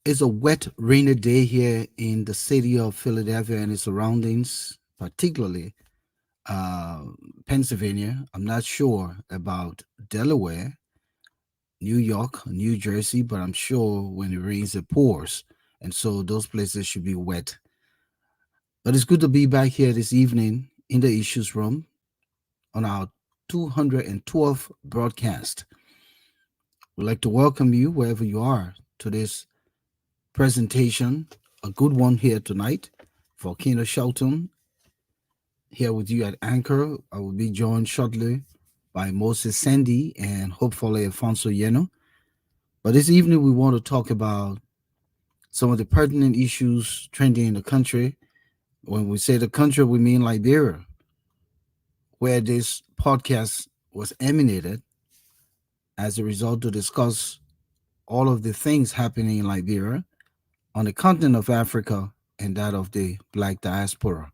It's a wet, rainy day here in the city of Philadelphia and its surroundings, particularly uh, Pennsylvania. I'm not sure about Delaware, New York, New Jersey, but I'm sure when it rains, it pours. And so those places should be wet. But it's good to be back here this evening in the Issues Room on our 212th broadcast. We'd like to welcome you wherever you are to this presentation, a good one here tonight. Volcano Shelton here with you at Anchor. I will be joined shortly by Moses Sandy and hopefully Alfonso Yeno. But this evening we want to talk about some of the pertinent issues trending in the country. When we say the country, we mean Liberia, where this podcast was emanated as a result to discuss all of the things happening in Liberia on the continent of Africa and that of the black diaspora.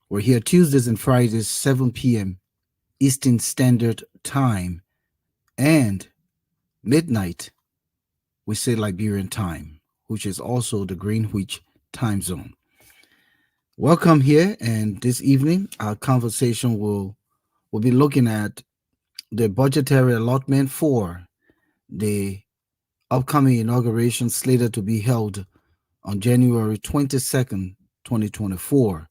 We're here Tuesdays and Fridays, 7 p.m. Eastern Standard Time, and midnight, we say Liberian time, which is also the Greenwich time zone. Welcome here, and this evening, our conversation will be looking at the budgetary allotment for the upcoming inauguration slated to be held on January 22nd, 2024.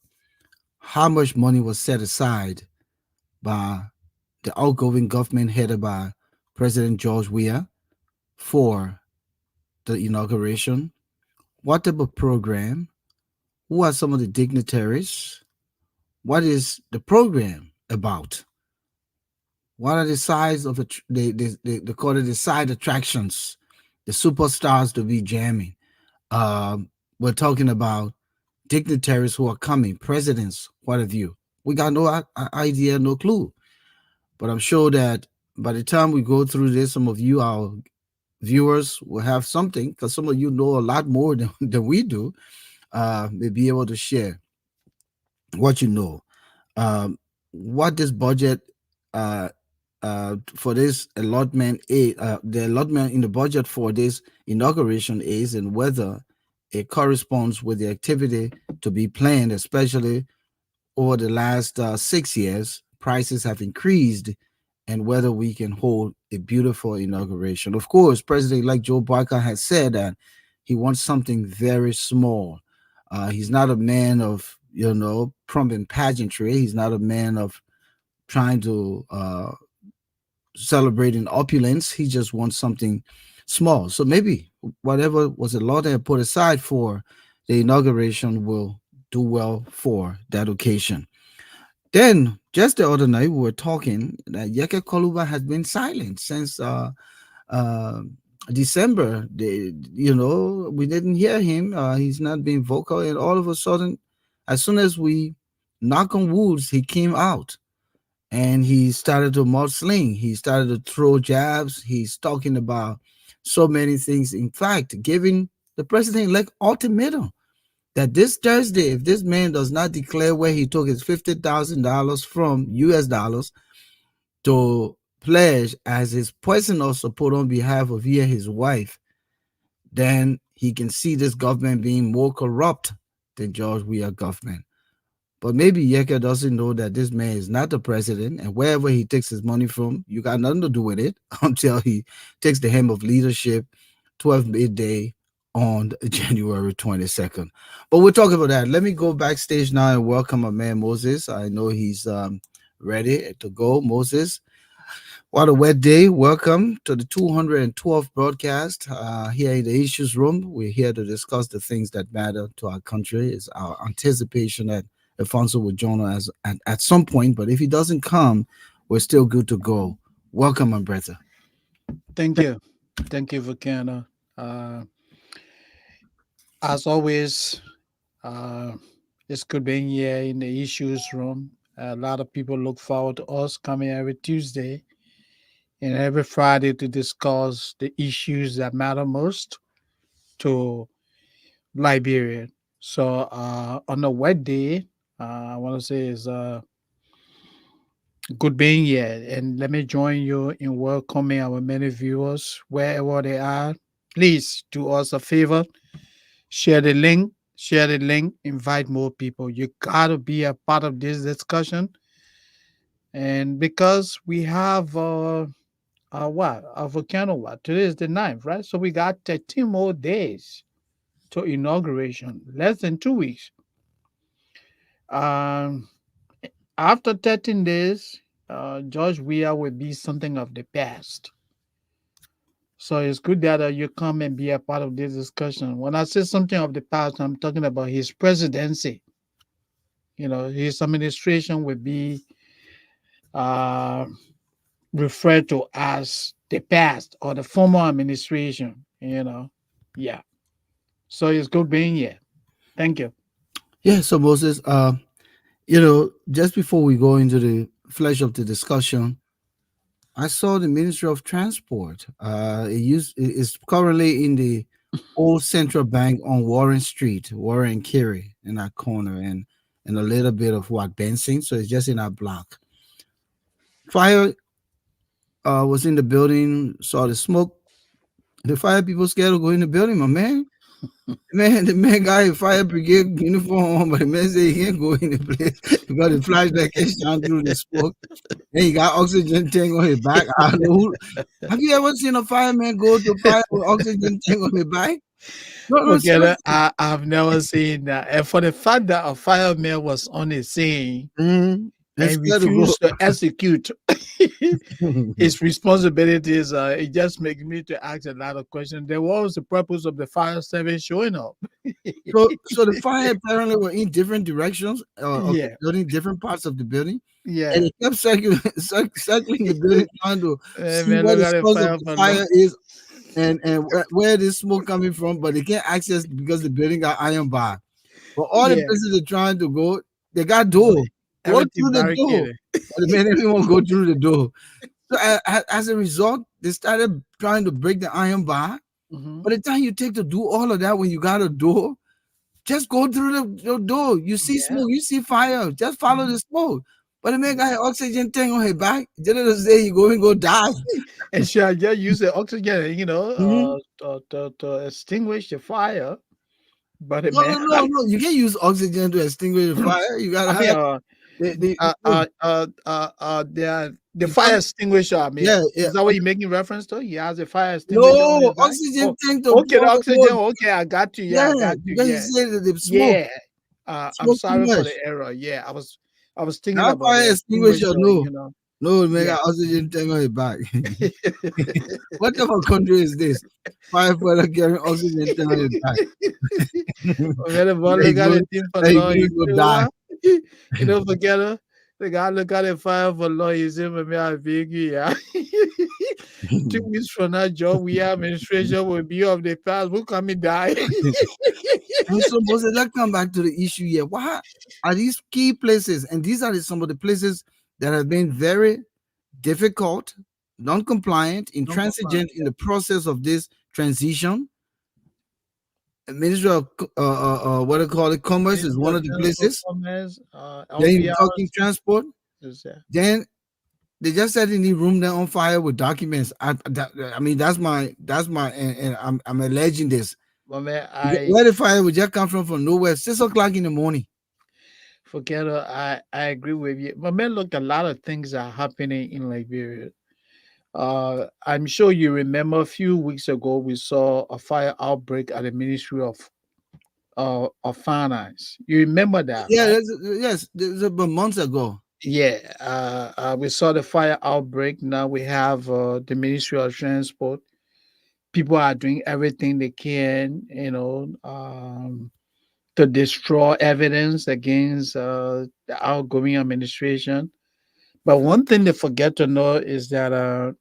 How much money was set aside by the outgoing government headed by President George Weah for the inauguration? What type of program? Who are some of the dignitaries? What is the program about? What are the sides of they call it the side attractions, the superstars to be jamming? We're talking about dignitaries who are coming, presidents, what have you. We got no idea, no clue. But I'm sure that by the time we go through this, some of you, our viewers, will have something because some of you know a lot more than we do. May be able to share what you know. Um, what this budget uh, for this allotment is, the allotment in the budget for this inauguration is, and whether it corresponds with the activity to be planned, especially over the last 6 years, prices have increased, and whether we can hold a beautiful inauguration. Of course, President-elect Joe Barker has said that he wants something very small. He's not a man of pomp and pageantry. He's not a man of trying to celebrate in opulence. He just wants something small. So maybe whatever was a law that put aside for the inauguration will do well for that occasion. Then, just the other night, we were talking that Yeke Koluba has been silent since uh, December. We didn't hear him. He's not being vocal, and all of a sudden, as soon as we knock on woods, he came out and he started to mudsling. He started to throw jabs. He's talking about so many things. In fact, giving the president-elect ultimatum that this Thursday, if this man does not declare where he took his $50,000 from US dollars to pledge as his personal support on behalf of he and his wife, then he can see this government being more corrupt than George Weah government. But maybe Yeka doesn't know that this man is not the president, and wherever he takes his money from, you got nothing to do with it until he takes the helm of leadership 12 midday on January 22nd. But we'll talk about that. Let me go backstage now and welcome my man Moses. I know he's ready to go. Moses, what a wet day. Welcome to the 212th broadcast here in the Issues Room. We're here to discuss the things that matter to our country. It's our anticipation that Alfonso will join us at some point, but if he doesn't come, we're still good to go. Welcome, my brother. Thank you. Thank you, Volcano. Uh, as always, uh, it's good being here in the issues room. A lot of people look forward to us coming every Tuesday and every Friday to discuss the issues that matter most to Liberia. So, on a wet day, I want to say is good being here. And let me join you in welcoming our many viewers wherever they are. please do us a favor. Share the link. Share the link. Invite more people. You gotta be a part of this discussion. And because we have what a volcano, what today is the ninth, right? So we got 13 more days to inauguration. Less than 2 weeks. Um, After 13 days, George Weah will be something of the past. So it's good that you come and be a part of this discussion. When I say something of the past, I'm talking about his presidency. His administration will be uh, referred to as the past or the former administration. Yeah. So it's good being here. Thank you. Yeah, so Moses, just before we go into the flesh of the discussion, I saw the Ministry of Transport. It is currently in the old Central Bank on Warren Street, Warren and Kerry in that corner, and a little bit of what Benson. So it's just in that block. Fire was in the building, saw the smoke. The fire people scared to go in the building, my man. The man got a fire brigade uniform on, but the man said he can't go in the place because the flashlight can shine through the smoke. And he got oxygen tank on his back. I don't know have you ever seen a fireman go to fire with oxygen tank on his back? No, no, Forget it. seriously. I've never seen that. And for the fact that a fireman was on the scene And and scared to go. refused to execute his responsibilities, it just makes me to ask a lot of questions. Then what was the purpose of the fire service showing up? So the fire apparently were in different directions of the Yeah, building, different parts of the building, and yeah. they kept circling the building, trying to see Man, where look the at the source of fire the for long. fire is and where this smoke coming from, but they can't access because the building got iron bar. But all the Yeah, places they're trying to go, they got but door. Go everything through the door. barricaded. But the man everyone go through the door. So as a result, they started trying to break the iron bar. Hmm. By the time you take to do all of that, when you got a door, just go through the door. You see Yeah. smoke, you see fire. Just follow Mhm. the smoke. But the man got Yeah. an oxygen tank on his back. Didn't say he going go die. And should I just use the oxygen, Mhm. to extinguish the fire? But the No, man no, no, had, no. You can't use oxygen to extinguish the fire. You I gotta mean, have the smoke. the The fire ox- extinguisher. I mean, yeah, yeah. is that what you're making reference to? He has a fire extinguisher on No, his back. oxygen Oh, tank to okay, the blow the whole. oxygen. Okay, I got you. Yeah, I Yeah, got you. because you Yeah, said that the smoke, yeah. I'm smoke too sorry for much. the error. Yeah, I was thinking Not about fire the extinguisher, extinguisher. no. No, man, Yeah. got oxygen tank on his back. What type of country is this? Firefighter carrying oxygen tank on his back. Mere That bola he got going, a team for that he law. going You to go say die. what? Forget it. The guy look at the fire for law. You say, "Me, I beg you, yeah." 2 weeks from now, job we have administration will be of the past. Who come and die? And so, Moses, let's come back to the issue here. Why are these key places? And these are some of the places that have been very difficult, non-compliant, Don't comply. intransigent in the process of this transition. Ministry of what do call it, commerce is Ministry one of of the Transport, places. Commerce, Then you're talking LPRs. transport. Is there. Then they just said in the room they're on fire with documents. I mean that's my and I'm alleging this. But man, I Where the fire would just come from nowhere, 6 o'clock in the morning. forget it. I agree with you. But man, look, a lot of things are happening in Liberia. I'm sure you remember a few weeks ago we saw a fire outbreak at the Ministry of Finance. You remember that, Yeah, right? yes, this about months ago. Yeah. We saw the fire outbreak. Now we have the Ministry of Transport. People are doing everything they can, to destroy evidence against the outgoing administration. But one thing they forget to know is that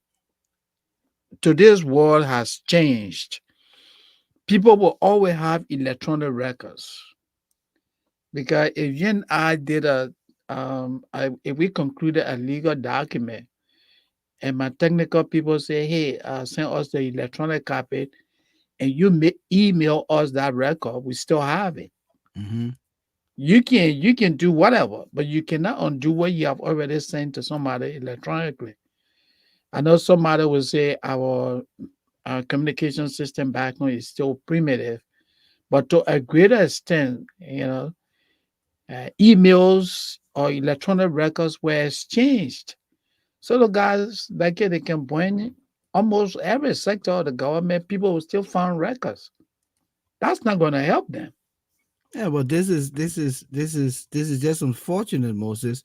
today's world has changed. People will always have electronic records because if you and I did if we concluded a legal document and my technical people say, hey, send us the electronic copy, and you may email us that record, we still have it. Hmm. You can do whatever, but you cannot undo what you have already sent to somebody electronically. I know somebody will say communication system back home is still primitive, but to a greater extent, emails or electronic records were exchanged. So the guys back here, they can point almost every sector of the government, people will still find records. That's not going to help them. Yeah, but this is just unfortunate, Moses,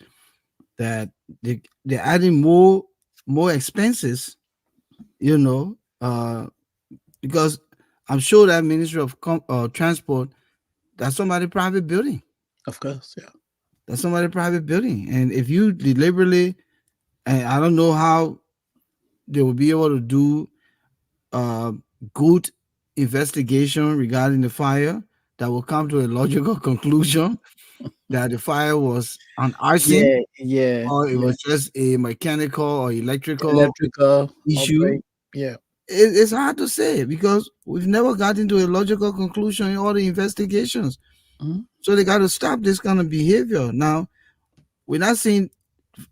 that they're adding more expenses, you know, because I'm sure that Ministry of Transport, that's somebody private building. Of course, yeah. That's somebody private building, and if you deliberately, and I don't know how they will be able to do uh, good investigation regarding the fire that will come to a logical conclusion that the fire was an arson Yeah, yeah, or it yeah. was just a mechanical or electrical Electrical issue. outbreak. Yeah. It's hard to say because we've never gotten to a logical conclusion in all the investigations. Mhm. So they got to stop this kind of behavior. Now, we're not saying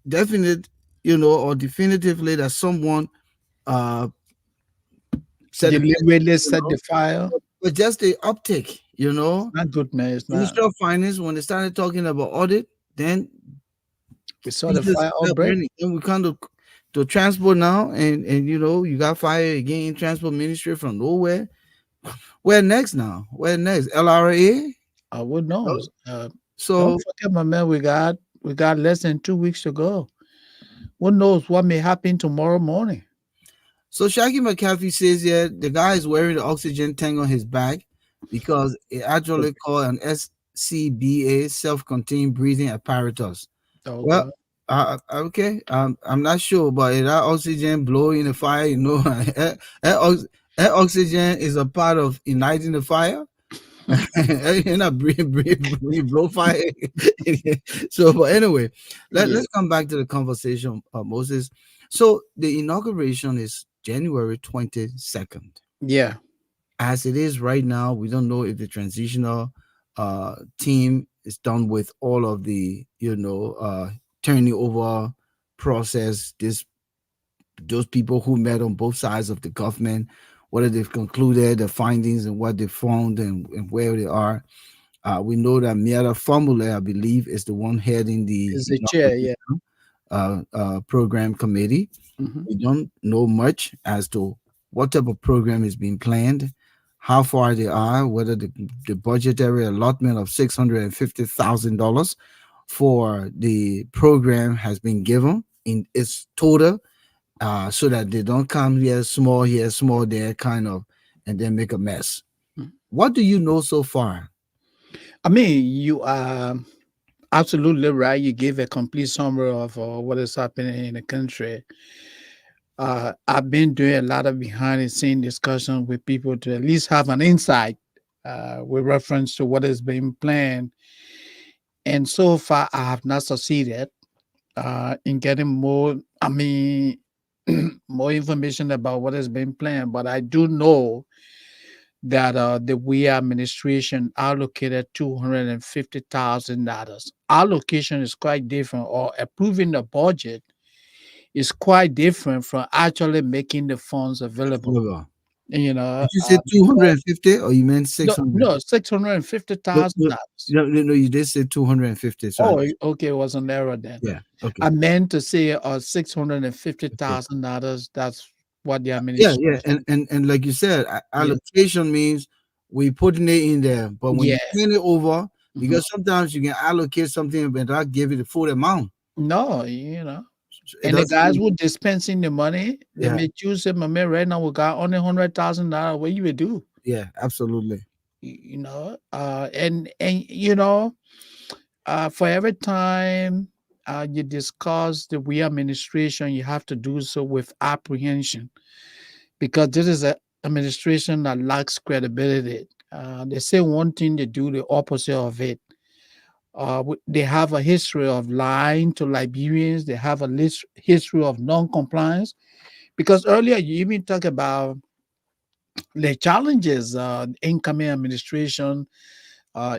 definite, or definitively that someone uh, set the fire, Deliberately you set know, the fire. but just the uptick, It's not good, man. It's not. Ministry of Finance, when they started talking about audit, then We saw the pieces fire start outbreak. burning. Then we come to transport now, and you got fire again in transport ministry from nowhere. Where next now? Where next? LRA? Who knows? Don't So forget, my man. We got less than 2 weeks to go. Who knows what may happen tomorrow morning? so Shaggy McCaffrey says yeah, the guy is wearing the oxygen tank on his back because it actually called an SCBA, self-contained breathing apparatus. Oh Well, God. okay. I'm not sure, but if that oxygen blow in the fire, that oxygen is a part of igniting the fire. You're not breathe, blow fire. So, but anyway, Yeah. let's come back to the conversation, Moses. So, the inauguration is January 22nd. Yeah. As it is right now, we don't know if the transitional team is done with all of the, turning over process. Those people who met on both sides of the government, whether they've concluded the findings and what they found and where they are. We know that Miata Formula, I believe, is the one heading the It's the chair. Yeah. program committee. Hmm. We don't know much as to what type of program is being planned, how far they are, whether the budgetary allotment of $650,000 for the program has been given in its total, so that they don't come here, small there, kind of, and then make a mess. What do you know so far? I mean, you are absolutely right. You gave a complete summary of what is happening in the country. I've been doing a lot of behind the scene discussion with people to at least have an insight with reference to what is being planned. And so far, I have not succeeded in getting more, I mean, more information about what is being planned. But I do know that the we administration allocated $250,000. Allocation is quite different, or approving the budget is quite different from actually making the funds available. Oliver, You know, did you say because 250 or you meant no, 600? no, six hundred and fifty No, thousand no, dollars. no, no, no, you did say 250. So Oh, okay, it was an error then. yeah, okay. I meant to say six hundred and fifty Okay. thousand dollars. That's what the Yeah. administration. And like you said, Yeah, allocation means we putting it in there, but when yeah. you turn it over, Mhm. because sometimes you can allocate something but not give you the full amount. No, It and the doesn't guys mean, who dispensing the money, they yeah, may choose him. I mean, right now we got only $100,000. What you would do? yeah, absolutely. And for every time you discuss the we administration, you have to do so with apprehension because this is an administration that lacks credibility. They say one thing, they do the opposite of it. They have a history of lying to Liberians. They have a history of non-compliance. Because earlier you even talk about the challenges incoming administration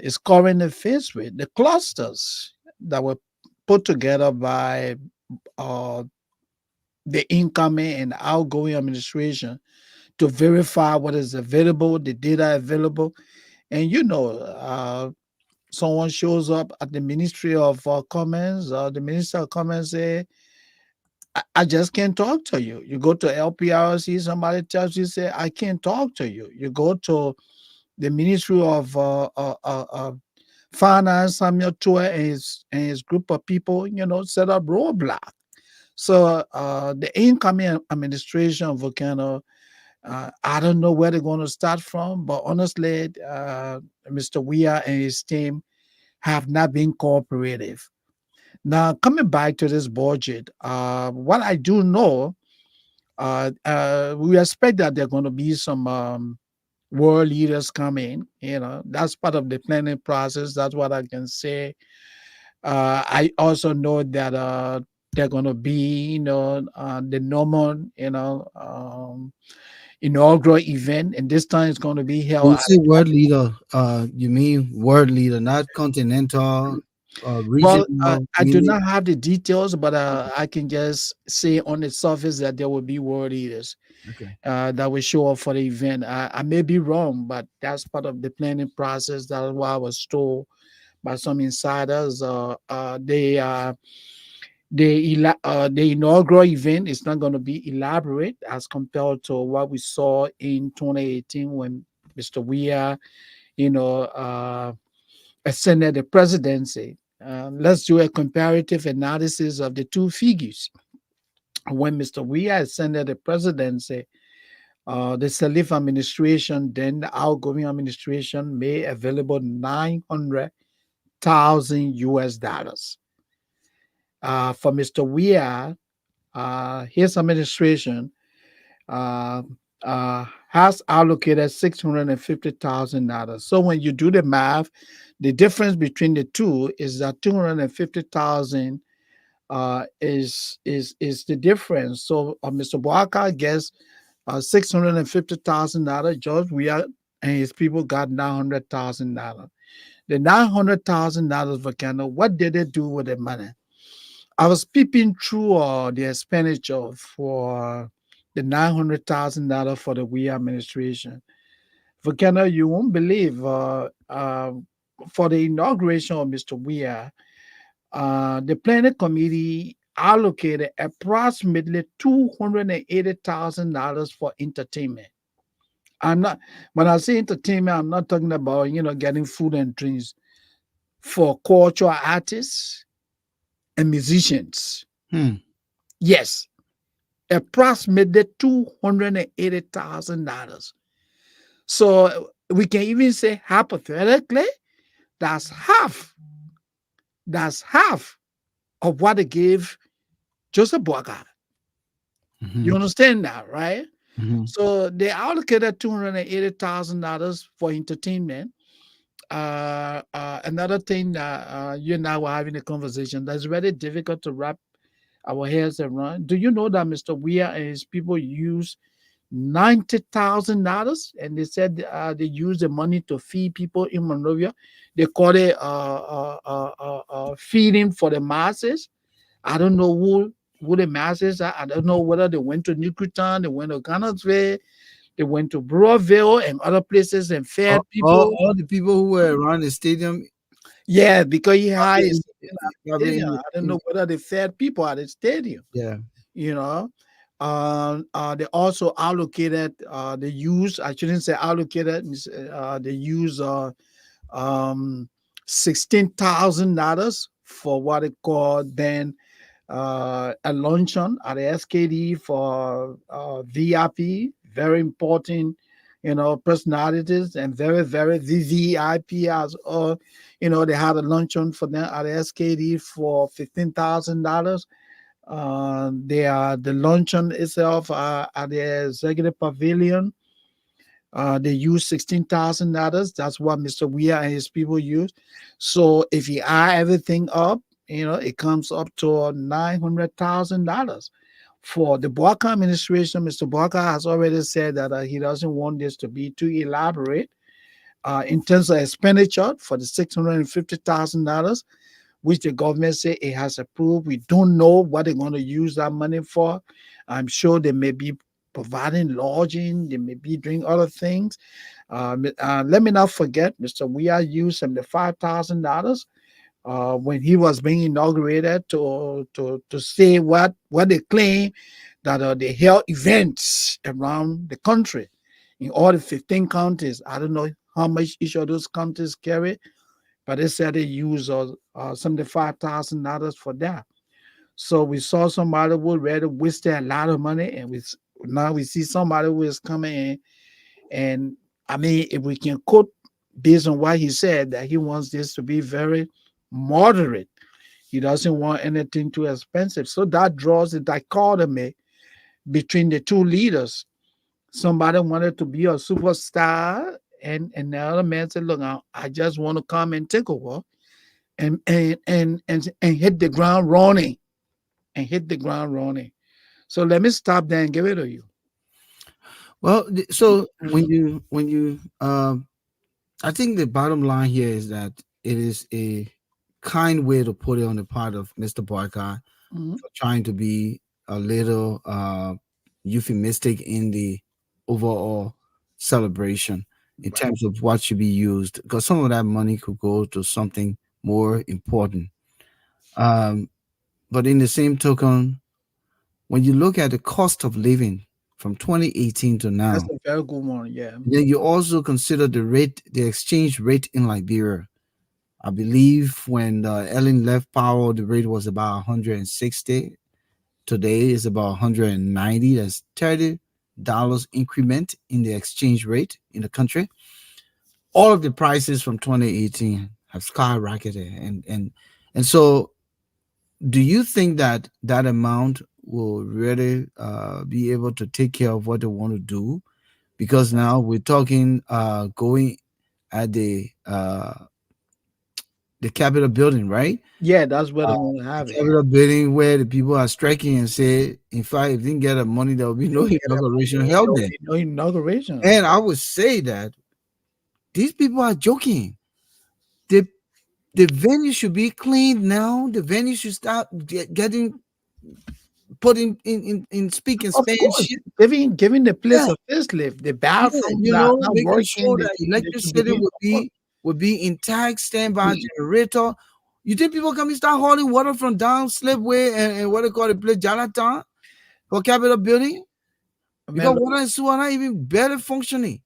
is currently faced with, the clusters that were put together by uh, the incoming and outgoing administration to verify what is available, the data available. And someone shows up at the Ministry of Commerce, or the Minister of Commerce say, I just can't talk to you. You go to LPRC, somebody tells you, say, I can't talk to you. You go to the Ministry of Finance, Samuel Tour and his group of people, set up roadblock. So the incoming administration of Volcano, I don't know where they're going to start from, but honestly, Mr. Weir and his team have not been cooperative. Now, coming back to this budget, what I do know, we expect that there are going to be some world leaders coming. That's part of the planning process. That's what I can say. I also know that they're going to be, the normal, inaugural event, and this time it's going to be When held you at say world leader, you mean world leader, not continental, well, regional, I do meaning not have the details, but okay, I can just say on the surface that there will be world leaders okay. that will show up for the event. I may be wrong, but that's part of the planning process. That's what I was told by some insiders. The inaugural event is not going to be elaborate as compared to what we saw in 2018 when Mr. Weir, ascended the presidency. Let's do a comparative analysis of the two figures. When Mr. Weir ascended the presidency, the Salif administration, then the outgoing administration, made available 900,000 US dollars. For Mr. Weir, his administration uh, has allocated $650,000. So when you do the math, the difference between the two is that 250,000 is the difference. So Mr. Boaka gets $650,000. George Weah and his people got $900,000. The $900,000 Volcano, what did they do with the money? I was peeping through the expenditure for the $900,000 for the We administration. Volcano, you won't believe for the inauguration of Mr. Weir, the planning committee allocated approximately $280,000 for entertainment. I'm not When I say entertainment, I'm not talking about getting food and drinks for cultural artists and musicians. Hmm. Yes, approximately $280,000. So we can even say hypothetically, that's half. That's half of what they gave Joseph Boakai. Mm-hmm. You understand that, right? Mm-hmm. So they allocated $280,000 for entertainment. Another thing that you and I were having a conversation that's very difficult to wrap our heads around. Do you know that Mr. Weir and his people use $90,000, and they said they use the money to feed people in Monrovia. They call it feeding for the masses. I don't know who the masses are. I don't know whether they went to Newtown, they went to Connellsville, they went to Brewerville and other places and All, fed all, people. all the people who were around the stadium Yeah, because he probably hides in, at the probably stadium. I don't know whether they fed people at the stadium. yeah. you know. They also allocated, they use, I shouldn't say allocated, they use um, $16,000 for what they call then a luncheon at the SKD for VIP, very important, personalities and very, very VVIP as they had a luncheon for them at the SKD for $15,000. The luncheon itself at the executive pavilion. They use $16,000. That's what Mr. Weir and his people use. So if you add everything up, it comes up to $900,000. For the Boaka administration, Mr. Boaka has already said that he doesn't want this to be too elaborate in terms of expenditure for the $650,000, which the government say it has approved. We don't know what they're going to use that money for. I'm sure they may be providing lodging. They may be doing other things. Let me not forget, Mr. We are used $75,000 when he was being inaugurated to say what they claim that they held events around the country in all the 15 counties. I don't know how much each of those counties carry, but they said they use $75,000 for that. So we saw somebody who already wasted a lot of money, and now we see somebody who is coming in. And I mean, if we can quote based on what he said, that he wants this to be very moderate. He doesn't want anything too expensive. So that draws a dichotomy between the two leaders. Somebody wanted to be a superstar, and the other man said, "Look, I just want to come and take over and hit the ground running, and hit the ground running." So let me stop there and give it to you. Well, so when you I think the bottom line here is that it is a kind way to put it on the part of Mr. Barker Mhm. for trying to be a little euphemistic in the overall celebration in Right. terms of what should be used, because some of that money could go to something more important. Um, but in the same token, when you look at the cost of living from 2018 to That's now, a very good one. Yeah. then you also consider the exchange rate in Liberia. I believe when Ellen left power, the rate was about 160. Today is about 190. That's $30 increment in the exchange rate in the country. All of the prices from 2018 have skyrocketed, and so do you think that that amount will really be able to take care of what they want to do? Because now we're talking going at the Capitol building, right? Yeah, that's where they Uh, want to the have it. Yeah. Capitol building where the people are striking and say, in fact, if they didn't get the money, there will be They no don't get that inauguration money. held There will there. be no inauguration. And I would say that these people are joking. The the venue should be cleaned now. The venue should start getting put in speak and Of span course, shit. giving the place Yeah, a facelift. The yeah, bathrooms you are know, not making working. sure that They should electricity begin to work. would be intact, standby Please. generator. You think people can start hauling water from down Slipway and what they call the place Jonathan for Capitol building? I mean, Because look, water and sewer are not even better functioning.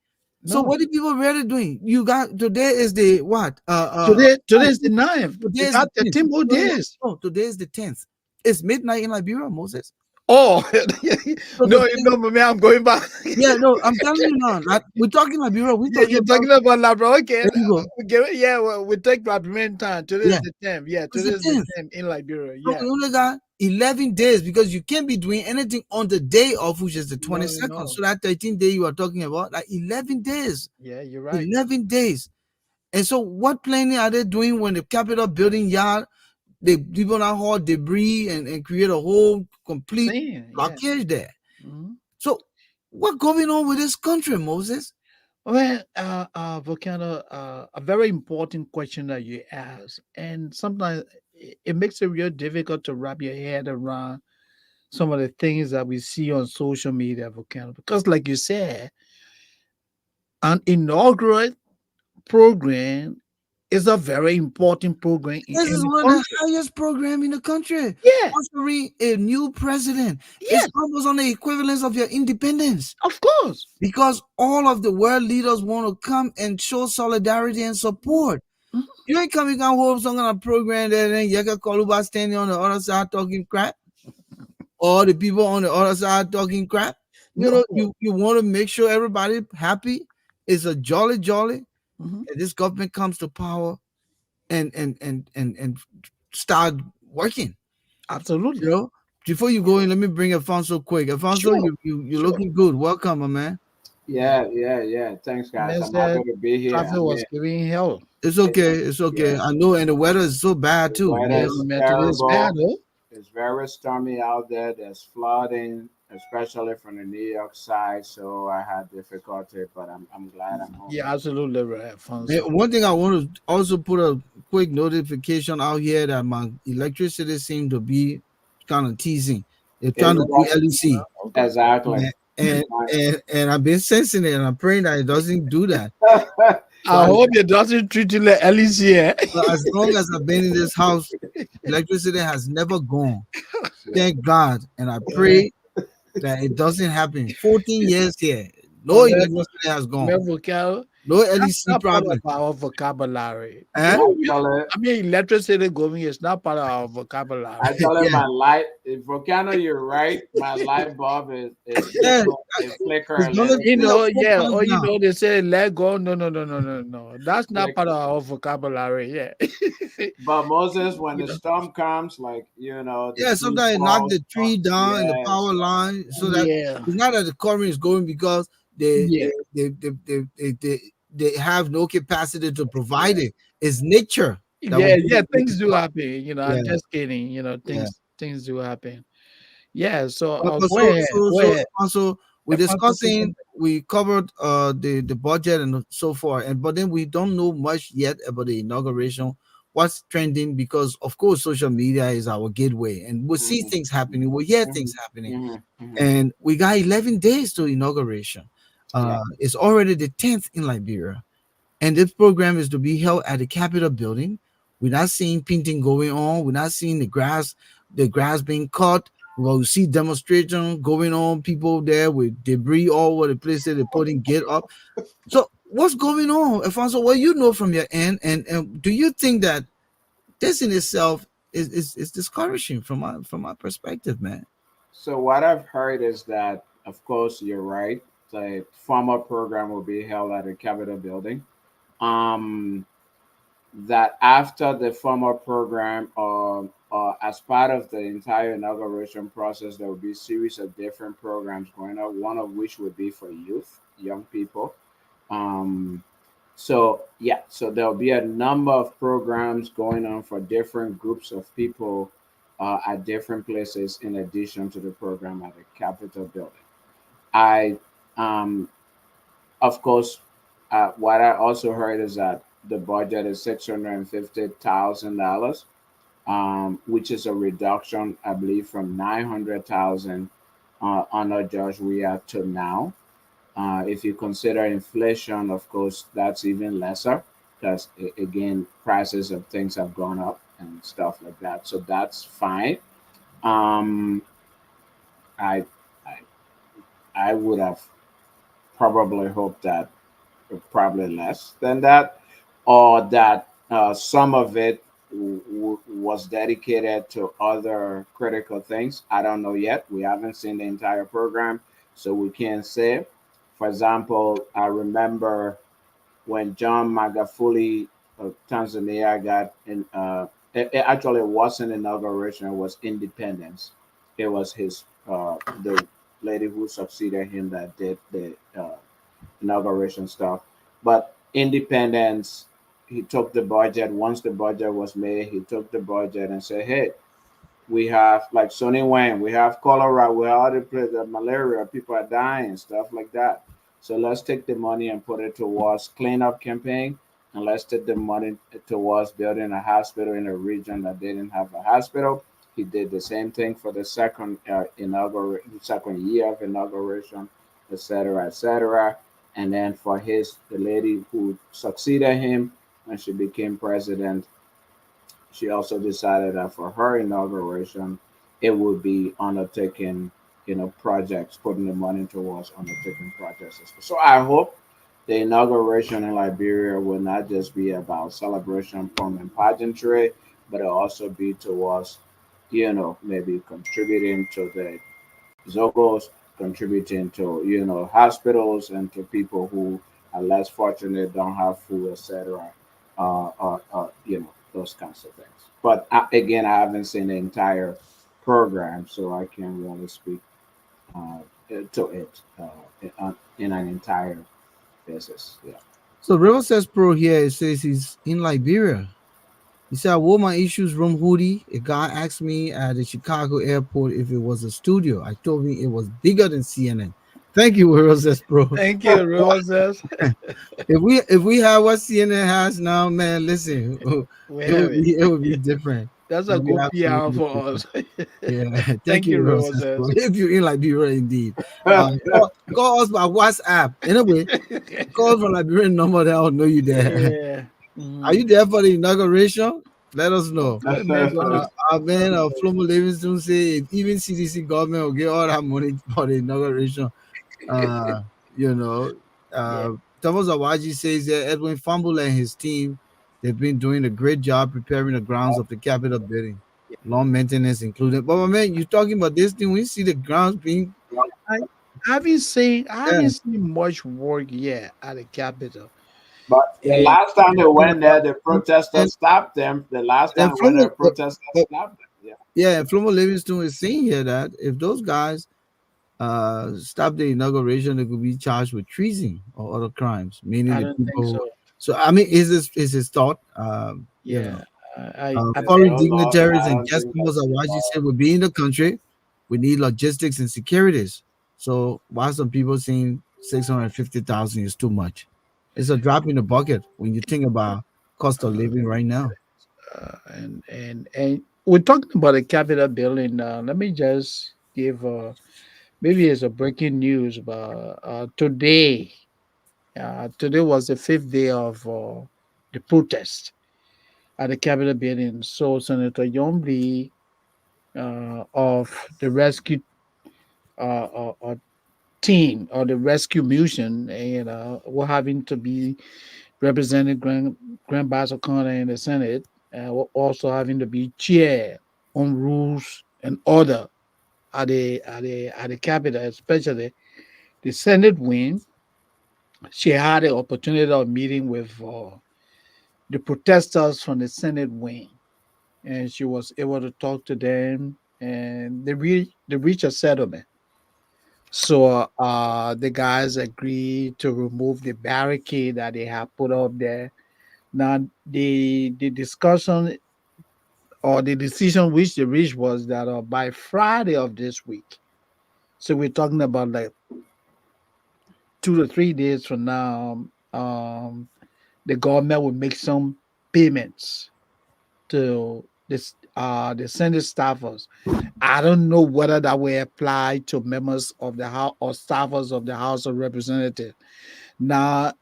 So no. what are people really doing? You got today is the what? Today is the ninth. Today We is the got 10th. 13 more No, no, days. no. Today is the 10th. It's midnight in Liberia, Moses. Oh, So no, today, no, man, I'm going back. yeah, no, I'm telling you now. Like, we're talking Liberia. We're Yeah, talking you're about. talking about Labra. Okay, There you go. we get it. Yeah, well, we take Liberian time. Today Yeah, is the 10th. Yeah, it's today the is the 10th. 10th in Liberia. So Yeah. we only got 11 days because you can't be doing anything on the day of, which is the No, 22nd. no. So that 13th day you are talking about, like 11 days. Yeah, you're right. 11 days. And so what planning are they doing when the Capitol building yard, they people now haul debris and create a whole complete Saying, yeah. blockage there? Mhm. So what's going on with this country, Moses? Well, Volcano, a very important question that you ask, and sometimes it makes it real difficult to wrap your head around some of the things that we see on social media, Volcano, because, like you said, an inaugural program is a very important program in This is any one of the country. highest program in the country. Yeah, Sponsoring a new president. It's yes, almost on the equivalence of your independence. of course. Because all of the world leaders want to come and show solidarity and support. Mhm. You ain't coming and hold some kind of program that then Yaka Koluba standing on the other side talking crap, or the people on the other side talking crap. You know, No. you want to make sure everybody happy. It's a jolly, Mhm. and this government comes to power and start working. You Absolutely. know, before you go in, let me bring Alfonso quick. Alfonso, Sure, you're sure. looking good. Welcome, my man. Yeah. Yeah. Thanks, guys. Man I'm said happy to be here. traffic was giving hell. It's It, okay. It's okay. yeah, I know, and the weather is so bad the too. weather You Yeah, know, is man, today is bad, terrible. though. It's very stormy out there. There's flooding, especially from the New York side. So I had difficulty, but I'm glad I'm home Yeah, now. absolutely right, and Alfonso. one thing I want to also put a quick notification out here that my electricity seems to be kind of teasing. They're It trying to do was LEC. Okay. exactly. and and I've been sensing it, and I'm praying that it doesn't do that. I But hope it doesn't treat you like Alicia. as long as I've been in this house, electricity has never gone. Thank God, and I pray that it doesn't happen. 14 years here, no Oh, electricity has gone, Mevocal, no that's LEC not part problem. of our vocabulary. Eh? I mean, electricity going is not part of our vocabulary. I tell him Yeah, my light. If Volcano, you're right. My light bulb is yeah. it flicker It's a the only little You thing bit. that know, four yeah, pounds or now. they say let go. No, no, no, no, no, no. That's not Flick. part of our vocabulary. Yeah. But Moses, when You the know, storm comes, like the Yeah, tree sometimes it knock falls. the tree down in the Yes, power line, so that yeah, it's not that the current is going because they yeah, they they they they, they, they, they have no capacity to provide it. It's nature that will yeah, give yeah. it. Things do happen. Yeah, I'm just kidding. yeah. Things do happen. Yeah. So But go so ahead, so go so ahead. also we're Alfonso, say discussing, something. we covered the budget and so forth, and but then we don't know much yet about the inauguration. What's trending, because of course social media is our gateway, and we'll see mhm, things happening, mhm, we'll hear things mhm, happening. mhm, mhm. And we got 11 days to inauguration. Yeah. It's already the 10th in Liberia, and this program is to be held at the Capitol building. We're not seeing painting going on. We're not seeing the grass being cut. Well, we see demonstration going on, people there with debris all over the place that they're putting gate up. So what's going on, Alfonso? What you know from your end, and do you think that this in itself is discouraging from my perspective, man? So what I've heard is that, of course, you're right. The formal program will be held at the Capitol building. Um, that after the formal program, as part of the entire inauguration process, there will be a series of different programs going on. One of which would be for youth, young people. Um, so there'll be a number of programs going on for different groups of people at different places, in addition to the program at the Capitol building. I, um, of course, what I also heard is that the budget is $650,000, which is a reduction, I believe, from 900,000 under George Weah to now. If you consider inflation, of course, that's even lesser because, again, prices of things have gone up and stuff like that. So that's fine. Um, I, I, I would have probably hoped that probably less than that, or that some of it was dedicated to other critical things. I don't know yet. We haven't seen the entire program, so we can't say. For example, I remember when John Magufuli of Tanzania got in. Actually, it wasn't inauguration; it was independence. It was the lady who succeeded him that did the inauguration stuff. But independence, he took the budget. Once the budget was made, he took the budget and said, "Hey, we have like Sonny Wayne, we have cholera, we have other places, malaria, people are dying, stuff like that. So let's take the money and put it towards cleanup campaign, and let's take the money towards building a hospital in a region that didn't have a hospital." He did the same thing for the second year of inauguration, etc., etc. And then for the lady who succeeded him when she became president, she also decided that for her inauguration, it would be undertaking, projects, putting the money towards undertaking projects. So I hope the inauguration in Liberia will not just be about celebration, pomp, and pageantry, but it'll also be towards, maybe contributing to the Zogos, contributing to, hospitals and to people who are less fortunate, don't have food, etc. Those kinds of things. But again, I haven't seen the entire program, so I can't really speak uh, to it in an entire basis. Yeah. So River says pro here, it says he's in Liberia. He said, I wore my issues room hoodie. A guy asked me at the Chicago airport if it was a studio. I told him it was bigger than CNN. Thank you, River says pro. Thank you, Roses. If we had what CNN has now, man, listen, We it have would it. be it would be different. That's a That'll be good PR absolutely for perfect. us. Yeah, thank Thank you, you, Francisco. Roses. If you're in Liberia, indeed, call us by WhatsApp. Anyway, call from Liberian number that I'll know you there. Yeah. Are you Mhm. there for the inauguration? Let us know. Okay, man, Uh, good. our man of Flomo Livingston say even CDC government will get all that money for the inauguration. Uh, you know, Yeah. uh, Thomas Awaji says that Edwin Fumble and his team, they've been doing a great job preparing the grounds of the Capitol building, lawn maintenance included. But my man, you talking about this thing? We see the grounds being, I I yeah, haven't seen much work yet at the Capitol. But the And last time they talking went there, the about, and protesters stopped them. The last then time when Flomo, the protesters stopped them, yeah. yeah, Flomo Livingston is saying here that if those guys stop the inauguration, they could be charged with treason or other crimes, meaning I the don't think people. so. So I mean, is his thought? Yeah. I Foreign No, no, dignitaries I and don't guest think members that's of the YG law. said will be in the country. We need logistics and securities. So why some people saying 650,000 is too much? It's a drop in the bucket when you think about cost of uh, living right now. and we're talking about the Capitol building. Let me just give maybe it's a breaking news, but today, today was the fifth day of the protest at the Capitol building. So Senator Yombly of the rescue team or the rescue mission, and we're having to be representing Grand Basel County in the Senate, and we're also having to be chair on rules and order at the Capitol, especially the Senate wing. She had the opportunity of meeting with the protesters from the Senate wing, and she was able to talk to them, and they reached a settlement. So the guys agreed to remove the barricade that they have put up there. Now the discussion or the decision which they reached was that by Friday of this week, so we're talking about like 2 to 3 days from now, the government will make some payments to the Senate staffers. I don't know whether that will apply to members of the House or staffers of the House of Representatives. Now,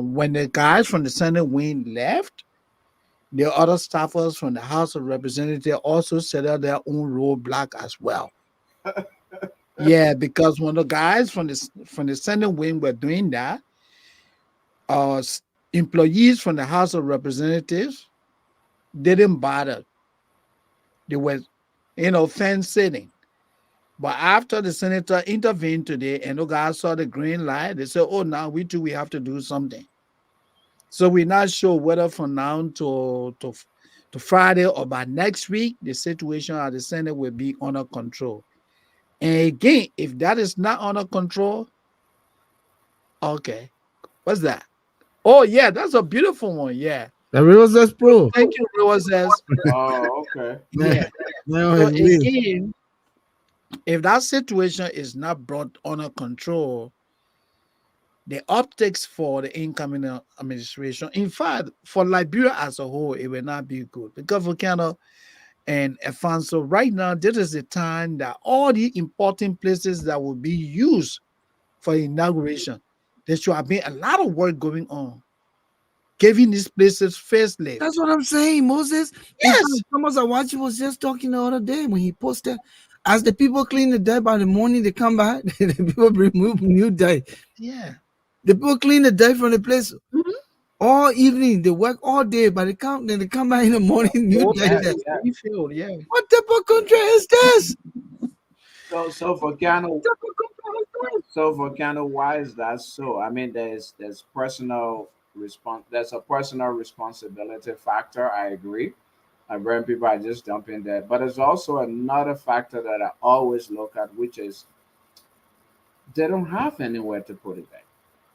when the guys from the Senate wing left, the other staffers from the House of Representatives also set up their own roadblock as well. Yeah, because when the guys from the Senate wing were doing that, employees from the House of Representatives didn't bother. They were, fence sitting. But after the senator intervened today and the guys saw the green light, they said, "Oh, now we too we have to do something." So we're not sure whether from now to Friday or by next week, the situation at the Senate will be under control. And again, if that is not under control, okay, what's that? Oh yeah, that's a beautiful one. Yeah. The real says So pro. thank you, Roses. Oh, okay. Man, Yeah. man on So his way. again, if that situation is not brought under control, the optics for the incoming administration, in fact, for Liberia as a whole, it will not be good because Volcano and Alphonso, right now, this is the time that all the important places that will be used for inauguration, there should have been a lot of work going on, giving these places That's facelift. what I'm saying, Moses. In fact, Yes. Thomas Awachi was just talking the other day when he posted, as the people clean the deck by the morning, they come back, the people remove new day. Yeah. The people clean the deck from the place Mhm. all evening. They work all day, but they come back in the morning, new Whole day place there. is refilled. Yeah. What type of country is this? So volcano, why is that so? I mean, there's personal response. There's a personal responsibility factor. I agree. When people are just dumping that, but there's also another factor that I always look at, which is they don't have anywhere to put it back.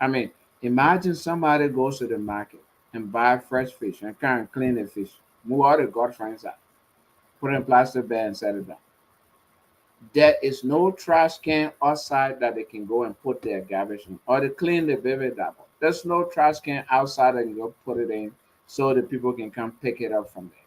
I mean, imagine somebody goes to the market and buy fresh fish and can't clean the fish, move all the gut friends out, put it in plastic bag and set it down. There is no trash can outside that they can go and put their garbage in, or to clean the baby dabble. There's no trash can outside that can go put it in so the people can come pick it up from there.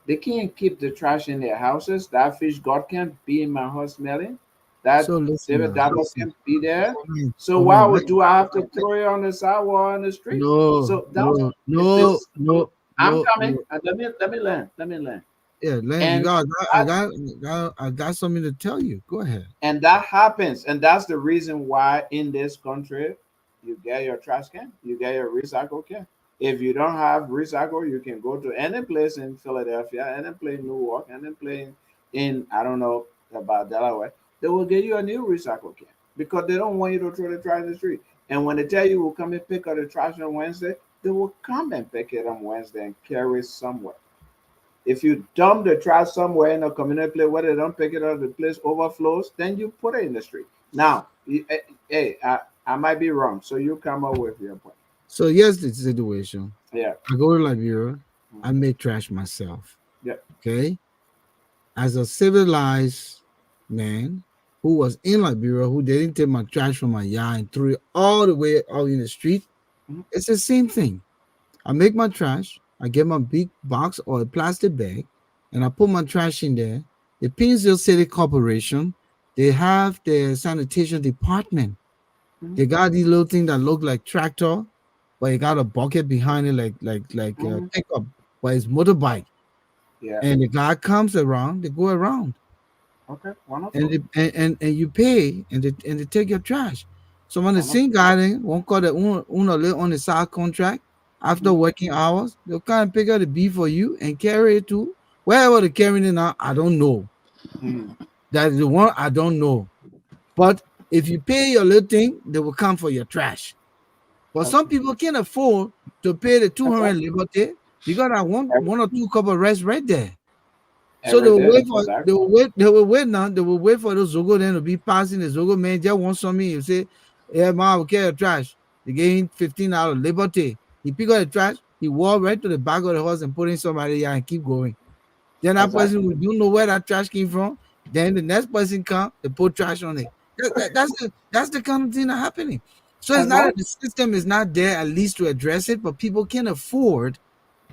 They can't keep the trash in their houses. That fish God can't be in my house smelling. That So listen David now, Dabo listen. can't be there. For me, So for why me, would do I have to throw it on the sidewalk on the street? no, So that's no, no, it's no, I'm no, coming no. and let me learn. Let me learn. Yeah, Len, you And got, that I got something to tell you. Go ahead. and that happens, and that's the reason why in this country you get your trash can, you get your recycle can. If you don't have recycle, you can go to any place in Philadelphia, any place in Newark, any place in I don't know about Delaware. They will give you a new recycle can because they don't want you to throw the trash in the street. And when they tell you will come and pick up the trash on Wednesday, they will come and pick it on Wednesday and carry it somewhere. If you dump the trash somewhere in a community place where they don't pick it up, the place overflows, then you put it in the street. Now, hey, I might be wrong, so you come up with your point. So here's the situation. Yeah. I go to Liberia. I Mhm. make trash myself. Yeah. Okay, as a civilized man who was in Liberia, who didn't take my trash from my yard and threw it all the way out in the street, Mhm. it's the same thing. I make my trash. I get my big box or a plastic bag, and I put my trash in there. The Painesville City Corporation, they have their sanitation department. Mhm. They got these little things that look like tractor, but it got a bucket behind it, like a Mhm. pickup, but it's motorbike. Yeah. And the guy comes around, they go around, Okay. and Wonderful. and you pay, and they take your trash. So when the same Wonderful. guy then won't call the owner live on the side contract after Mhm. working hours, they'll come and pick up the beef for you and carry it to wherever they're carrying it now. I don't know. Mhm. That is the one I don't know. But if you pay your little thing, they will come for your trash. But some Okay. people can't afford to pay the 200 Exactly. liberty because I want Every, one or two cup of rice right there. So every day. Exactly. they will wait now, they will wait for the Zogo then to be passing. The Zogo man just wants something. You say, yeah, ma, we carry trash. They gave him $15 liberty. He pick up the trash, he walk right to the back of the horse and put in somebody here and keep going. Then that person Exactly. will don't know where that trash came from. Then the next person come, they put trash on it. That's the kind of thing that happening. So it's not that Exactly. the system is not there at least to address it, but people can afford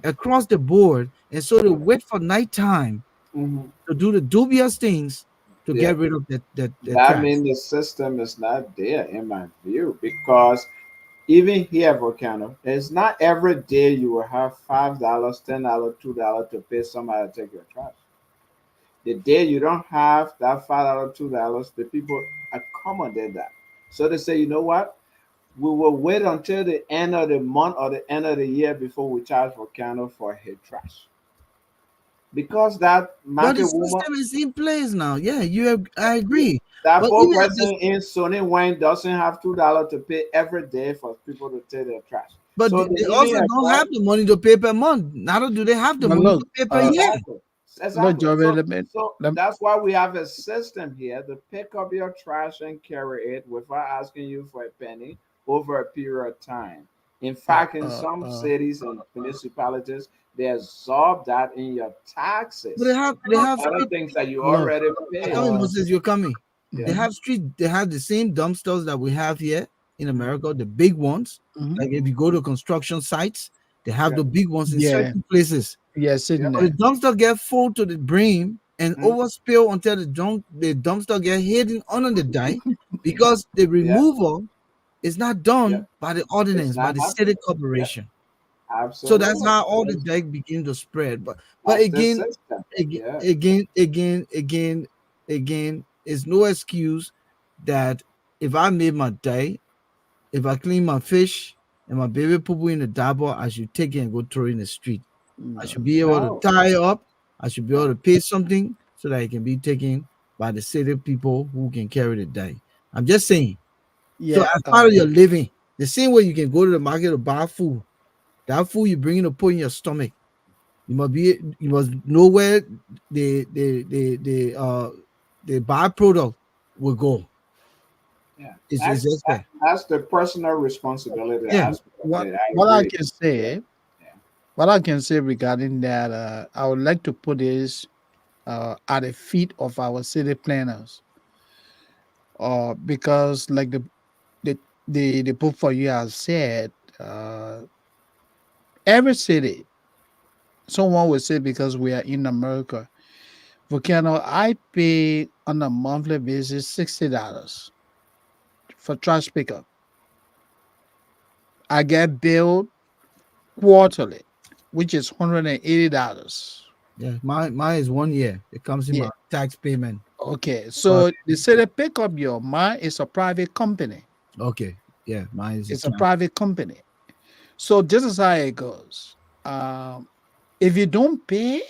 across the board, and so they wait for nighttime Hmm. to do the dubious things to Yeah. get rid of that That trash. means the system is not there in my view because even here, Volcano, it's not every day you will have $5, $10, $2 to pay somebody to take your trash. The day you don't have that $5, $2, the people accommodate that. So they say, you know what? We will wait until the end of the month or the end of the year before we charge Volcano for his trash. Because that But the market woman, system is in place now. Yeah, I yeah, agree. that But poor even at person this, in Sony Wayne doesn't have $2 to pay every day for people to take their trash. but So they they even also don't expect have the money to pay per month. Neither do they have the But money look, to pay per year. exactly. look, Exactly. Joey, So so let, that's why we have a system here to pick up your trash and carry it without asking you for a penny over a period of time. In uh, fact, in uh, some uh, cities and municipalities, they absorb that in your But taxes. they have Other street. things that you look, already You're pay. coming, uh, Moses. You're coming. Yeah. They mhm, have street. They have the same dumpsters that we have here in Mhm. America, the big ones. mhm. Like if you go to construction sites, they have Yeah. the big ones in Yeah, certain places. yeah, Yeah. sitting But the there. dumpster get full to the brim and Mhm. overspill until the dumpster get hidden under the dike because the Yeah. removal is not Yeah. done by the It's ordinance, by not the city happening. Yeah. corporation. So that's Absolutely. how all the dike begin to spread. But That's the again, system. Yeah. again, it's no excuse that if I made my dike, if I clean my fish and my baby poo poo in the dabber, I should take it and go throw it in the street. I No. should be able to No. tie it up. I should be Yeah. able to pay something so that it can be taken by the city people who can carry the dye. I'm just saying. So Yeah, as part of your living, the same way you can go to the market to buy food, that food you bring in to put in your stomach, you must know where the byproduct will go. Yeah, It's just that. that's the personal responsibility Yeah. aspect of what it. I what I agree. can Yeah, say, yeah. what I can say regarding that, I would like to put this at the feet of our city planners, because like the the book for you has said, uh, every city Someone would say because we are in America. Volcano, I pay on a monthly basis $60 for trash pickup. I get billed quarterly, which is $180. Yeah, mine is 1 year. It comes in Yeah. my tax payment. Okay. So So they say they pick up your mine is a private company. okay, yeah, mine is a It's a tax. private company. So this is how it goes. If you don't pay,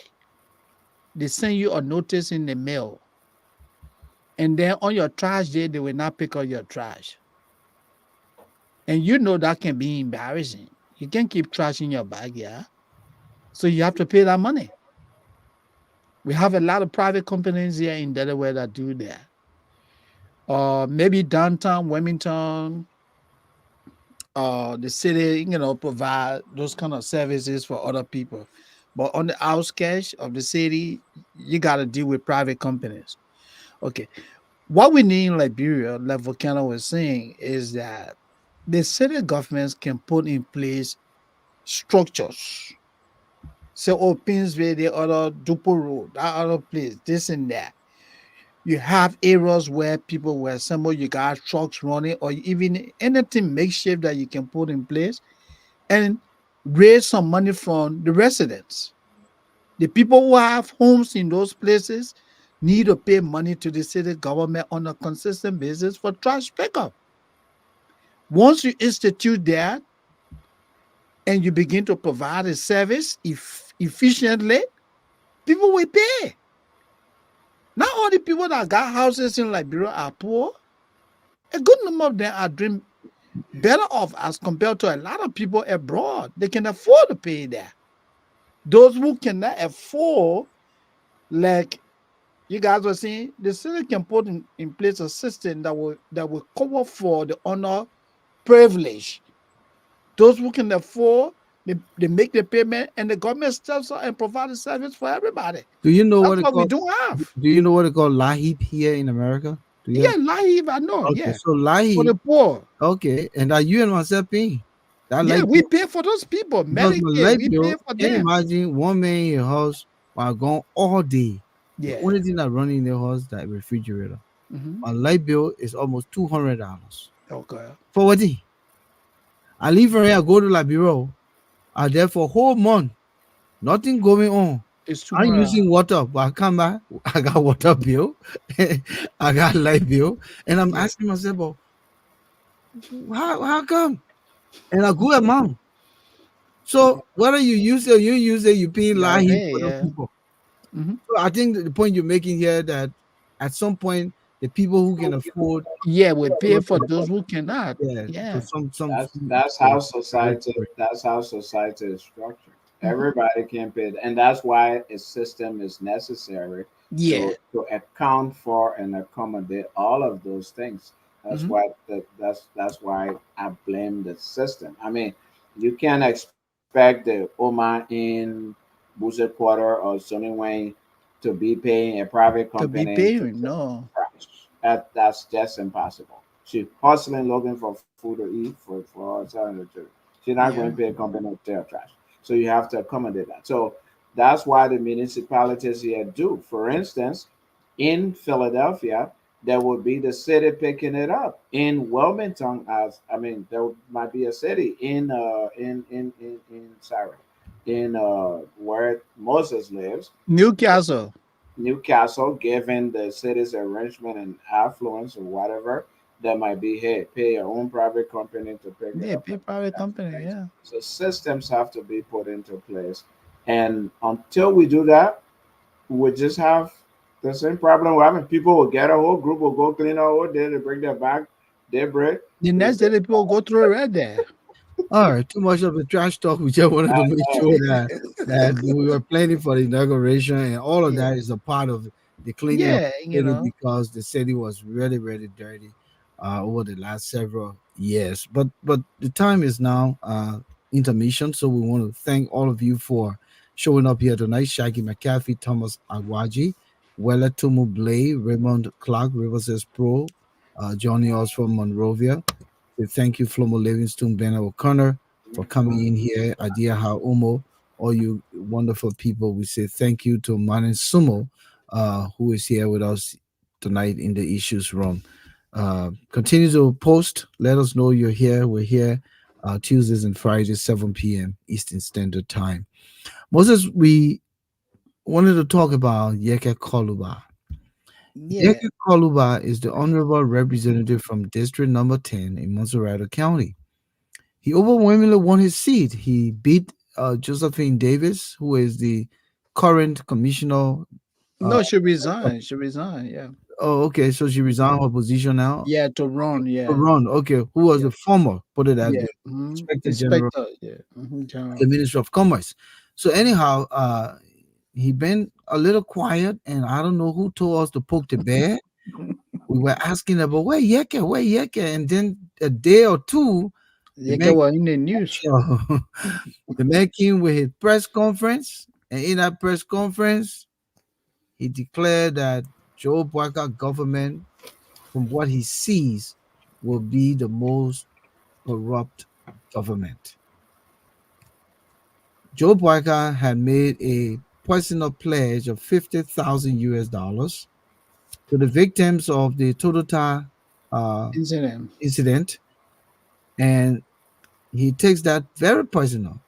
they send you a notice in the mail. And then on your trash day, they will not pick up your trash. And you know that can be embarrassing. You can't keep trash in your bag, yeah. So you have to pay that money. We have a lot of private companies here in Delaware that do that. Or maybe downtown Wilmington, the city, provide those kind of services for other people. But on the outskirts of the city, you got to deal with private companies. Okay. What we need in Liberia, like Volcano was saying, is that the city governments can put in place structures. So, oh, Pinsville, the other Dupo Road, that other place, this and that. You have areas where people will assemble, you got trucks running, or even anything makeshift that you can put in place and raise some money from the residents. The people who have homes in those places need to pay money to the city government on a consistent basis for trash pickup. Once you institute that and you begin to provide a service efficiently, people will pay. Not all the people that got houses in Liberia are poor. A good number of them are doing better off as compared to a lot of people abroad. They can afford to pay that. Those who cannot afford, like you guys were saying, the city can put in place a system that will cover for the honor privilege. Those who can afford, they make the payment, and the government steps up and provide the service for everybody. Do you know That's what it what we called? do have. Do you know what it called lahip here in America? Do you? Yeah, live, I know. Okay, Yeah, so for lahip. the poor. Okay, and are you and myself paying that Yeah, light we bill? pay for those people. Because my Medicaid, light we bill, pay for can you them. imagine one man in your house while gone all day? The Yeah. only thing that running in the house that refrigerator. Hmm. My light bill is almost $200. Okay. For what? I leave from here, I go to Liberia. I there for a whole month. Nothing going on. It's I'm 200. using water, but I come back. I got water bill. I got light bill. And I'm Yeah. asking myself, well, how come? And a good amount. So whether you use it or you use it, you pay You gotta life pay. for the Yeah. people. Hmm. So I think that the point you're making here that at some point the people who can afford Yeah, we pay not for to- those who cannot. yeah, so Yeah. That's some that's people how are society poor. that's how society is structured. Hmm. Everybody can pay, and that's why a system is necessary Yeah. to account for and accommodate all of those things. That's Hmm. why that's why I blame the system. I mean, you can't expect the Oma in Boozer Quarter or Sonny Wayne to be paying a private To be company to paying, take no. trash. That's just impossible. She's hustling, looking for food to eat for her son and the children. She's not going to pay Yeah. a company to tear trash. So you have to accommodate that. So that's why the municipalities here do. For instance, in Philadelphia, there would be the city picking it up. In Wilmington, as I mean, there might be a city in sorry, in where Moses lives, Newcastle. Newcastle, given the city's arrangement and affluence or whatever, that might be, hey, pay your own private company to pick it Yeah, up pay and private that company. things. Yeah. So systems have to be put into place. And until we do that, we just have the same problem we're having. People will get a whole group will go clean a whole day, they bring their back, they break, The they next say, day, the people go through it right there. All right, too much of the trash talk. We just wanted to make oh, sure that we were planning for the inauguration, and all of Yeah. that is a part of the cleaning of Yeah. the city because the city was really, really dirty over the last several years. But the time is now intermission, so we want to thank all of you for showing up here tonight. Shaggy McCaffey, Thomas Agwaji, Wella Tumu Blay, Raymond Clark, Rivers Pro, Johnny Oswald Monrovia. We thank you, Flomo Livingston, Bernard O'Connor, for coming in here. Adia Ha Umo, all you wonderful people. We say thank you to Manin Sumo, who is here with us tonight in the issues room. Continue to post. Let us know you're here. We're here Tuesdays and Fridays, 7 p.m. Eastern Standard Time. Moses, we wanted to talk about Yeke Koluba. Yeah. Yeke Koluba is the honorable representative from District Number 10 in Monserrato County. He overwhelmingly won his seat. He beat Josephine Davis, who is the current commissioner. Uh, No, she resigned. She resigned. Yeah. oh, okay. So she resigned her position now. Yeah, to run. To Yeah. run. Okay. Who was Yeah. the former, put it that Yeah. way, Inspector General Inspector. Yeah. of General. the Ministry of Commerce. So anyhow, he been a little quiet, and I don't know who told us to poke the bear. We were asking about where Yeke, and then a day or two, the Yeah, man, was in the news. the man came with his press conference, and in that press conference, he declared that Joe Boyka government, from what he sees, will be the most corrupt government. Joe Boyka had made a personal pledge of 50,000 US dollars to the victims of the Toyota uh, Incident. incident, and he takes that very personal.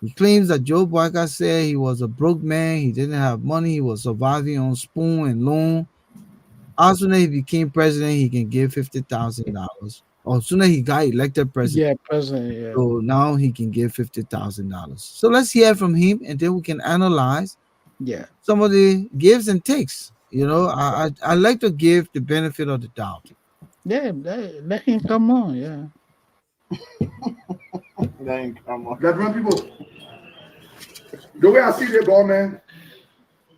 He claims that Joe Boyka said he was a broke man, he didn't have money, he was surviving on spoon and loan. As soon as he became president, he can give $50,000. Or as soon as he got elected president, Yeah, president. Yeah. so now he can give $50,000. So let's hear from him, and then we can analyze Yeah. some of the gives and takes. I like to give the benefit of the doubt. Yeah. Let him come on. Yeah. Then come on. Veteran people, the way I see the government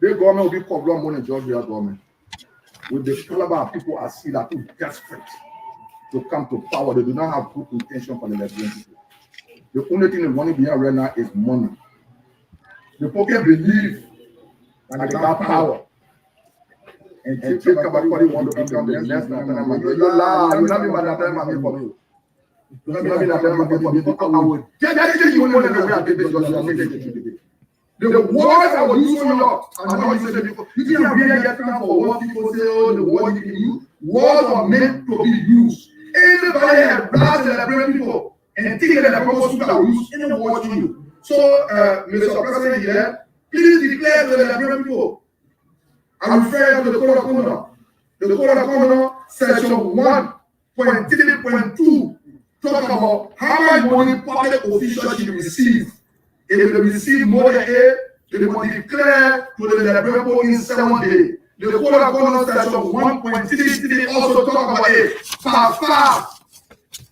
will be covering more than Georgia government. With the caliber of people I see that too desperate to come to power, they do not have good intention for the Nigerian people. The only thing they want to be right now is money. The people believe that they got power. And take about what they want to become the next time. You lie, you not be my time for me. You not be my time for me because I will get you money the way I did this. The words I will use for you, I know you said before. You think I'm really getting for what people say, oh, the word you can use. Words are meant to be used. Anybody has blasted celebrate people and think that the purpose will use any word to you. So, Mr. President here, please declare to the Liberian people. I refer to the Code of Conduct. The Code of Conduct, section 1.3.2, talk about how much money public officials should receive. If they receive more than 8, they will declare to the Liberian people in 7 days. The Code of Conduct, section 1.33 also talk about it. Far,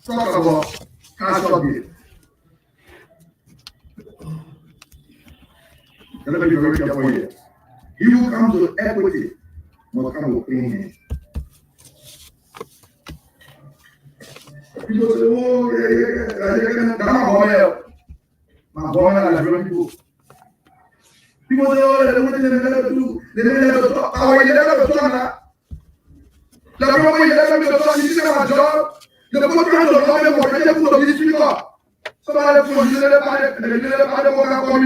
talk about casual gift. Let me be very careful here. He who comes to equity must come with clean hands. People say, oh, yeah, that's my boy, like people. People say, oh, they never do, they never talk. Oh, you never talk now. The problem you never talk, you see my job. The people trying to love them for the people of this speaker. Somebody for you never come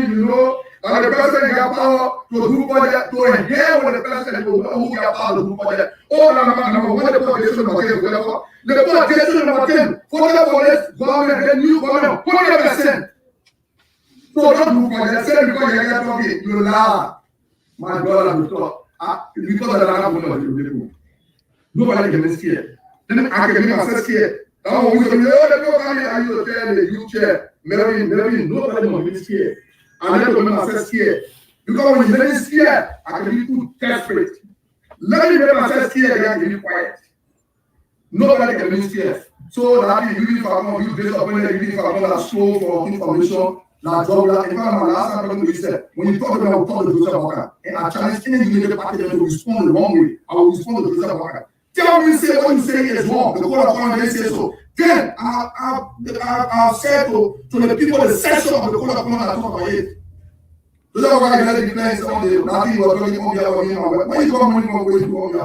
in, you know. And the person got power to do project, to hear when the person who got power to do project. Oh, number one, the population number 10, whatever. The population number 10, for the police, government, the new government, 100%. So don't do project, say because you get talking, you lie. My brother will talk. Because of that, I'm going to do it. Nobody can be scared. Then I can make myself scared. Oh, we say, oh, the people come here, I used to tell the youth chair, maybe nobody will be scared. I never make myself scared. Because when you make me scared, I can be too desperate. Let me make myself scared, I can be quiet. Nobody can be scared. So that is really for more, you based upon that, really for more slow for information, like job, like in fact, my last time we said, when you talk about talk to the Joseph Walker, and I challenge any related party to respond the wrong way, I will respond to Joseph Walker. Tell me say what you say is wrong. The code of conduct say so. Then I'll say to the people the section of the code of conduct that talk about it. Those are why I declare on nothing was going on here. When you come from where you go on,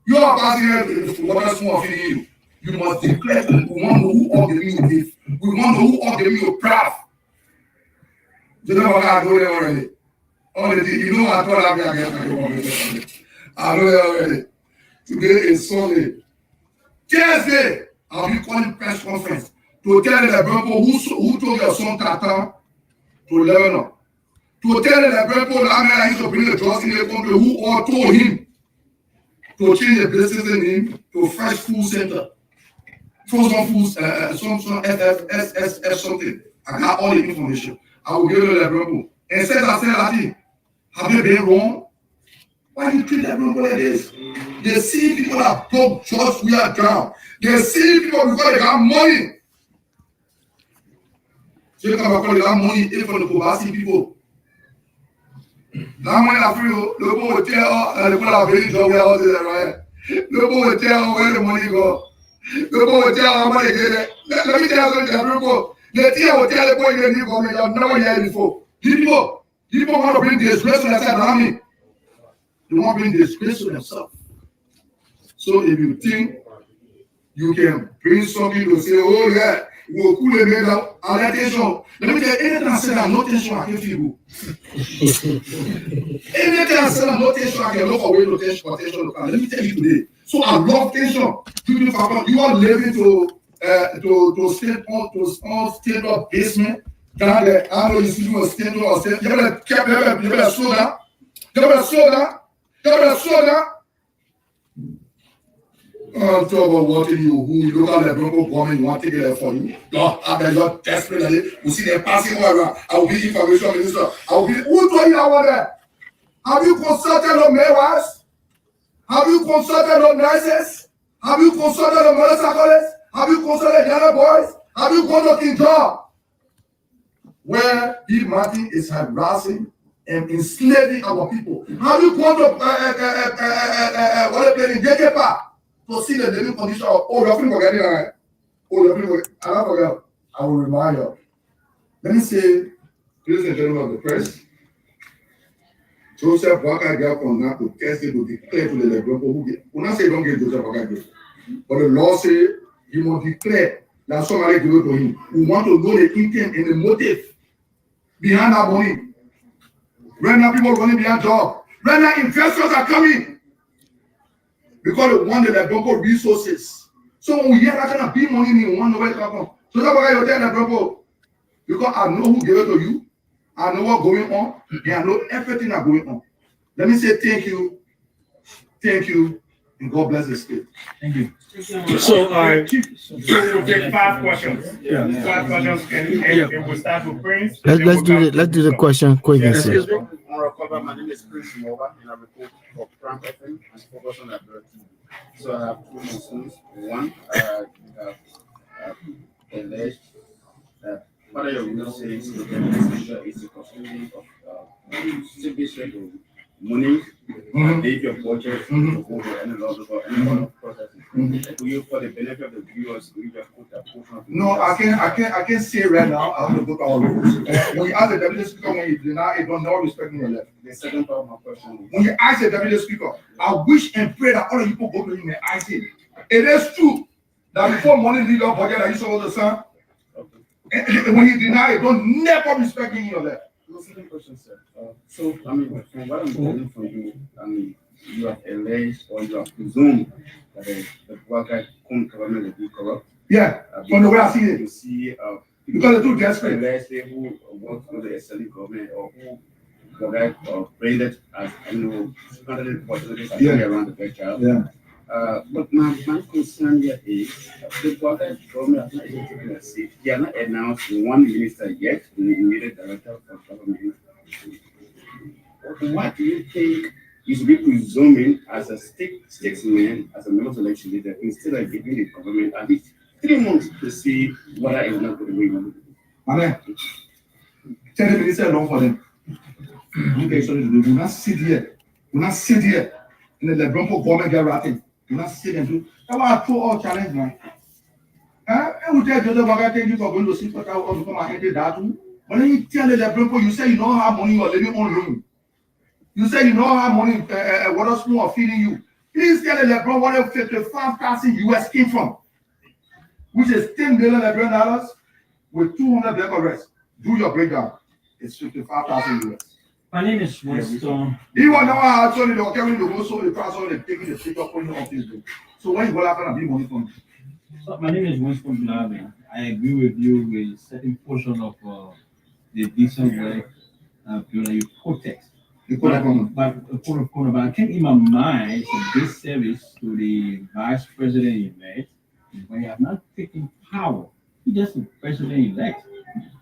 you are passing what small for you. You must declare we want who of the me with. We want who of the me with proud. You know what I know them already. Already, you know I told them again. I know them already. Today is Sunday. Thursday, I'll be calling press conference to tell the people who told your son Tata to Lebanon. To tell the people that he to bring the drugs in the country who all told him to change the business name to Fresh Food Center. Frozen foods, some FFSSF something. I got all the information. I will give you the people. And says I said that have you been wrong? Why do you treat everyone like this? They see people that broke just we are down. They see people because they got money. So you come they got money even for the Kobasi people. That money I feel, the people will tell the people that are very job where all this right. The people will tell where the money go. The people will tell how money get it. Let me tell you something, people. The teacher will tell the boy they need government. You have never heard it before. People want to bring disgrace to themselves around me. They want to bring disgrace to themselves. So if you think you can bring something to say, oh yeah, we'll cool the man down, and attention. Let me tell you, anything I said, I'm not tension, I can feel. Anything I said, I'm not tension, I can look away to tension. Let me tell you today. So I love tension. You are living to state of basement. Down there, I know you see you state. You better slow down. You better slow down. Talk about wanting you who you look at the Bronco government, you want to take it for you. You're desperately. You see them passing over. I will be information minister. I will be who told you over there? Have you consulted the mayors? Have you consulted the nurses? Have you consulted the motorcyclists? Have you consulted the other boys? Have you gone to King John? Where Big Martin is harassing and enslaving our people. Have you gone to what they in Gekepa to see the living condition of you're forgetting right? I don't forget. I will remind you. Let me say, ladies and gentlemen of the press, Joseph Waka got from now to test it to declare to the people who get. We not say don't get Joseph Waka, but the law say he must declare that somebody give it to him. We want to know the intent and the motive behind that money. Right now, people are running behind job. Right now, investors are coming because they want the Bronco resources. So when we hear that kind of big money, we want to know where it comes from. So that's why you tell the Bronco, because I know who gave it to you. I know what's going on, and I know everything that's going on. Let me say thank you, and God bless the state. Thank you. So we'll take 5 questions. Yeah. 5 questions, and we'll start with Prince. Let's do the question quick. Yeah, Excuse me. My name is Prince Mova, and I report for Prank FM and focus on ability. So I have 2 Muslims. One, you have alleged that part of your will says the legislature is the custodian of civil money, leave your budget to over any law or any other processes. Do you, for the benefit of the viewers, do you just put a portion of No, I can't say right now. I have to go to our rules. When you ask the deputy speaker, when you deny it, don't know respecting your left. The second part of my question is, When you ask the deputy speaker, I wish and pray that all of you people go to him and ask him. It is true that before money leave your budget, that you saw the sun. And when you deny it, don't never respect him in your left. no, second question, sir. So, I mean, from what I'm hearing from you, I mean, you have alleged or you have presumed that the Bwaka government will be corrupt. Yeah, from the way I see it. You see, Because they do desperate. Alleged who worked with the SLE government or who Bwaka branded as, candidate opportunities around the picture. Yeah. But my concern here is the Bwaka government has not even taken a seat. They are not announced one minister yet, the immediate director of government. What do you think you should be presuming as a statesman, as a member of the legislature, instead of giving the government at least 3 months to see whether it will not go the way you want to? Amen. Tell the minister alone for them. Okay, so we will not sit here. We will not sit here. And the Bronco government get ratting. We will not sit and do. That's why I throw all challenge, man. And we tell Joseph Waka, thank you for going to see what I want to come and handle that too. But then you tell the Bronco, you say you don't have money, you are living on loan. You say you don't have money, water spoon are feeding you. Please tell the LeBron what $55,000 came from, which is $10 billion with 200 black arrests. Do your breakdown. It's 55,000 US. My name is Winston. He was now actually the carrying the whole the price of the taking the picture putting it on Facebook. So when you go out and be money from So my name is Winston Blaven. I agree with you with certain portion of the decent work you protect. But I think in my mind, it's a disservice to the vice president-elect when you have not taken power. He's just the president-elect.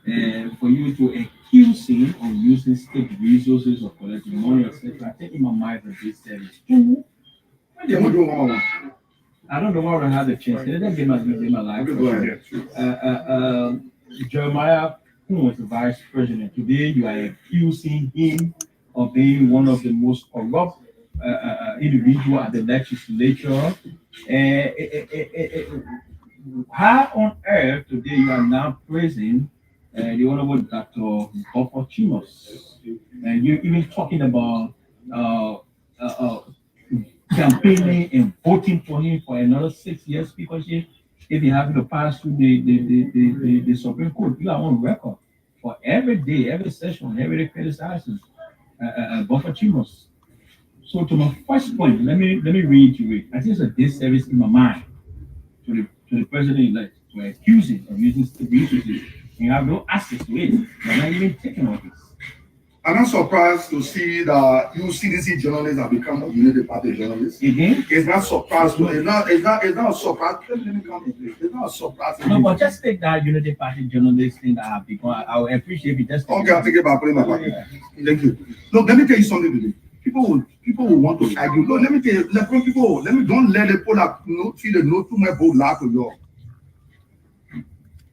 And for you to accuse him of using state resources or collecting money, etc., I think in my mind, it's a disservice. I don't know why I had the chance. Let me give my life. Jeremiah, who was the vice president, today you are accusing him of being one of the most corrupt individual at the legislature. How on earth today you are now praising the honorable Dr. Volcano, and you're even talking about campaigning and voting for him for another 6 years because if you have to pass through the Supreme Court, you are on record for every day, every session, every day criticizing Volcano. So to my first point, let me reiterate. I think it's a disservice in my mind to the president-elect to accuse him of using state resources and you have no access to it. You're not even taking office. I'm not surprised to see that you CDC journalists have become a Unity Party journalists. It's not surprised. It's not a surprise. Let me come in, please. It's not a surprise. No, but just take that Unity Party journalist thing that have become. I would appreciate it. Just okay, I'll take it back. Put it in my pocket. Thank you. Look, let me tell you something today. People will want to argue. Look, let me tell you, don't let the people that feel the no too much vote laugh to you.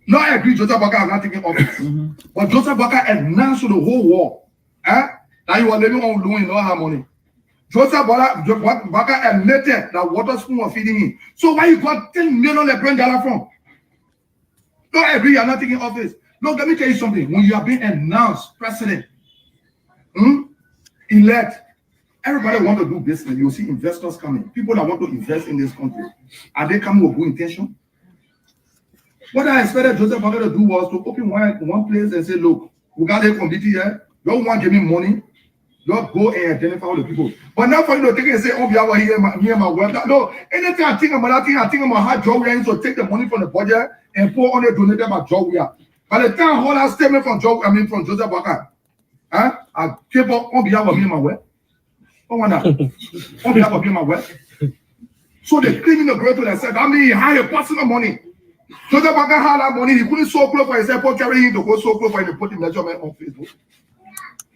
No, I agree, Joseph Baka has not taken office. But Joseph Baka announced to the whole world that you are living on loan, you don't have money. Joseph Baka admitted that water spoon was feeding him. So why you got 10 million $10 from? No, I agree, you are not taking office. Look, let me tell you something. When you are being announced president, elect, everybody want to do business. You will see investors coming. People that want to invest in this country. Are they coming with good intention? What I expected Joseph Baka to do was to open one place and say, look, we got a committee here. You don't want to give me money. Just go and identify all the people. But now for you to take it and say, oh, we are here, me and my wife. No, anything I think about that thing, I think about how Joe Williams to take the money from the budget and pour on it donated by Joe Williams. By the time I hold that statement from from Joseph Baka, I keep on behalf of me and my wife. Oh, on behalf of me and my wife. So the criminal go to themselves. I mean, he hired personal money. Joseph Baka had that money. He couldn't sew clothes for himself, or carry him to go sew clothes for him to put the measurement on Facebook.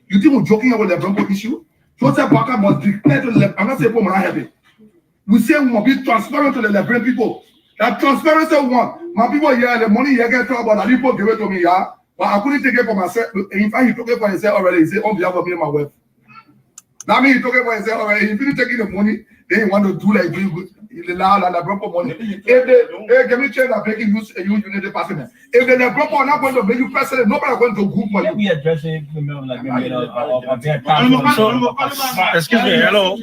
You think we're joking about the Bronco issue? Joseph Baka must declare to the I'm not saying people have it. We say we must be transparent to the Liberian people. That transparency one. My people here, the money here get trouble, and people give it to me, yeah. But I couldn't take it for myself. In fact, he took it for himself already. He said, on behalf of me and my wife. That means he took it for himself already. If he didn't take the money, then he want to do like doing good. The Lebron money. If they give me change that make you use Unity Party. If the Lebron are not going to make you president, nobody is going to group for you. We addressing like maybe excuse me, hello.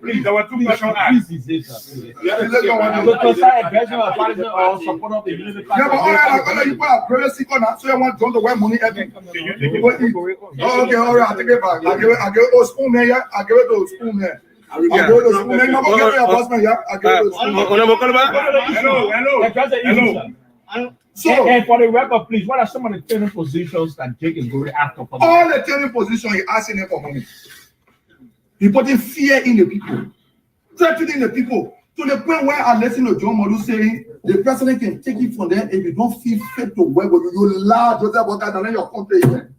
Please, there were two questions asked. Yeah, but all right, you put a prayer seeker now, so you want John to wear money every. Okay, all right, I take it back. I give it spoon here. I give it to spoon here. I give it to spoon here. I'm going to your husband here. I give it to spoon. Hello. So, and for the record, please, what are some of the training positions that Jake is going after? All the training positions, he asking them for money. He putting fear in the people, threatening the people to the point where I listen to John Modu saying the president can take it from them if you don't feel fit to work with you. You lie, Joseph Baka, than your country here.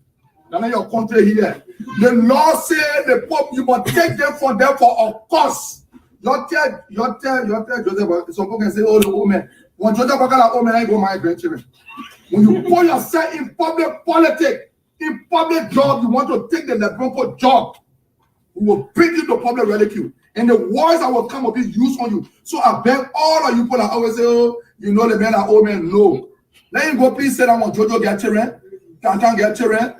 Than your country here. The law says the Pope, you must take them from them for a cost. You tell Joseph Baka, some people can say, oh, the woman. When Joseph Baka like, oh man, I go my grandchildren. When you put yourself in public politics, in public job, you want to take the Lebron job, we will bring you to public ridicule. And the words that will come will be used on you. So I beg all of you people that always say, oh, you know the men are old men. No. Let him go, please say that when Jojo get children, Tantan get children.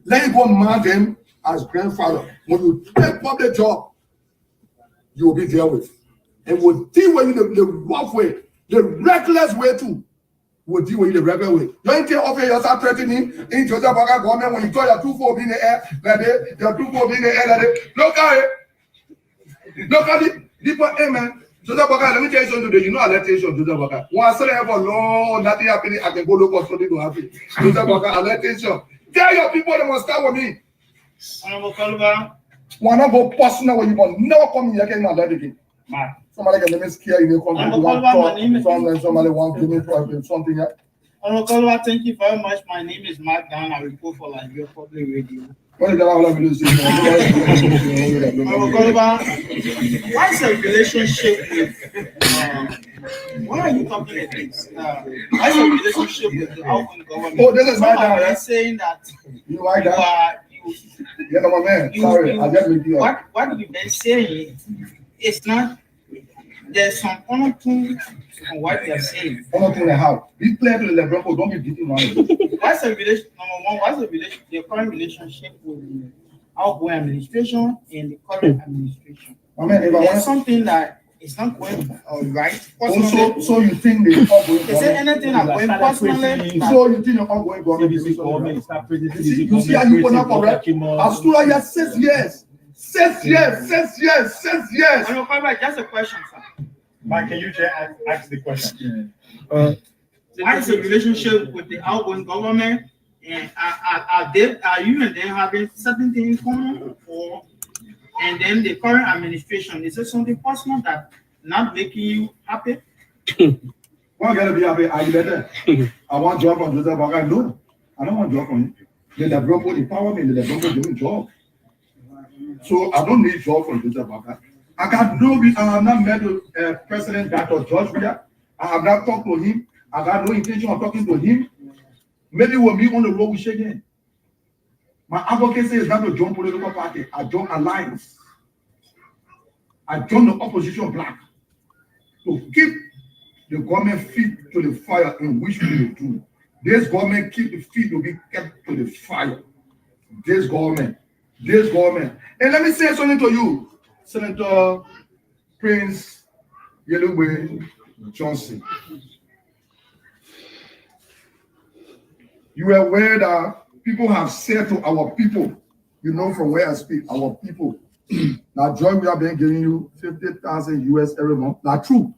Let him go mark them as grandfather. When you take public job, you will be there with. And we'll deal with you the rough way. The reckless way too. will deal with the regular way. You ain't tell offer you start threatening in Joseph Baga government when you throw your 2-4 in the air, like your 2-4 in the air, like look at it. People, hey man, Joseph Baga, let me tell you something today. You know I let you Joseph Baga. One say for long, nothing happening, I can go look for something to happen. Joseph Baga, I let you. Tell your people they must start with me. One not go personal when you want. Never come here again and let it. Somebody can let me scare you. Somebody want to give me something. Thank you very much. My name is Mark Down. I report for Liberia Public Radio. What is What is the relationship with? Why are you talking like this? What is the relationship with the outgoing government? Oh, this is my dad. Right? Saying that you like that? Yeah, my man. Sorry, I just with you. What you've been saying is not. There's some honor to what you're saying. Honor to the how? We play to the level, don't be beating one. What's the relation? Number one, what's the relation? The current relationship with the outgoing administration and the current administration. I mean, there's something that is not going right. So you think the outgoing? Is there anything I'm going personally? So you think the outgoing government is start presidency? You see how you put up correct? As soon as you 6 years. 6 years, 6 years, 6 years. I'm not just a question, sir. Mike, can you ask the question? What is the relationship with the outgoing government? And are you and them having certain things in common? And then the current administration, is there something personal that not making you happy? Well, I'm gonna be happy. Are you better? I want job from Joseph Baga. No, I don't want job from you. The broker empowerment, the broker doing job. So I don't need job from Joseph Baga. I have not met President Dr. George Weah. I have not talked to him. I got no intention of talking to him. Maybe we'll meet on the road with again. My advocacy is not to join political party. I join alliance. I join the opposition bloc to keep the government feet to the fire in which we will do. This government keep the feet to be kept to the fire. This government. And let me say something to you. Senator Prince Yellowway Johnson. You are aware that people have said to our people, you know from where I speak, our people, now Joy, we have been giving you 50,000 US every month. Now true.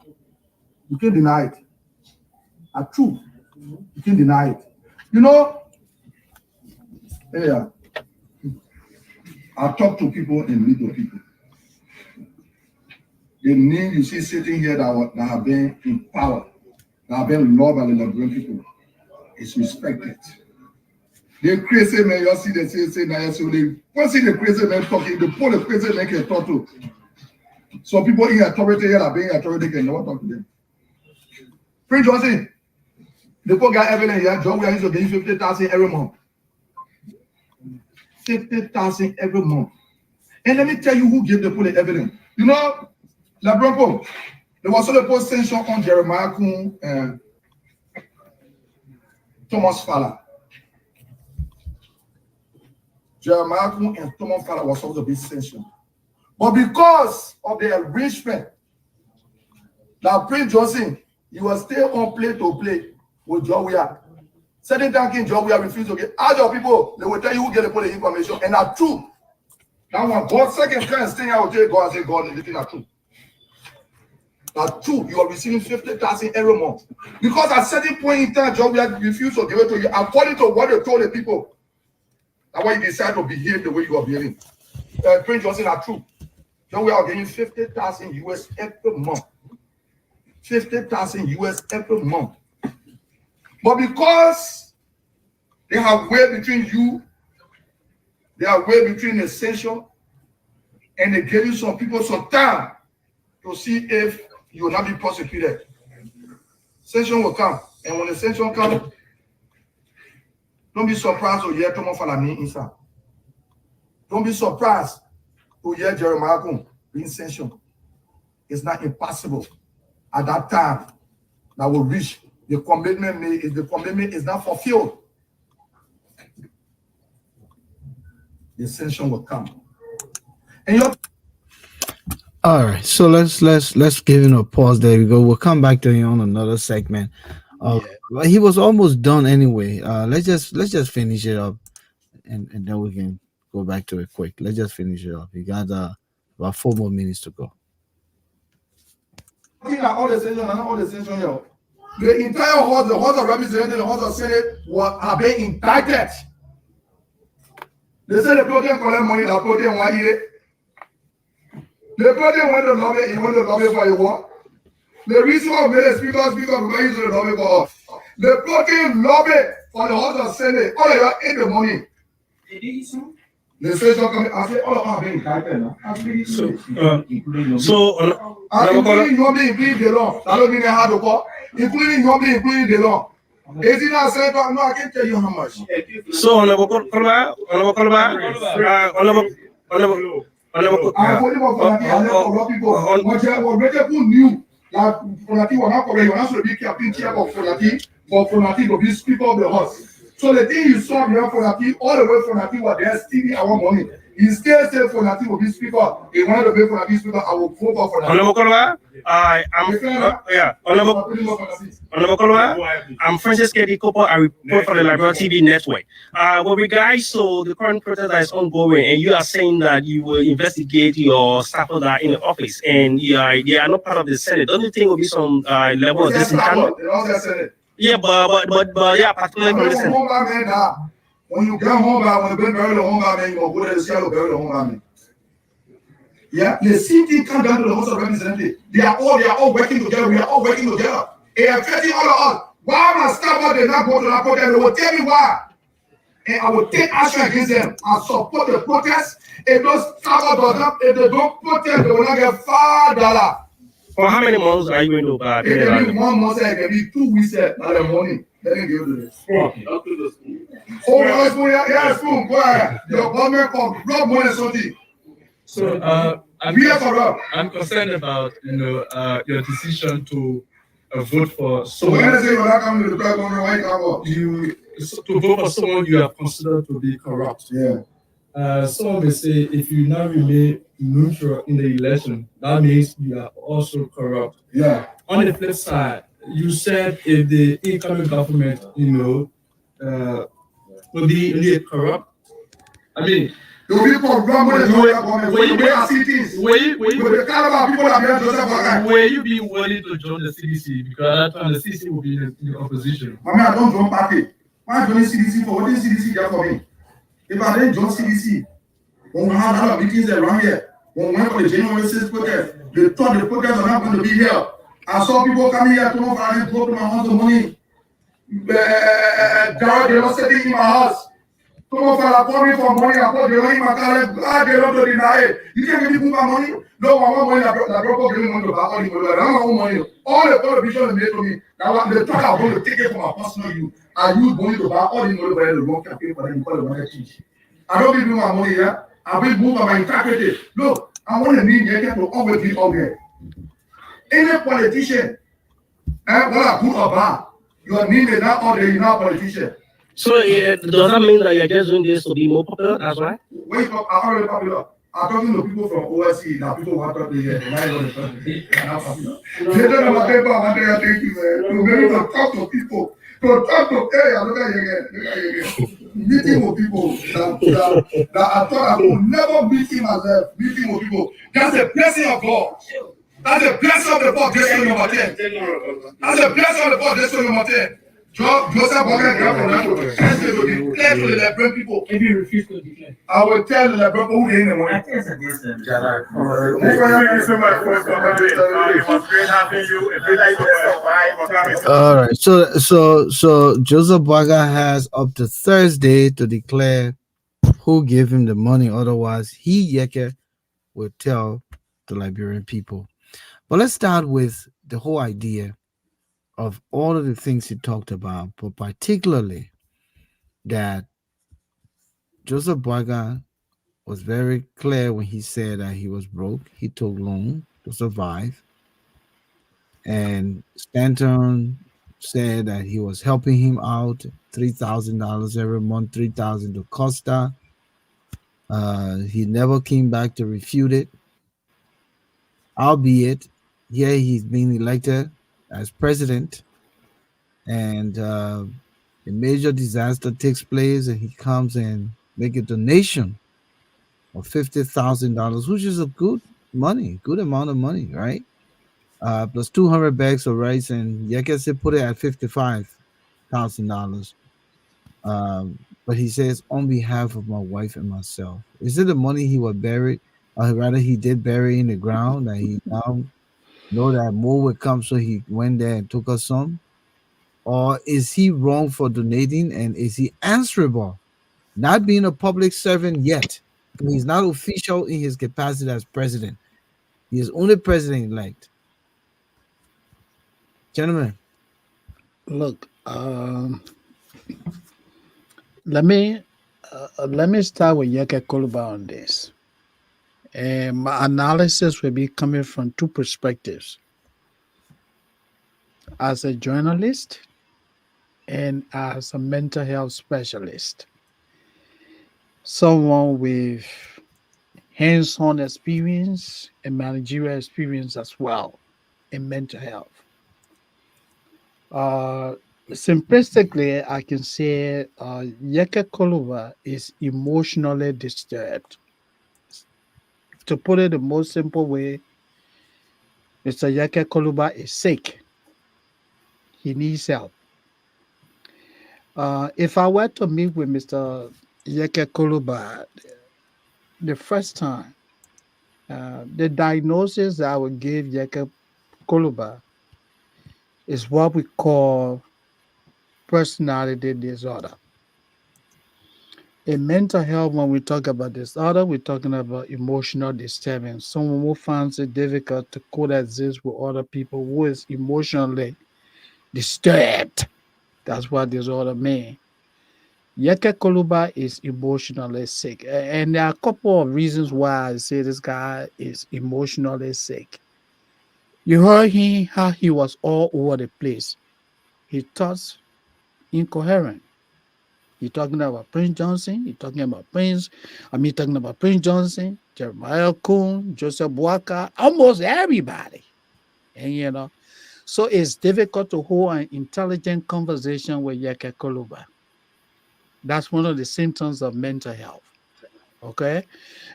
You can't deny it. Now true. You can't deny it. You know, yeah. I talk to people and meet with people. The name you see sitting here that have been in power, that have been loved by the Liberian people, is respected. The crazy man, you see, they say, now, so they see the crazy man talking, the poor the crazy man can talk to. So people in authority here are being authority can never talk to them. Prince Johnson, the poor guy evidence here, John, we are used to getting 50,000 every month. 50,000 every month. And let me tell you who gave the poor the evidence. You know, Labronco, there was also the post sanction on Jeremiah Kuhn and Thomas Fowler. Jeremiah Kuhn and Thomas Fowler was supposed to be sanctioned. But because of the arrangement that Prince Johnson, he was still on play to play with John Weah. Certain time King John Weah refused to get. Ask your people, they will tell you who get the information. And that's true. That one, God second time staying out there, God and say, God, everything are true. That's true. You are receiving 50,000 every month. Because at certain point in time, John Weah refused to give it to you according to what they told the people. That's why you decide to behave the way you are behaving. Prince Johnson are true. John Weah are getting 50,000 US every month. 50,000 US every month. But because they have way between you, they are way between essential, and they give you some people some time to see if you will not be prosecuted. Sanction will come, and when the sanction comes, don't be surprised to hear Thomas Falani inside. Don't be surprised to hear Jeremiah Kuhn being sanctioned. It's not impossible at that time that will reach the commitment made if the commitment is not fulfilled. The sanction will come. And you're All right, so let's give him a pause. There we go. We'll come back to you on another segment. Oh, Yeah. well, he was almost done anyway. Let's just finish it up, and then we can go back to it quick. Let's just finish it up. We got about 4 more minutes to go. Looking at all the senators and all the senators here, the entire House, the House of Representatives, the House of Senate, are being indicted. They say the president collect money, the president want it. The president went to lobby, he went to lobby for a war. The reason why we made a speaker because he used to lobby for us. The president lobby for the House of Senate, all of you ate the money. The senators come I say, all of us are being indicted now. Including nobody, including the law. That don't mean they had to call. Including nobody, including the law. Is it not said? No, I can't tell you how much. So, Honorable Kolba, I'm voting for Fonati and then for people. What people knew that Fonati was not correct. You're not supposed to be captain chair of Fonati, but Fonati will be speaker of the house. So the thing you saw here, Fonati, all the way Fonati was there stealing our money. He still said Fonati will be speaker. He wanted to be Fonati speaker. I will vote for Fonati. Honorable Kolba, Honorable Kolba, I'm Francis K. Kopo. I report for the Liberal TV network. With regards to the current protest that is ongoing, and you are saying that you will investigate your staff that are in the office, and they are not part of the Senate. Don't you think will be some level of disenchantment? Yeah, but yeah, particularly from the Senate. When you get home back, when you bury the home back, you go to the Seattle, bury the home back. Yeah, the same thing come down to the House of Representatives. They are all working together. We are all working together. They are affecting all of us. Why my staff they not go to that protest? They will tell me why. And I will take action against them. I support the protest. If those staff does not, if they don't protest, they will not get $5. For how many months are you going to it can be 1 month, it can be 2 weeks at the morning. Let me give you this. Oh, yeah, spoon. Go ahead. Your government come. Rob money something. So I'm concerned about your decision to vote for someone. To vote for someone you have considered to be corrupt. Yeah. Some may say if you now remain neutral in the election, that means you are also corrupt. Yeah. On the flip side, you said if the incoming government, will be really corrupt. I mean, the people were you be willing to join the CDC? Because at that time the CDC will be in the opposition. I don't join party. Why join CDC for? What is CDC there for me? If I didn't join CDC, when we had other meetings around here, when we went for the January 6th protest, they thought the protests were not going to be here. I saw people coming here to know if I didn't go to my house of money. They were sitting in my house. Come on, fella, call me for money. I thought they were in my car. They don't deny it. You can't give me my money. No, I want money. I broke giving money to back on the money. I don't want money. All the politicians made to me. Now they thought I was going to take it for my personal use. I use money to buy all the money for the wrong campaign for them. Call it change. I don't give you my money here. I will move my integrity. Look, I want to need you to always be out there. Any politician, whether good or bad, you are needed not all there. You're not a politician. So does that mean that you're just doing this to be more popular? That's why? Wake up, I'm already popular. I'm talking to people from OSC. Now people want to be here. They're not even talking. They're not popular. They don't have a paper. I want to thank you, man. To be able to talk to people. To talk to, hey, look at you again. Meeting with people that I thought I would never meet him myself. Meeting with people. That's a blessing of God. That's a blessing of the God. That's a blessing of the God. That's number 10. Joseph Bogan to declare to the Liberian people. If you refuse to declare, I will tell the Liberian people who they in the morning. Thank you so much for coming. It was great having you. If you like to survive, All right. So Joseph Baga has up to Thursday to declare who gave him the money. Otherwise, he Yeke will tell the Liberian people. But let's start with the whole idea of all of the things he talked about, but particularly that Joseph Baga was very clear when he said that he was broke. He took loan to survive. And Stanton said that he was helping him out, $3,000 every month, $3,000 to Costa. He never came back to refute it. Albeit, yeah, he's been elected as president. and a major disaster takes place, and he comes and make a donation of $50,000, which is a good amount of money, right? Plus 200 bags of rice, and Yekese put it at $55,000. But he says, on behalf of my wife and myself. Is it the money he was buried, or rather he did bury in the ground, that he now know that more would come, so he went there and took us some? Or is he wrong for donating, and is he answerable? Not being a public servant yet. He's not official in his capacity as president. He is only president elect. Gentlemen, Look, let me start with Yeke Koluba on this. And my analysis will be coming from two perspectives: as a journalist and as a mental health specialist, someone with hands-on experience and managerial experience as well in mental health. Uh, Simplistically, I can say Yeke Koluba is emotionally disturbed. To put it the most simple way, Mr. Yeke Koluba is sick. He needs help. If I were to meet with Mr. Yeke Koluba the first time, the diagnosis that I would give Yeke Koluba is what we call personality disorder. In mental health, when we talk about disorder, we're talking about emotional disturbance. Someone who finds it difficult to coexist with other people, who is emotionally disturbed. That's what disorder means. Yeke Koluba is emotionally sick. And there are a couple of reasons why I say this guy is emotionally sick. You heard him how he was all over the place. He thoughts incoherent. He talking about Prince Johnson. He talking about talking about Prince Johnson, Jeremiah Kuhn, Joseph Boaka, almost everybody. And so it's difficult to hold an intelligent conversation with Yeke Koluba. That's one of the symptoms of mental health. Okay.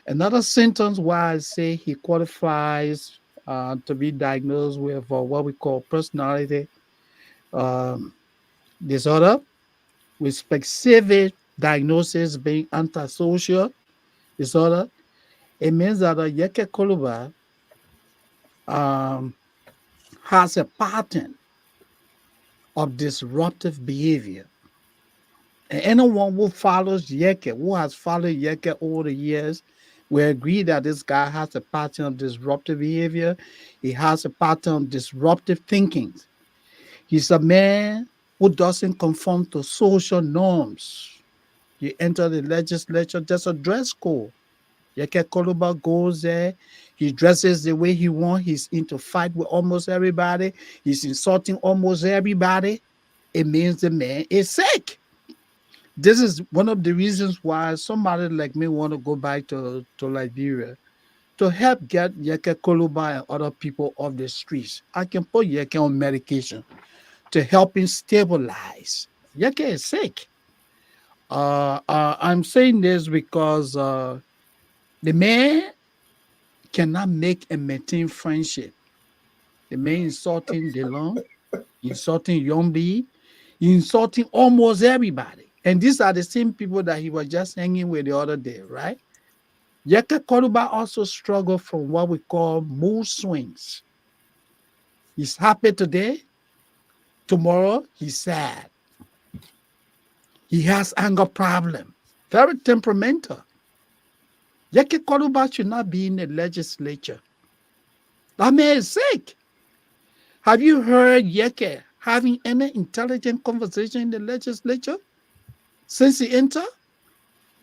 Another symptoms why I say he qualifies to be diagnosed with what we call personality um, disorder, with specific diagnosis being antisocial disorder. It means that Yeke Koluba um, has a pattern of disruptive behavior. And anyone who follows Yeke, who has followed Yeke over the years, will agree that this guy has a pattern of disruptive behavior. He has a pattern of disruptive thinking. He's a man who doesn't conform to social norms. You enter the legislature, there's a dress code. Yeke Koluba goes there. He dresses the way he wants. He's into fight with almost everybody. He's insulting almost everybody. It means the man is sick. This is one of the reasons why somebody like me want to go back to Liberia to help get Yeke Koluba and other people off the streets. I can put Yeke on medication to help him stabilize. Yeke is sick. I'm saying this because the man cannot make and maintain friendship. The man insulting Delon, insulting Yombi, insulting almost everybody. And these are the same people that he was just hanging with the other day, right? Yeke Koluba also struggled from what we call mood swings. He's happy today, tomorrow he's sad. He has anger problem, very temperamental. Yeke Koluba should not be in the legislature. That man is sick. Have you heard Yeke having any intelligent conversation in the legislature since he entered?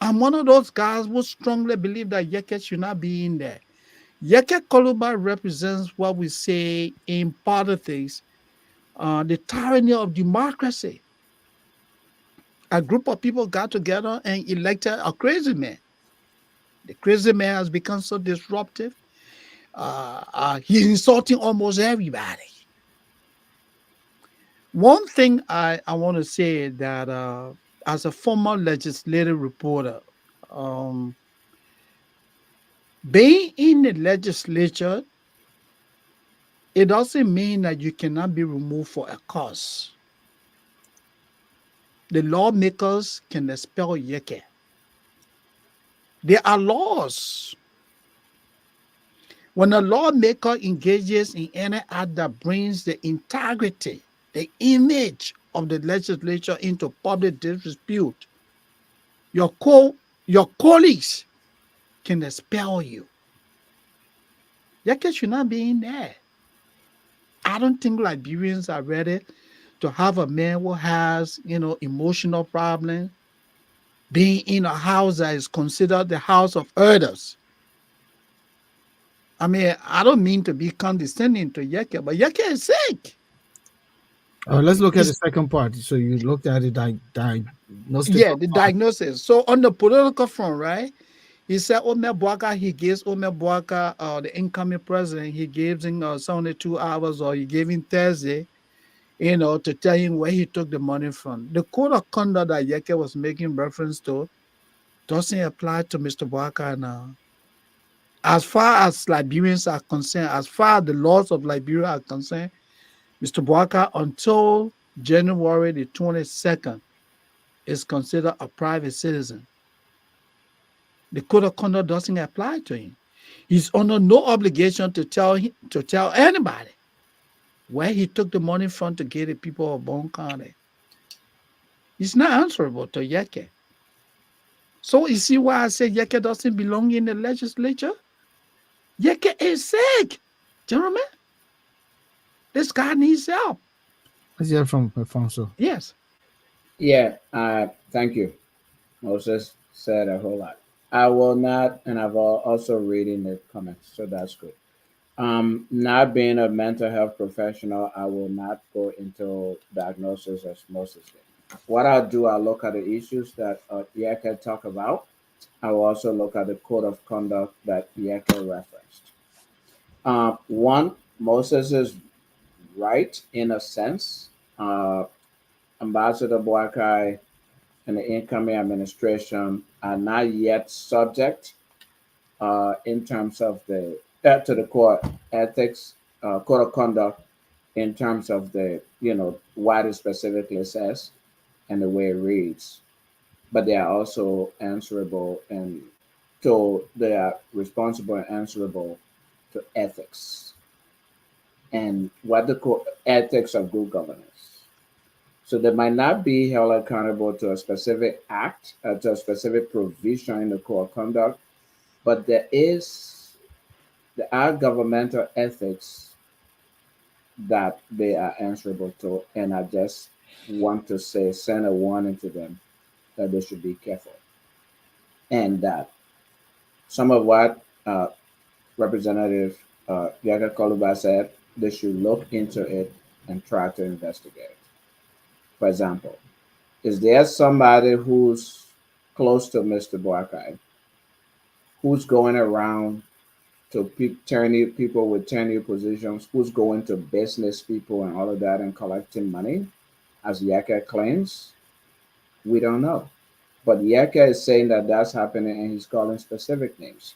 I'm one of those guys who strongly believe that Yeke should not be in there. Yeke Koluba represents what we say in politics, the tyranny of democracy. A group of people got together and elected a crazy man. The crazy man has become so disruptive. He's insulting almost everybody. One thing I want to say that as a former legislative reporter, um, being in the legislature, it doesn't mean that you cannot be removed for a cause. The lawmakers can expel Yeke. There are laws. When a lawmaker engages in any act that brings the integrity, the image of the legislature into public disrepute, your your colleagues can expel you. Yeke should not be in there. I don't think Liberians are ready to have a man who has, emotional problems being in a house that is considered the house of elders. I mean, I don't mean to be condescending to Yeke, but Yeke is sick. Let's look at the He's, second part. So you looked at the diagnostic yeah, the part. diagnosis. So on the political front, right? He said Omer Bwaka, he gives Omer Bwaka, the incoming president, he gives him 72 hours, or he gave him Thursday, to tell him where he took the money from. The code of conduct that Yeke was making reference to doesn't apply to Mr. Bwaka now. As far as Liberians are concerned, as far as the laws of Liberia are concerned, Mr. Bwaka, until January the 22nd, is considered a private citizen. The code of conduct doesn't apply to him. He's under no obligation to tell anybody where he took the money from to get the people of Bone County. He's not answerable to Yeke. So you see why I say Yeke doesn't belong in the legislature? Yeke is sick, gentlemen. This guy needs help. Let's hear from Alfonso. Yes. Yeah, thank you. Moses said a whole lot. I will not, and I've also reading the comments, so that's good. Not being a mental health professional, I will not go into diagnosis as Moses did. What I'll do, I'll look at the issues that Yeka talk about. I will also look at the code of conduct that Yeka referenced. One, Moses is right in a sense. Ambassador Boakai and the incoming administration are not yet subject in terms of the to the court ethics code of conduct in terms of the what it specifically says and the way it reads, but they are also answerable, and so they are responsible and answerable to ethics and what the ethics of good governance. So they might not be held accountable to a specific act, to a specific provision in the code of conduct, but there are governmental ethics that they are answerable to, and I just want to say send a warning to them that they should be careful, and that some of what Representative Yaka Koluba said, they should look into it and try to investigate. For example, is there somebody who's close to Mr. Boakai who's going around to tenure people with tenure positions, who's going to business people and all of that and collecting money, as Yaka claims? We don't know. But Yaka is saying that that's happening and he's calling specific names.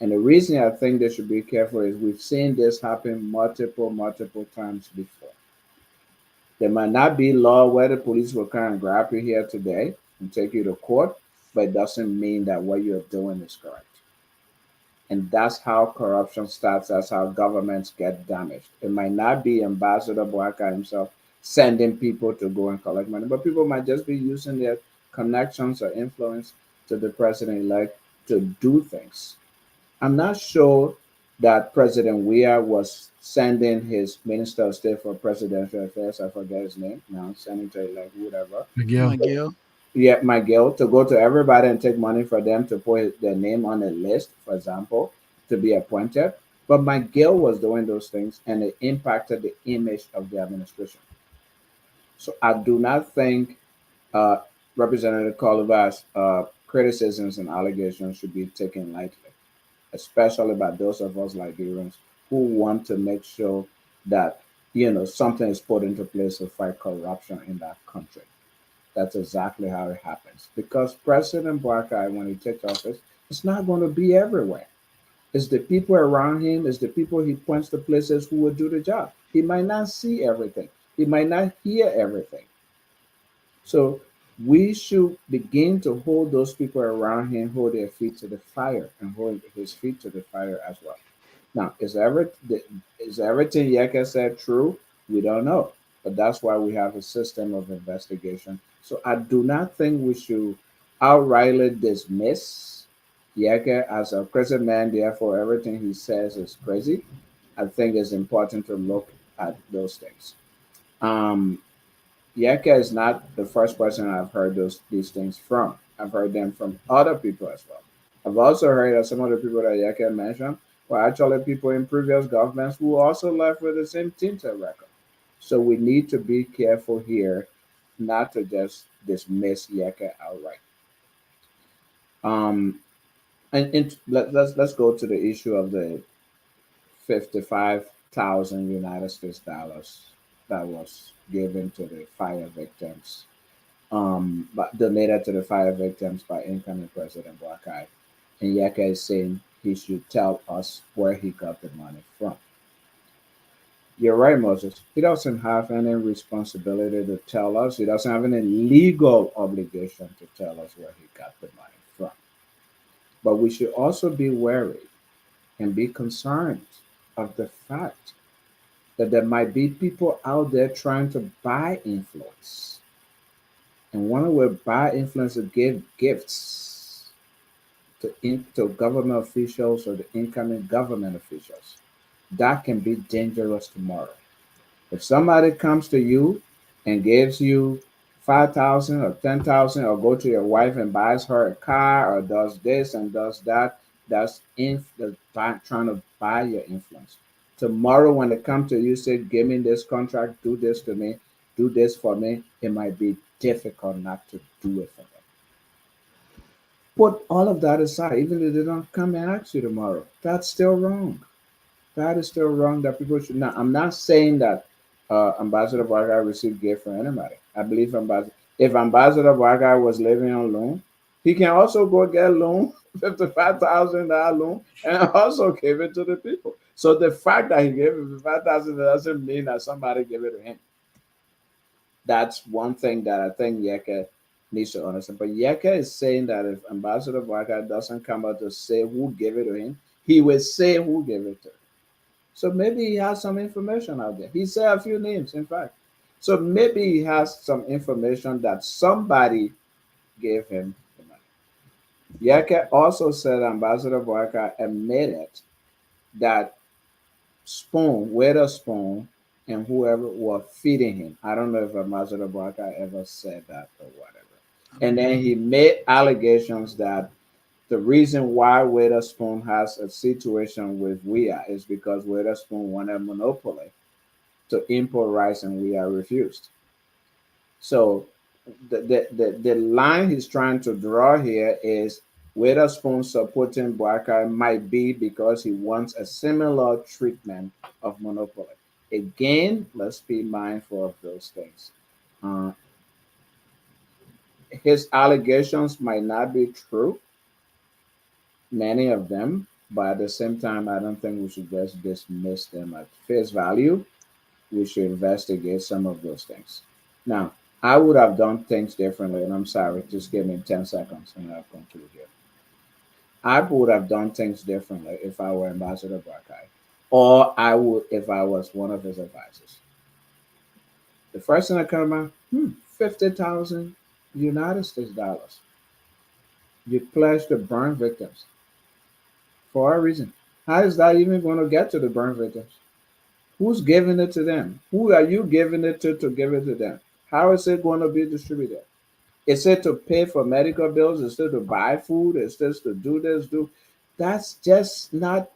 And the reason I think they should be careful is we've seen this happen multiple times before. There might not be law where the police will come and grab you here today and take you to court, but it doesn't mean that what you're doing is correct. And that's how corruption starts. That's how governments get damaged. It might not be Ambassador Boaka himself sending people to go and collect money, but people might just be using their connections or influence to the president elect to do things. I'm not sure that President Weah was sending his Minister of State for Presidential Affairs, I forget his name now, Senator elect, whatever. Miguel. Miguel. Yeah, Miguel, to go to everybody and take money for them to put their name on a list, for example, to be appointed. But Miguel was doing those things and it impacted the image of the administration. So I do not think uh, Representative Coliva's criticisms and allegations should be taken lightly, especially by those of us Liberians who want to make sure that something is put into place to fight corruption in that country. That's exactly how it happens. Because President Barkai, when he takes office, it's not going to be everywhere. It's the people around him, it's the people he points to places who will do the job. He might not see everything, he might not hear everything. So we should begin to hold those people around him, hold their feet to the fire, and hold his feet to the fire as well. Now, is everything Yeka said true? We don't know. But that's why we have a system of investigation. So I do not think we should outrightly dismiss Yeka as a crazy man, therefore everything he says is crazy. I think it's important to look at those things. Um, Yeka is not the first person I've heard these things from. I've heard them from other people as well. I've also heard that some of the people that Yeka mentioned were actually people in previous governments who also left with the same tinted record. So we need to be careful here not to just dismiss Yeka outright. Um, let's go to the issue of the 55,000 United States dollars that was given to the fire victims, but donated to the fire victims by incoming President Barkai. And Yeka is saying he should tell us where he got the money from. You're right, Moses. He doesn't have any responsibility to tell us. He doesn't have any legal obligation to tell us where he got the money from. But we should also be wary and be concerned of the fact that there might be people out there trying to buy influence. And one way buy influence to give gifts to government officials or the incoming government officials. That can be dangerous tomorrow. If somebody comes to you and gives you 5,000 or 10,000, or go to your wife and buys her a car or does this and does that, that's trying to buy your influence. Tomorrow, when they come to you, say, "Give me this contract, do this to me, do this for me," it might be difficult not to do it for them. Put all of that aside, even if they don't come and ask you tomorrow, that's still wrong. That is still wrong that people should not. I'm not saying that Ambassador Vargas received gift from anybody. I believe if Ambassador Vargas was living on loan, he can also go get loan, $55,000 loan, and also give it to the people. So the fact that he gave $55,000 doesn't mean that somebody gave it to him. That's one thing that I think Yeka needs to understand. But Yeka is saying that if Ambassador Vargas doesn't come out to say who gave it to him, he will say who gave it to him. So maybe he has some information out there. He said a few names, in fact. So maybe he has some information that somebody gave him the money. Yeke also said Ambassador Boyka admitted that Spoon, Witherspoon, and whoever were feeding him. I don't know if Ambassador Boyka ever said that or whatever. And then he made allegations that the reason why Witherspoon has a situation with WIA is because Witherspoon wanted monopoly to import rice and WIA refused. So the line he's trying to draw here is Witherspoon supporting Boakai might be because he wants a similar treatment of monopoly. Again, let's be mindful of those things. Uh, his allegations might not be true, many of them, but at the same time, I don't think we should just dismiss them at face value. We should investigate some of those things. Now, I would have done things differently, and I'm sorry, just give me 10 seconds and I'll conclude here. I would have done things differently if I were Ambassador Barkai, or I would if I was one of his advisors. The first thing that comes to mind, 50,000 United States dollars. You pledged to burn victims for a reason. How is that even going to get to the burn victims? Who's giving it to them? Who are you giving it to give it to them? How is it going to be distributed? Is it to pay for medical bills? Is it to buy food? Is this to do this? Do that's just not.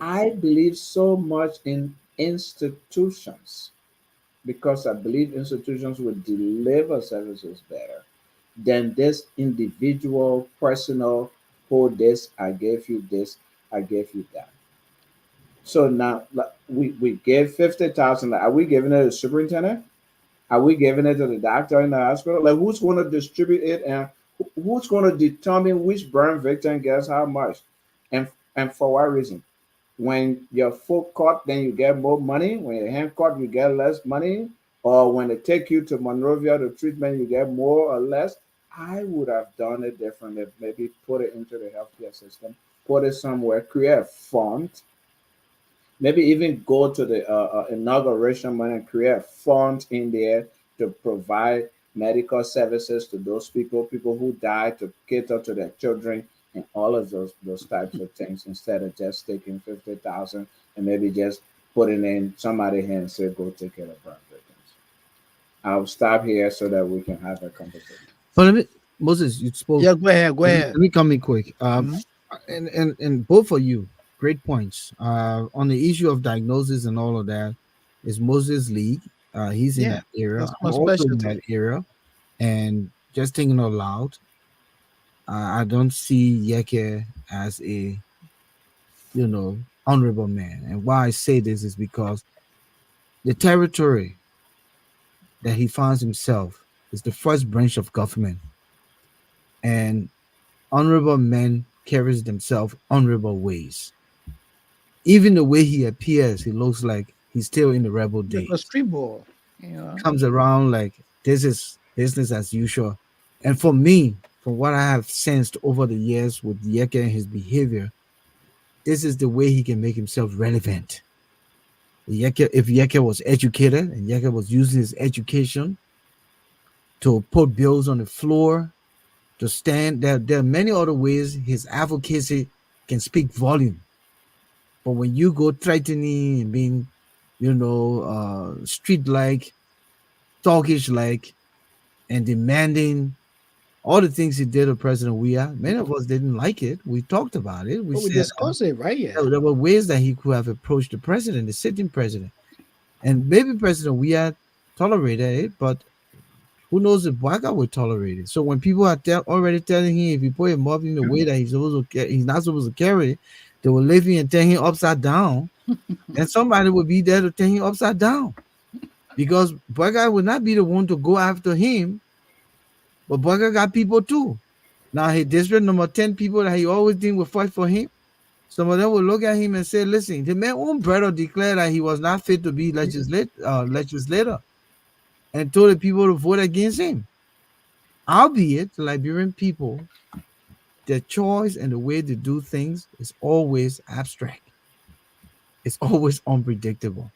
I believe so much in institutions because I believe institutions will deliver services better than this individual, personal. Hold this. I gave you this. I gave you that. So now we gave 50,000. Are we giving it to the superintendent? Are we giving it to the doctor in the hospital? Like who's going to distribute it, and who's going to determine which burn victim gets how much, and and for what reason? When your foot cut, then you get more money. When your hand cut, you get less money. Or when they take you to Monrovia to treatment, you get more or less. I would have done it differently. Maybe put it into the healthcare system, put it somewhere, create a fund, maybe even go to the inauguration money and create a fund in there to provide medical services to those people who die, to cater to their children, and all of those types of things, instead of just taking 50,000 and maybe just putting in somebody's hand and say, go take care of burn victims. I'll stop here so that we can have a conversation. But let me, Moses, you spoke. Yeah, go ahead. Go ahead. Let me come in quick. Mhm. And both of you, great points. On the issue of diagnosis and all of that, is Moses' league. He's in Yeah, that area. that's my I'm also in specialty. that area. And just thinking out loud, I don't see Yeke as a, honorable man. And why I say this is because the territory that he finds himself is the first branch of government, and honorable men carries themselves honorable ways. Even the way he appears, he looks like he's still in the rebel Like a days. street ball. You know. Comes around like this is business as usual. And for me, from what I have sensed over the years with Yeke and his behavior, this is the way he can make himself relevant. Yeke, if Yeke was educated and Yeke was using his education to put bills on the floor, to stand, there are many other ways his advocacy can speak volume. But when you go threatening and being, street like, talkish like, and demanding all the things he did to President Weah, many of us didn't like it. We talked about it. We But we said discussed it, right? Yeah. there were ways that he could have approached the president, the sitting president. And maybe President Weah tolerated it, but who knows if Waka would tolerate it? So when people are already telling him if you put him up in the way that he's not supposed to carry it, they will leave him and turn him upside down. And somebody will be there to turn him upside down, because Waka would not be the one to go after him, but Waka got people too. Now his district number 10 people that he always think will fight for him. Some of them will look at him and say, "Listen, the man own brother declared that he was not fit to be legislator, and told the people to vote against him." Albeit the Liberian people, their choice and the way they do things is always abstract. It's always unpredictable.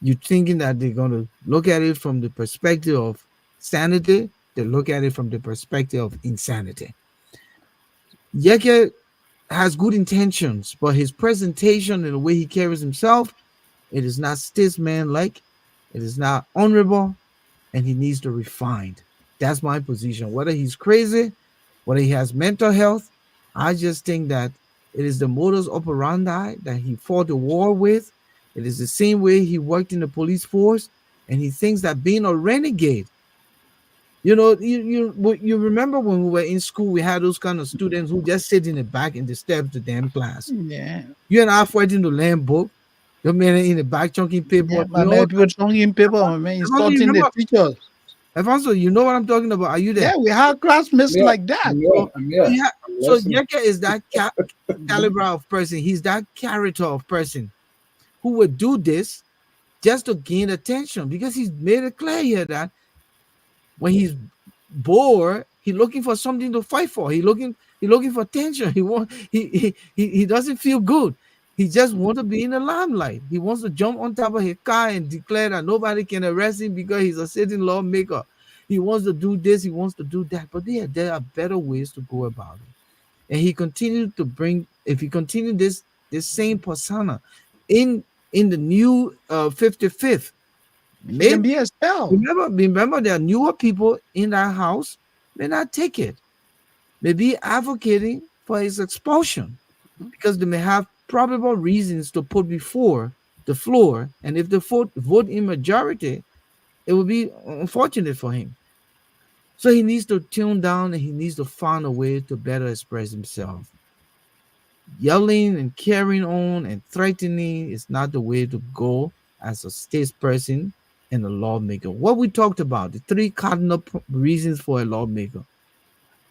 You're thinking that they're going to look at it from the perspective of sanity, they look at it from the perspective of insanity. Yeke has good intentions, but his presentation and the way he carries himself, it is not statesman like, it is not honorable, and he needs to refine. That's my position. Whether he's crazy, whether he has mental health, I just think that it is the modus operandi that he fought the war with. It is the same way he worked in the police force, and he thinks that being a renegade. You remember when we were in school, we had those kind of students who just sit in the back and disturb the damn class. Yeah. You and I fighting the land book. The man in the back chunking paper. Yeah, my man, people throwing in paper, my man, Alfonso, you insulting the remember? teachers. Alfonso, you know what I'm talking about? Are you there? Yeah, we have classmates Yeah, like that. I'm So, here. I'm here. yeah. I'm So listening. Yeka is that caliber of person. He's that character of person who would do this just to gain attention, because he's made it clear here that when he's bored, he's looking for something to fight for. He looking for attention. He doesn't feel good. He just wants to be in the limelight. He wants to jump on top of his car and declare that nobody can arrest him because he's a sitting lawmaker. He wants to do this, he wants to do that. But there are better ways to go about it. And he continued to bring, if he continued this same persona in the new 55th, He can maybe be expelled. remember there are newer people in that house may not take it, may be advocating for his expulsion because they may have probable reasons to put before the floor. And if the vote in majority, it will be unfortunate for him. So he needs to tune down and he needs to find a way to better express himself. Yelling and carrying on and threatening is not the way to go as a statesperson and a lawmaker. What we talked about, the three cardinal reasons for a lawmaker.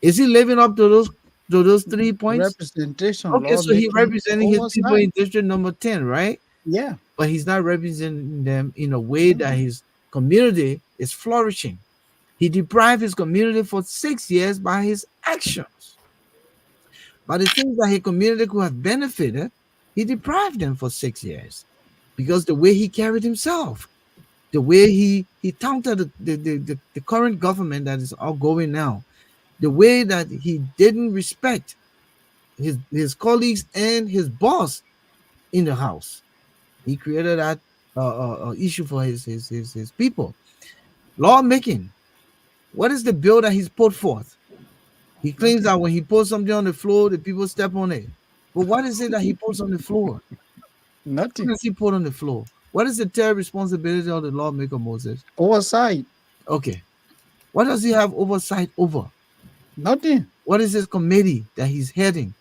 Is he living up to those 3 points? Representation, Okay, so he lawmaking, representing his people oversight. in district number 10, right? Yeah. But he's not representing them in a way that his community is flourishing. He deprived his community for 6 years by his actions. By the things that his community could have benefited, he deprived them for 6 years. Because the way he carried himself, the way he taunted the current government that is outgoing now, the way that he didn't respect his colleagues and his boss in the house. He created that issue for his people. Lawmaking. What is the bill that he's put forth? He claims Nothing. that when he puts something on the floor, the people step on it. But what is it that he puts on the floor? What Nothing. does he put on the floor? What is the third responsibility of the lawmaker, Moses? Oversight. Okay. What does he have oversight over? Nothing. What is his committee that he's heading?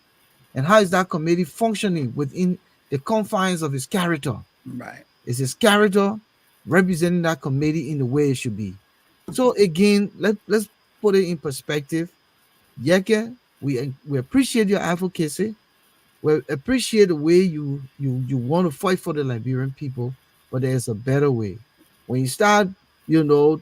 And how is that committee functioning within the confines of his character? Right. Is his character representing that committee in the way it should be? So again, let's put it in perspective. Yeke, we appreciate your advocacy. We appreciate the way you want to fight for the Liberian people, but there's a better way. When you start, you know,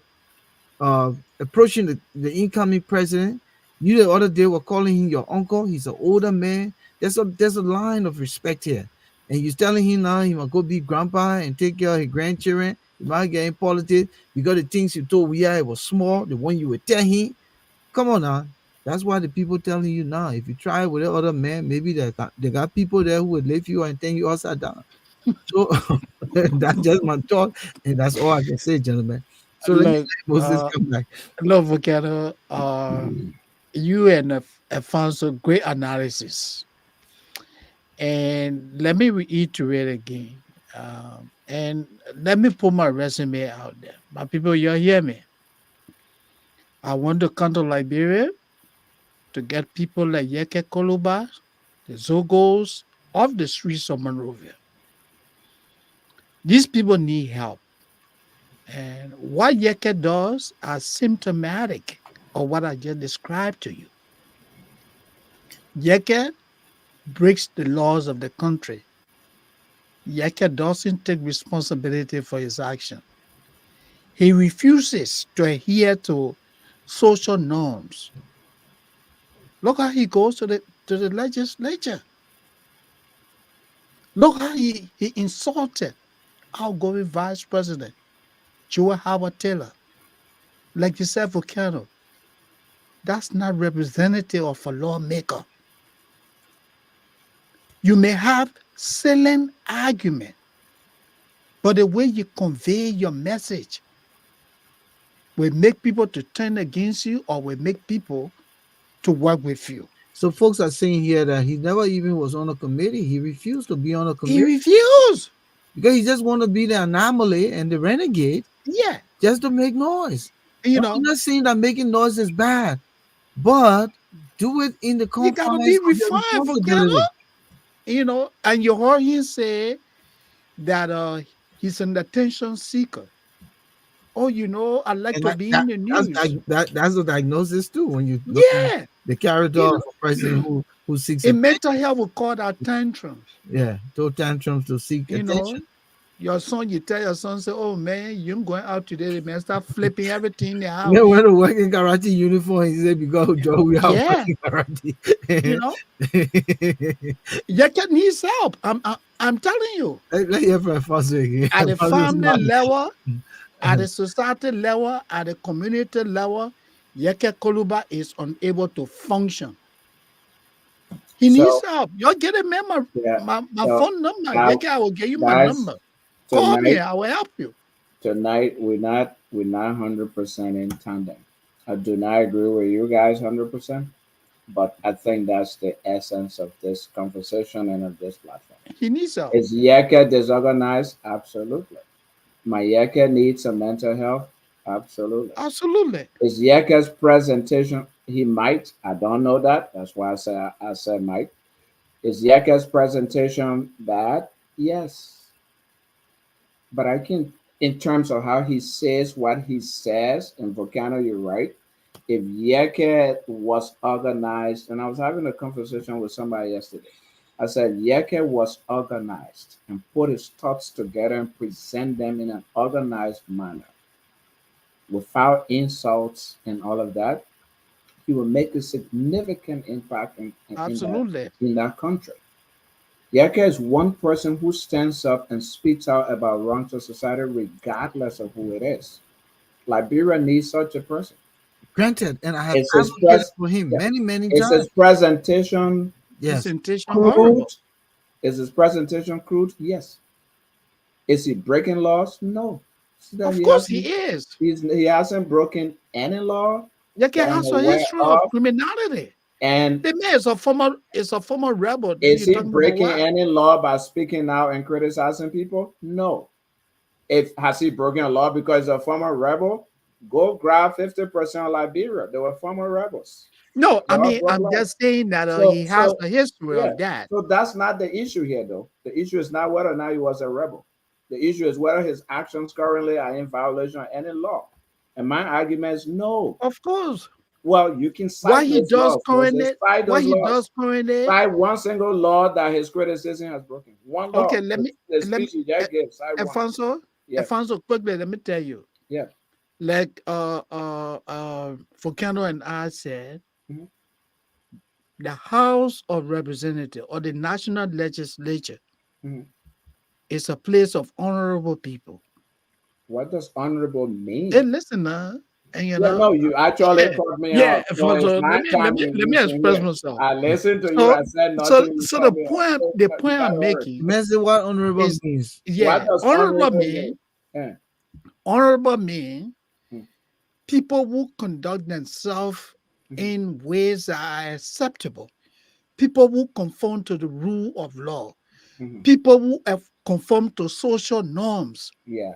approaching the incoming president, you the other day were calling him your uncle. He's an older man. There's a line of respect here. And you're telling him now he must go be grandpa and take care of his grandchildren. He might get in politics because the things you told we it was small, the one you would tell him. Come on now. That's why the people telling you now. If you try with the other man, maybe they got people there who would leave you and turn you upside down. So that's just my thought, and that's all I can say, gentlemen. So let me Look, let Moses come back. look, Volcano, you and Alfonso, great analysis. And let me reiterate again. And let me put my resume out there. My people, you hear me? I want to come to Liberia to get people like Yeke Koluba, the Zogos, off the streets of Monrovia. These people need help. And what Yeke does are symptomatic of what I just described to you. Yeke breaks the laws of the country. Yeke doesn't take responsibility for his action. He refuses to adhere to social norms. Look how he goes to the legislature. Look how he insulted outgoing Vice President Joe Howard Taylor. Like you said, Volcano, that's not representative of a lawmaker. You may have salient argument, but the way you convey your message will make people to turn against you or will make people to work with you. So folks are saying here that he never even was on a committee. He refused to be on a He committee refused. because he just want to be the anomaly and the renegade Yeah. just to make noise. You Now, I'm know, not saying that making noise is bad, but do it in the you gotta be confines of your refined, Volcano. responsibility. And you heard him say that he's an attention seeker. Oh, I like And to be in the news. that's a diagnosis too. When you look at Yeah. the character You of know, a person who seeks in attention, mental health, we call that tantrums. yeah, throw tantrums to seek You attention. know, your son, you tell your son, say, "Oh man, you're going out today, man, start flipping everything in the Yeah, house." when to work in karate uniform, he said because Joe, we are Yeah, working karate. you know, you can need help. I'm telling you, Let hear from Alfonso again. at the Alfonso family smiling. level, at the society level, at the community level, Yeke Koluba is unable to function. He needs So help. You get a member, yeah, my so phone number. uh, Yeke, I will give you my guys, number. Call me, tonight I will help you. tonight we're not 100% in tandem. I do not agree with you guys 100%, but I think that's the essence of this conversation and of this platform. He needs help. Is Yeka disorganized? Absolutely. My Yeka needs some mental health? Absolutely. Absolutely. Is Yeka's presentation? He might. I don't know that. That's why I said might. Is Yeke's presentation bad? Yes. But I can, in terms of how he says what he says, and Volcano, you're right. If Yeke was organized, and I was having a conversation with somebody yesterday, I said Yeke was organized and put his thoughts together and present them in an organized manner without insults and all of that, he will make a significant impact Absolutely. in that country. Yeke is one person who stands up and speaks out about wrong to society regardless of who it is. Liberia needs such a person. Granted, and I have Is his advocated pres for him yeah. many, many Is times. his presentation Yes. Presentation crude? horrible. Is his presentation crude? Yes. Is he breaking laws? No. See that Of course he is. he hasn't broken any law Yeke that I'm has a aware history of of. criminality. And The man is a former rebel. Then is you're he talking about breaking what? any law by speaking out and criticizing people? No. If has he broken a law because he's a former rebel? Go grab 50% of Liberia. They were former rebels. No, They I all mean, broke I'm laws. just saying that So he has so a history yeah. of that. So that's not the issue here though. The issue is not whether or not he was a rebel. The issue is whether his actions currently are in violation of any law. And my argument is no. Of course. Well, you can What cite he those does laws, Moses. currently, Cite what those he laws. does currently. Cite one single law that his criticism has broken. One law. Okay, The let me speech he just gave. Cite one. Alfonso, Yeah. Alfonso, quickly, let me tell you. Yeah. Like Volcano and I said, Mhm. the House of Representatives or the National Legislature Mhm. is a place of honorable people. What does honorable Hey, mean? listen now, and Yeah, no, you actually yeah, cut me yeah, off. So it's Alfonso, my time you let me listen express here. myself. I listened to you. So, I said nothing. You so cut me off. So the you point got I'm to hurry. making Imagine what honorable is, means. What yeah, does honorable honorable mean mean? Yeah. honorable mean Mm, people who conduct themselves mhm, in ways that are acceptable, people who conform to the rule of law, mhm. people who have conformed to social norms. Yeah.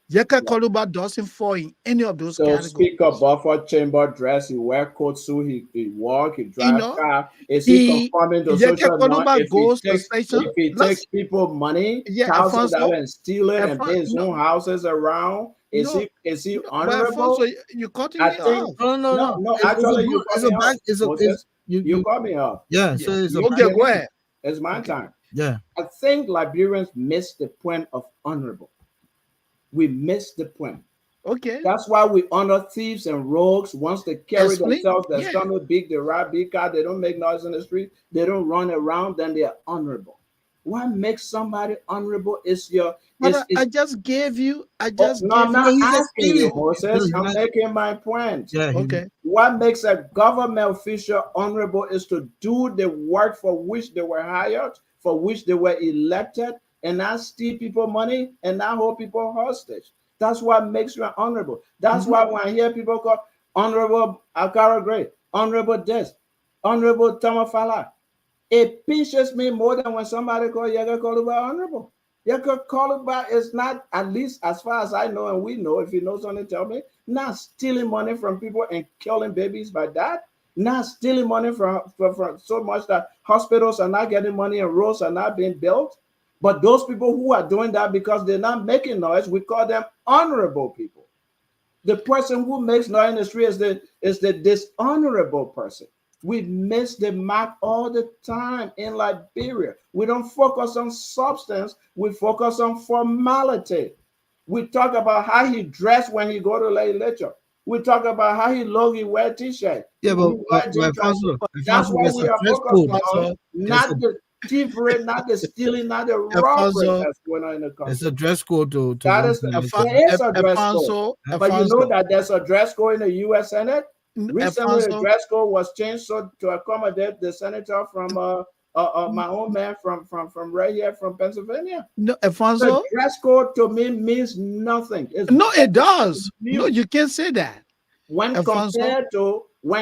Yeka Yeah. Koluba doesn't fall in any of those So Speaker categories. Buffer chamber dress, he wear coat suit, he walk, he You drive know, car. Is he he conforming to Yeka social norm? Koluba goes to station. If he takes Let's people money, yeah, $1,000 Alfonso, and steal it and build his no, own houses around, no, is he no, but Alfonso, honorable? you're cutting I me think off. No, no, no, no. no, It's a actually you good. cut It's me a off, back. It's a. It's Moses. you. You You. cut me off. Yeah. Yeah. So it's a Okay, back. go ahead. It's my Okay. time. Yeah. I think Liberians miss the point of honorable. We miss the point. Okay. That's why we honor thieves and rogues. Once they carry Explain. themselves, their Yeah. stomach big, they ride big car, they don't make noise in the street, they don't run around, then they are honorable. What makes somebody honorable is your But is I just gave you, oh, no, I'm No, not he's asking you, explaining. No, Moses. he's I'm not. making my point. Yeah. okay. What makes a government official honorable is to do the work for which they were hired, for which they were elected, and not steal people money and not hold people hostage. That's what makes you honorable. That's Mhm. why when I hear people call honorable Akara Gray, honorable this, honorable Tamafala, it pinches me more than when somebody call Yaga Koluba honorable. Yaga Koluba is not, at least as far as I know and we know, if you know something, tell me, not stealing money from people and killing babies by that. Not stealing money from so much that hospitals are not getting money and roads are not being built. But those people who are doing that because they're not making noise, we call them honorable people. The person who makes noise in the street is the dishonorable person. We miss the mark all the time in Liberia. We don't focus on substance, we focus on formality. We talk about how he dressed when he go to legislature. We talk about how he look, he wear t-shirt, Yeah, he wear jean trousers. Alfonso, That's Alfonso, what there's we a are dress code. focusing on, Alfonso, There's a not the thievery, not the stealing, not the robbery Alfonso, that's going on in the there's country. a dress code to That run is, for election. there is a dress code. But you know Alfonso, that there's a dress code in the U.S. Senate. Recently, the Alfonso, dress code was changed so to accommodate the senator from my own man from right here from Pennsylvania. no, The Alfonso. dress code to me means nothing. It's No, it very does. No, new you can't say that, when Alfonso.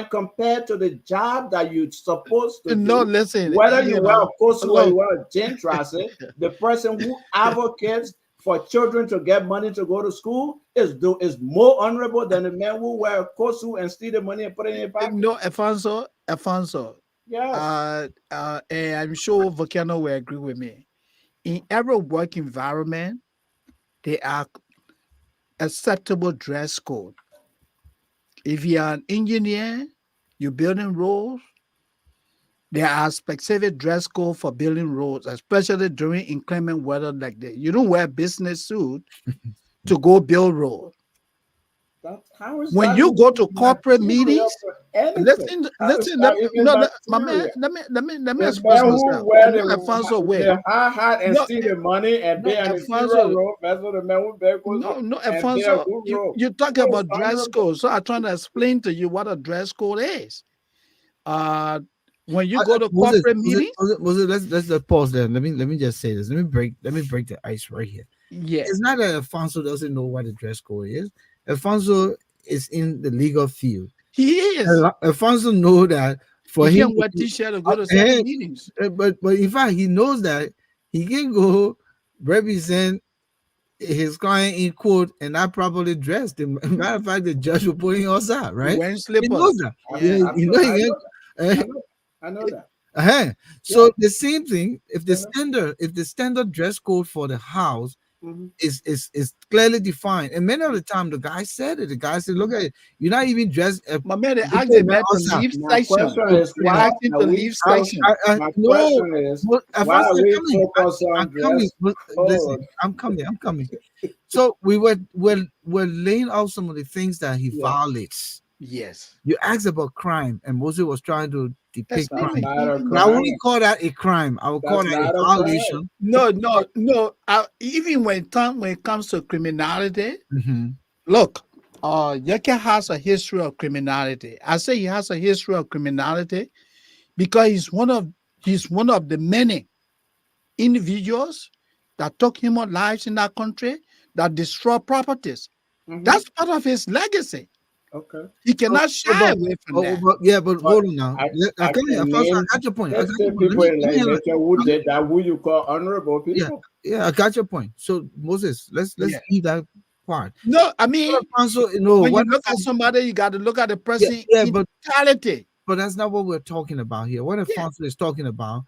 compared to the job that you're supposed to No, do. listen, Whether you wear a coat or you look, wear a jean trousers, the person who advocates for children to get money to go to school is more honorable than the man who wear a coat suit and steal the money and put it in your pocket. no, Alfonso, Alfonso. Yes. and I'm sure Volcano will agree with me. In every work environment, there are acceptable dress code. If you are an engineer, you're building roads, there are specific dress code for building roads, especially during inclement weather like that. You don't wear business suit to go build road. How is When that you go to corporate material meetings, for anything? listen, How is listen. that even No, my man, material? let me The express man who myself. wear No, Alfonso, wait. the high hat and No, steal the money and no, build an inferior Alfonso. road versus the man who bear goes No, and build a Alfonso. good You road. you talk Who is about dress honorable? code, so I'm trying to explain to you what a dress code is. Uh, when you I, go to Moses, corporate Moses, meetings, Moses, Moses, let's just pause there. Let me just say this. Let me break the ice right here. yeah, It's not that Alfonso doesn't know what the dress code is. Alfonso is in the legal field. he is. Alfonso know that for He him, can wear t-shirt to go uh, to certain eh, meetings. but in fact he knows that he can go represent his client in court and not properly dressed. Matter of fact, the judge will put him outside, right? Wearing He knows slippers. that. Yeah, Yeah, you know I he know can. that. I know that. Uh-huh. Yeah. So the same thing, Uh-huh. if the standard dress code for the house Mhm. is clearly defined, and many of the time the guy said it. The guy said, "Look at it, you're not even dressed." my man, they You asked put the man man to outside. leave My section. question So, is They why asked him are to we leave so section. my No, question is but at why first are I'm we coming. focused I'm on coming. dress But listen, code? I'm coming. I'm coming. So we're laying out some of the things that he Yeah, violates. Yes, You asked about crime, and Moses was trying to depict that's explain crime. it. not a But I wouldn't crime. call that a crime. I would call That's that a not a crime. violation. No, no, no. Even when it comes to criminality, Mhm. look, Yeke has a history of criminality. I say he has a history of criminality because he's one of the many individuals that took human lives in that country, that destroy properties. Hmm. That's part of his legacy. Okay. He So, cannot shy away from that. yeah, but But hold on now. I, I I come here. can First, I name got your point. I got let's your say point. people in Let me like handle it. nature who I'm- did that, who you call honorable yeah, people. yeah, I got your point. So Moses, let's Yeah. leave that part. No, I What mean, Alfonso, no, when you what look at Alfonso, somebody, you got to look at the yeah, person yeah, in totality. but that's not what we're talking about here. What Yeah. Alfonso is talking about,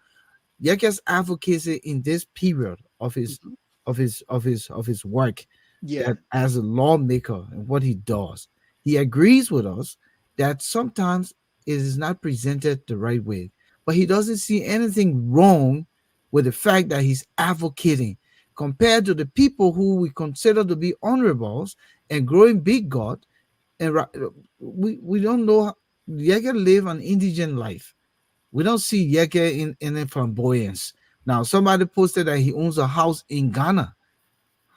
Yeke's advocacy in this period Mhm. of his work, Yeah. that as a lawmaker and what he does, he agrees with us that sometimes it is not presented the right way, but he doesn't see anything wrong with the fact that he's advocating compared to the people who we consider to be honorables and growing big God. And we don't know. Yeke live an indigent life. We don't see Yeke in a flamboyance. Now, somebody posted that he owns a house in Ghana.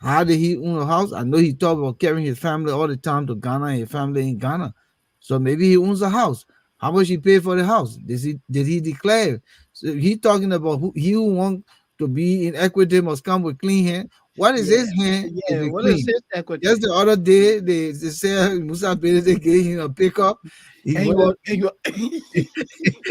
How did he own a house? I know he talked about carrying his family all the time to Ghana and his family in Ghana. So maybe he owns a house. How much he paid for the house? Did he declare? So he talking about he who want to be in equity must come with clean hand. What is Yeah. his hand if Yeah. it What is clean? his equity? Just the other day, they said Musa Bede gave him a pickup. He And went you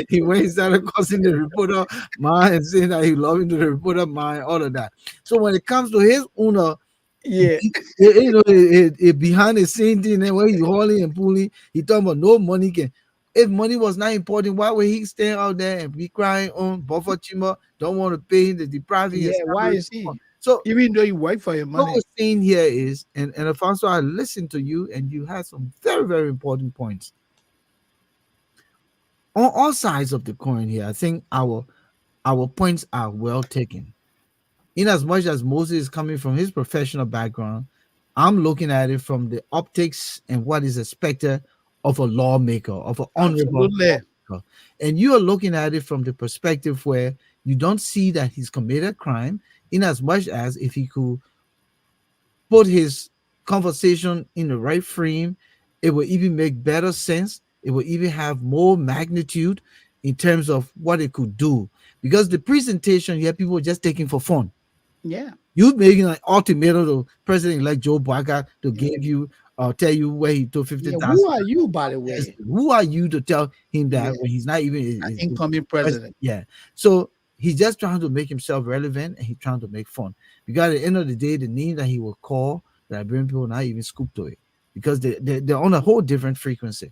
he went and started causing the reporter mind and saying that he loved into the reporter mind, all of that. So when it comes to his owner, yeah. behind the scene thing, and when he hauling and pulling, he talking about no money can. If money was not important, why would he stand out there and be crying on buffer chimmer? Don't want to pay him, the depriving his Yeah. Why salary. is he? So Even though you work for your what we're money. saying here is, and Alfonso, I listened to you, and you had some very, very important points on all sides of the coin here. I think our points are well taken. In as much as Moses is coming from his professional background, I'm looking at it from the optics and what is expected of a lawmaker, of an honorable Absolutely. lawmaker. And you are looking at it from the perspective where you don't see that he's committed a crime, in as much as if he could put his conversation in the right frame, it will even make better sense. It will even have more magnitude in terms of what it could do. Because the presentation here, people are just taking for fun. Yeah. You making an ultimatum to President-elect Joe Biden to Yeah. give you tell you where he took Yeah. Who 50,000. are you, by the way? Who are you to tell him Yeah. that when he's not even An incoming president? president. Yeah. So he's just trying to make himself relevant and he's trying to make fun. Because at the end of the day, the name that he will call, the Liberian people not even scoop to it because they're on a whole different frequency.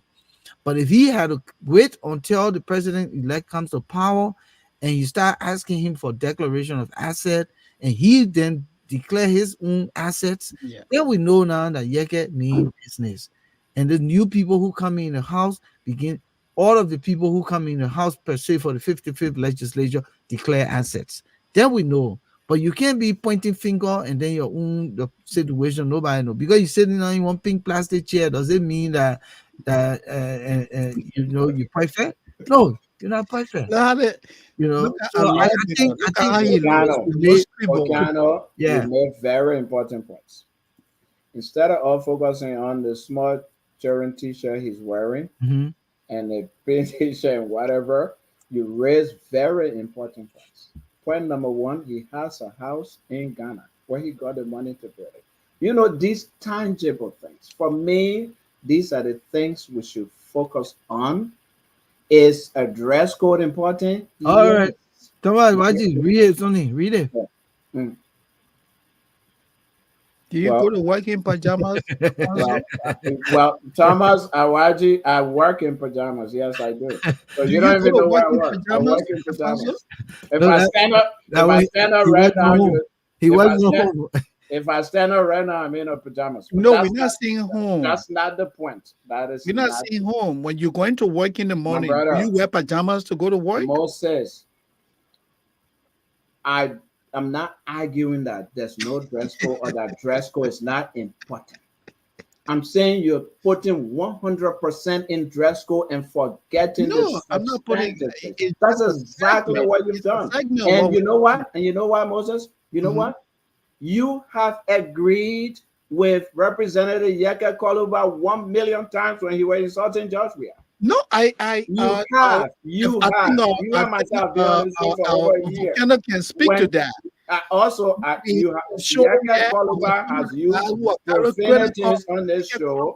But if he had to wait until the president-elect comes to power and you start asking him for declaration of asset and he then declare his own assets, Yeah. then we know now that Yeke mean business. And the new people who come in the house begin, all of the people who come in the house per se for the 55th legislature declare assets. Then we know. But you can't be pointing finger and then your own the situation nobody know because you're sitting on one pink plastic chair. Does it mean that you know you're perfect? No, you're not perfect. Look, at it. You Look know, at so a I lawmaker. I Look at think how he looks. Volcano, No scribble. Volcano, you yeah. made very important points. Instead of all focusing on the small children t-shirt he's wearing Mhm. and the pink t-shirt and whatever, you raise very important points. Point number one, he has a house in Ghana where he got the money to build it. You know, these tangible things. For me, these are the things we should focus on. Is a dress code important? All Yes. right. Thomas, why you read it, Sonny? Read it. Mm. Do you Well, go to work in pajamas? Alfonso? well, Thomas Awaji, I work in pajamas. Yes, I do. So Do you you don't go even to know work where I in work. I pajamas, work in Alfonso? pajamas. If No, I that, stand up, that if I way stand up he right wasn't now, home. He if I wasn't stand, home. if I stand up right now, I'm in a pajamas. But No, we're that's not not saying home. that's not the point. That is We're not not saying home. When you're going to work in the my morning, do brother. you wear pajamas to go to work? Moses, I'm not arguing that there's no dress code or that dress code is not important. I'm saying you're putting 100% in dress code and forgetting the No, I'm not putting. substantive things. It's That's just a exactly segment. what you've It's a done. segment of And what you we're know talking what? And you know what, Moses? You know Mhm. what? You have agreed with Representative Yeka Koluba 1 million times when he was insulting George Weah. No, You if I think you and myself been on this show for over a year. Volcano can speak to When that. also, We you have show Yaka where Koluba our has used who are very critical profanities on this show.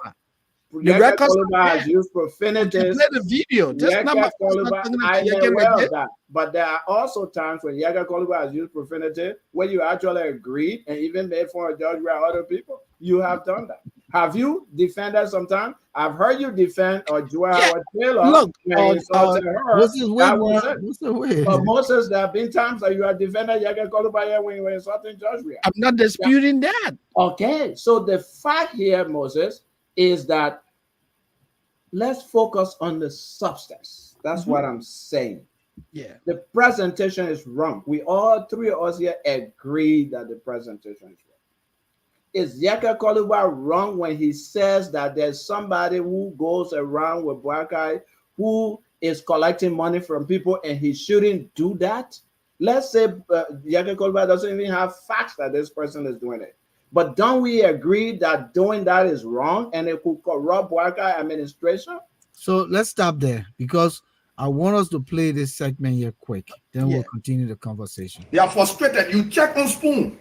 The Yaka records are Koluba there. has used We can profanities. play the video. This not my Yaka first time Koluba, talking I about am Yaka aware again. of that. But there are also times when Yaka Koluba has used profanity where you actually agreed and even made fun of George Weah other people. You have done that. Have you defended sometime? I've heard you defend or Joa Yeah, Howard Taylor look, when he insulted her. What's his way, That was man? it. What's the way? But Moses, there have been times that you have defended Yaka Koluba when you were insulting George Weah. I'm not disputing that. Okay, so the fact here, Moses, is that let's focus on the substance. That's what I'm saying. Yeah. The presentation is wrong. We all three of us here agree that the presentation is wrong. Is Yaka Koluba wrong when he says that there's somebody who goes around with black eye who is collecting money from people and he shouldn't do that? Let's say Yaka Koluba doesn't even have facts that this person is doing it. But don't we agree that doing that is wrong and it could corrupt black eye administration? So let's stop there because I want us to play this segment here quick. Then we'll continue the conversation. They are frustrated. You check on Spoon.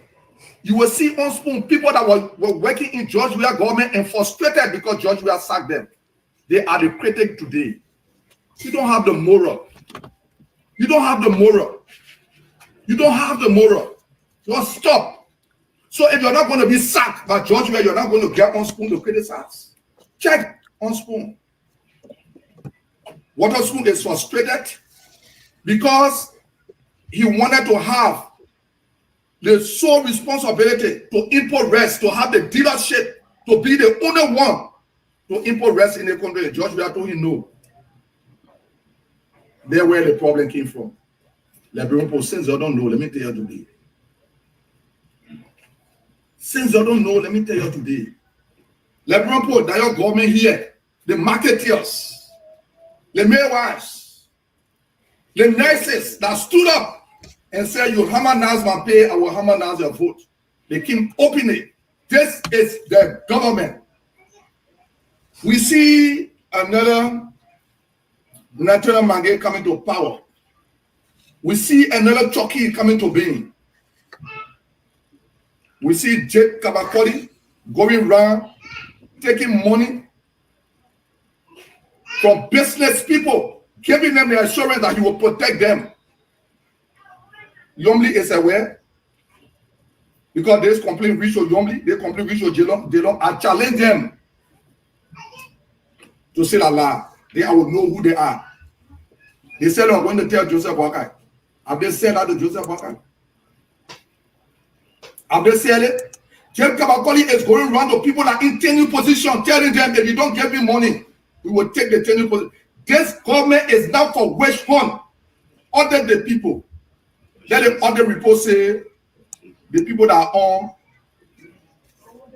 You will see on Spoon people that were working in George Weah government and frustrated because George Weah sacked them. They are the critic today. You don't have the moral. You don't have the moral. You don't have the moral. Just stop. So if you're not going to be sacked by George Weah, you're not going to get on Spoon to criticize. Check on Spoon. Waterspoon is frustrated because he wanted to have the sole responsibility to import rest, to have the dealership, to be the only one to import rest in the country. George Weah told him no. There where the problem came from. Since you don't know, let me tell you today. Since you don't know, let me tell you today. Lebron that your government here, the marketeers, the midwives, the nurses that stood up and said, you harmonize my pay, I will harmonize your vote. They keep opening. This is the government. We see another natural Mange coming to power. We see another Chucky coming to being. We see Jake Kabakoli going around taking money from business people, giving them the assurance that he will protect them. Yomli is aware because there's complaint reach Yomli, they complain reach Jelon. I challenge them to say la la. then I will know who they are. They said, I'm going to tell Joseph Boakai. Have they said that to Joseph Boakai? Have they said it? James Kabakoli is going around to people that in tenure position, telling them if you don't give me money, we will take the tenure position. This government is now for witch hunt. Other the people. Let the other report say the people that are on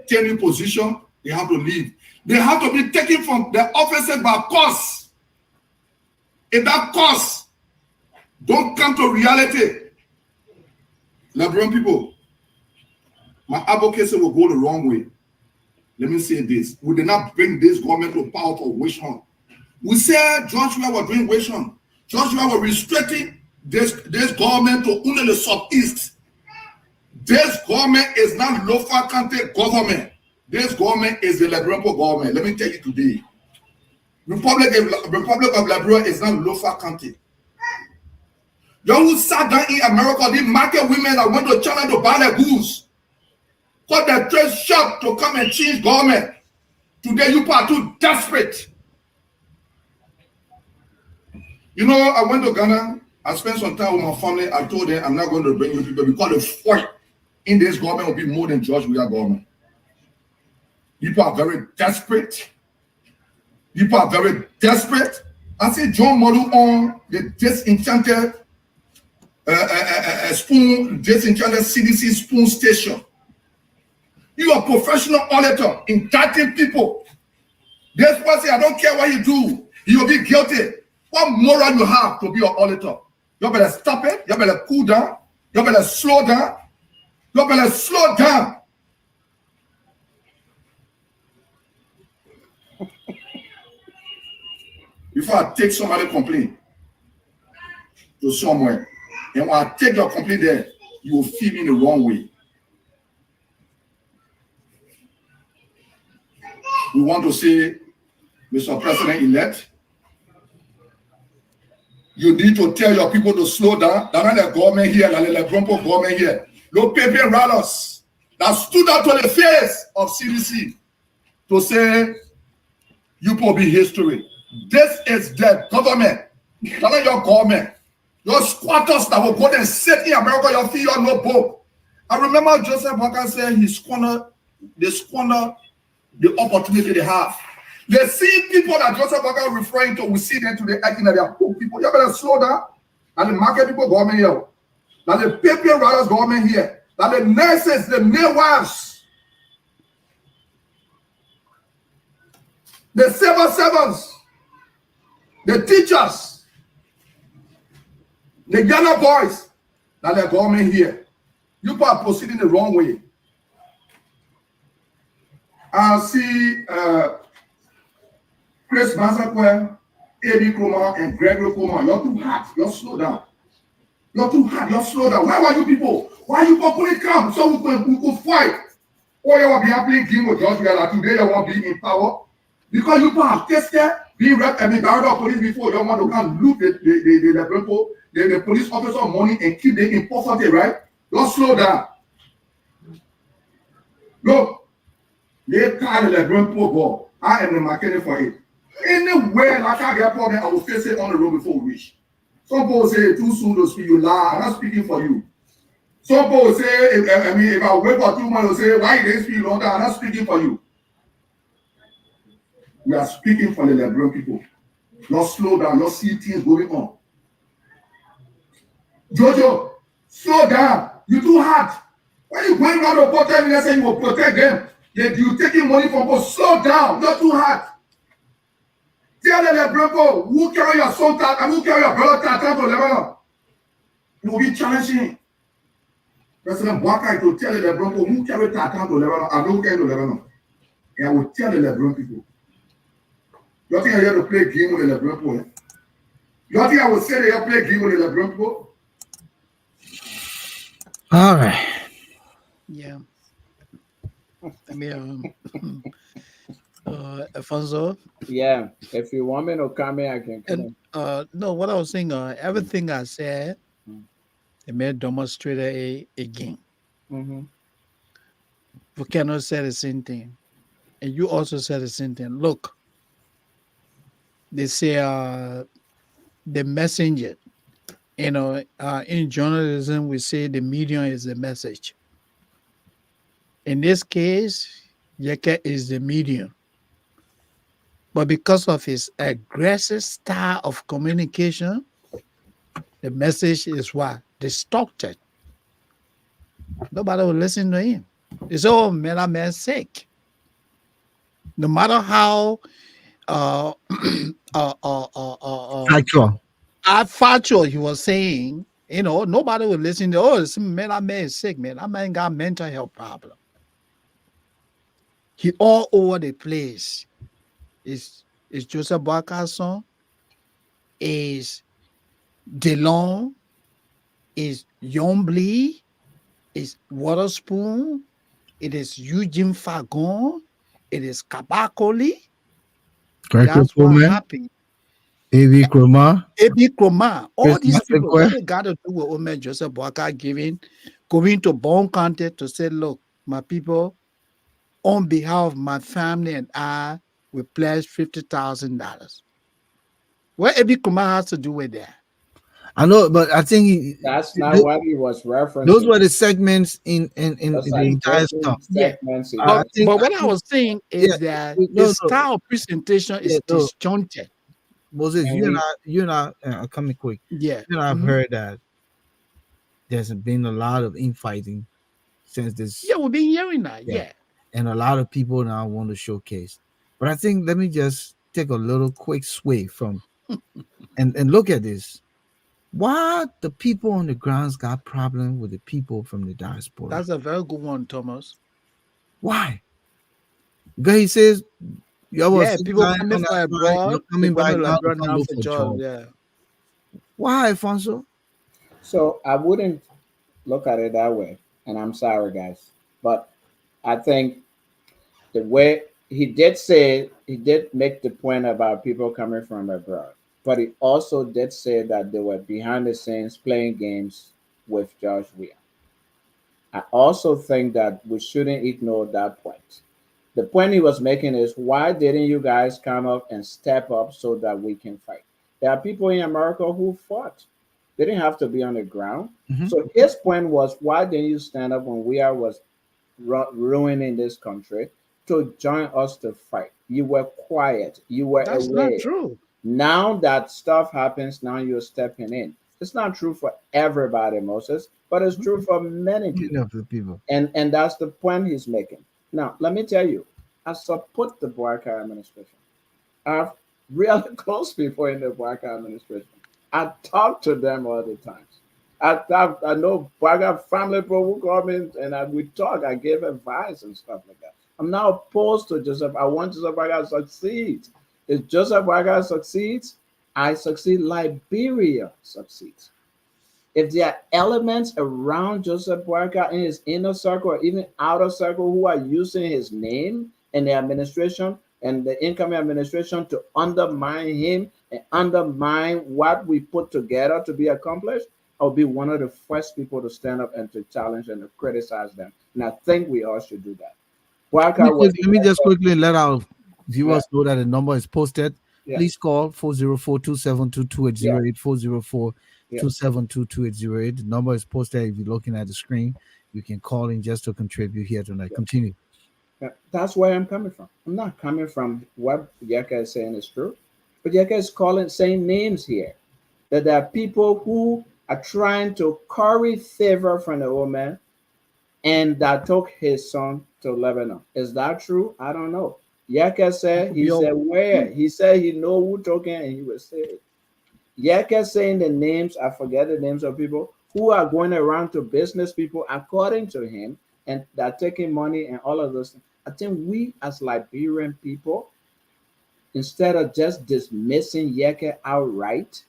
tenure position, they have to leave. They have to be taken from the offices by cost. If that cost don't come to reality, Liberian people, my advocacy will go the wrong way. Let me say this. We did not bring this government to power for witch hunt. We said Joshua was doing witch hunt. Joshua was restricting this government to only the southeast. This government is not Lofa County government. This government is the Liberian government. Let me tell you today. Republic of Liberia is not Lofa County. Those who sat down in America, the market women that went to China to buy their goods, got their trade shop to come and change government. Today, you are too desperate. You know, I went to Ghana. I spent some time with my family. I told them I'm not going to bring you people because the fight in this government will be more than George Weah government. People are very desperate. People are very desperate. I see John Model on the disenchanted disenchanted CDC spoon station. You are a professional auditor, indicting people. This person, I don't care what you do, you will be guilty. What moral you have to be an auditor? You better stop it. You better cool down. You better slow down. You better slow down. Before I take somebody complaint to somewhere, and when I take your complaint there, you will feel me in the wrong way. We want to say, Mr. President-elect, you need to tell your people to slow down. That's not the government here, not the Lebrompo government here. No paper rallies that stood out to the face of CDC to say, you will be history. This is the government. That's not your government. Your squatters that will go and sit in America, your fee, your no boat. I remember Joseph Walker said they squander the opportunity they have. They see people that Joseph Walker referring to, we see them today acting like they are poor people. You better slow down. And the market people government here. That the paper riders government here. That the nurses, the midwives, the civil servants, the teachers, the Ghana boys, that the government here. You are proceeding the wrong way. I see Chris Mazakwe, Eddie Kroma, and Gregory Kroma. You're too hot. You're slow down. You're too hot. You're slow down. Why were you people? Why you couldn't come so we could fight? Or you will be playing game with George Weah today. You won't be in power because you have tested being rep and barred of police before. You want to come loot the police officer money and keep them in poverty, right? Don't slow down. Look, they call the Lebron ball. I am the marketing for it. Anywhere like I get problem, I will face it on the road before we reach. Some people say too soon to speak. You lie. I'm not speaking for you. Some people say, if I wait for 2 months, say, why you didn't speak longer? I'm not speaking for you. We are speaking for the Lebron people. Not slow down. Not see things going on. Jojo, slow down. You too hard. When you going around to protect them, saying you will protect them, yet you taking money from us. Slow down. Not too hard. Tell the Lebron, who carry your son and who carry your brother to Lebanon. It will be challenging. President Boakai to tell the Lebron who carry Tatan to Lebanon and who carry to Lebanon. And I will tell the Lebron people. You think I have to play game with the Lebron people? You think I will say they have to play game with the Lebron people? All right. Yeah. I mean, Alphonso. Yeah, if you want me to come in, I can come And no, what I was saying, everything I said, it may demonstrate again. Volcano said the same thing, and you also said the same thing. Look, they say the messenger. In journalism, we say the medium is the message. In this case, Yeke is the medium. But because of his aggressive style of communication, the message is what? Distorted. Nobody will listen to him. It's all man sick. No matter how uh, Factual. factual he was saying, nobody will listen to, oh, this man is sick, man. That man got mental health problem. He all over the place. Is Joseph Barker's son? Is DeLong? Is Yombly? Is Waterspoon? It is Eugene Fagon. It is Kabakoli. Gregor That's what Pullman, happened. A.V. Kroma, Ebi Kroma, all Chris these people, Masekwe. what they got to do with Omer Joseph Boaka going to Bon County to say, look, my people, on behalf of my family and I, we pledge $50,000. What Ebi Kroma has to do with that? I know, but I think That's not what he was those referencing. were the segments in Those the are entire stuff. different Yeah. segments he I But was. think, but I what I think, was saying yeah, is that no, his no, style of presentation yeah, is no, disjointed. Moses, And we you and I, coming quick. Yeah. You and I have Mhm. heard that there's been a lot of infighting since this, Yeah, we've been hearing that. yeah, Yeah. and a lot of people now want to showcase. But I think let me just take a little quick sway from and look at this. Why the people on the grounds got problem with the people from the diaspora? That's a very good one, Thomas. Why? Because he says you was Yeah, sitting people lying coming on that from side, abroad, you're they coming come back to now to Liberia come now look for for jobs. job. Yeah. Why, Alfonso? so I wouldn't look at it that way. And I'm sorry, guys, but I think the way he did make the point about people coming from abroad, but he also did say that they were behind the scenes playing games with Josh Weah. I also think that we shouldn't ignore that point. The point he was making is why didn't you guys come up and step up so that we can fight? There are people in America who fought. They didn't have to be on the ground. Hmm. So his point was why didn't you stand up when we are was ruining this country to join us to fight? You were quiet. You were That's not away. true. Now that stuff happens, now you're stepping in. It's not true for everybody, Moses, but it's true for many Many people. of the people. And that's the point he's making. Now, let me tell you, I support the Barker administration. I have really close people in the Barker administration. I talk to them all the time. I know Barker family people who come in and we talk. I give advice and stuff like that. I'm not opposed to Joseph. I want Joseph Barker to succeed. If Joseph Barker succeeds, I succeed. Liberia succeeds. If there are elements around Joseph Boyka in his inner circle or even outer circle who are using his name and the administration and the incoming administration to undermine him and undermine what we put together to be accomplished, I'll be one of the first people to stand up and to challenge and to criticize them. And I think we all should do that. Boyka was Let me just quickly let our yeah, viewers know that the number is posted. yeah, Please call 404-272-2808, yeah, 404 yeah. 272 The number is posted. If you're looking at the screen, you can call in just to contribute here tonight. Yeah. Continue. That's where I'm coming from. I'm not coming from what Yeka is saying is true, but Yeka is calling saying names here. That there are people who are trying to curry favor from the old man and that took his son to Lebanon. Is that true? I don't know. Yeka said he said where? He said he know who took him and he was saved. Yeka saying the names, I forget the names of people who are going around to business people according to him and they're taking money and all of those things. I think we as Liberian people, instead of just dismissing Yeka outright,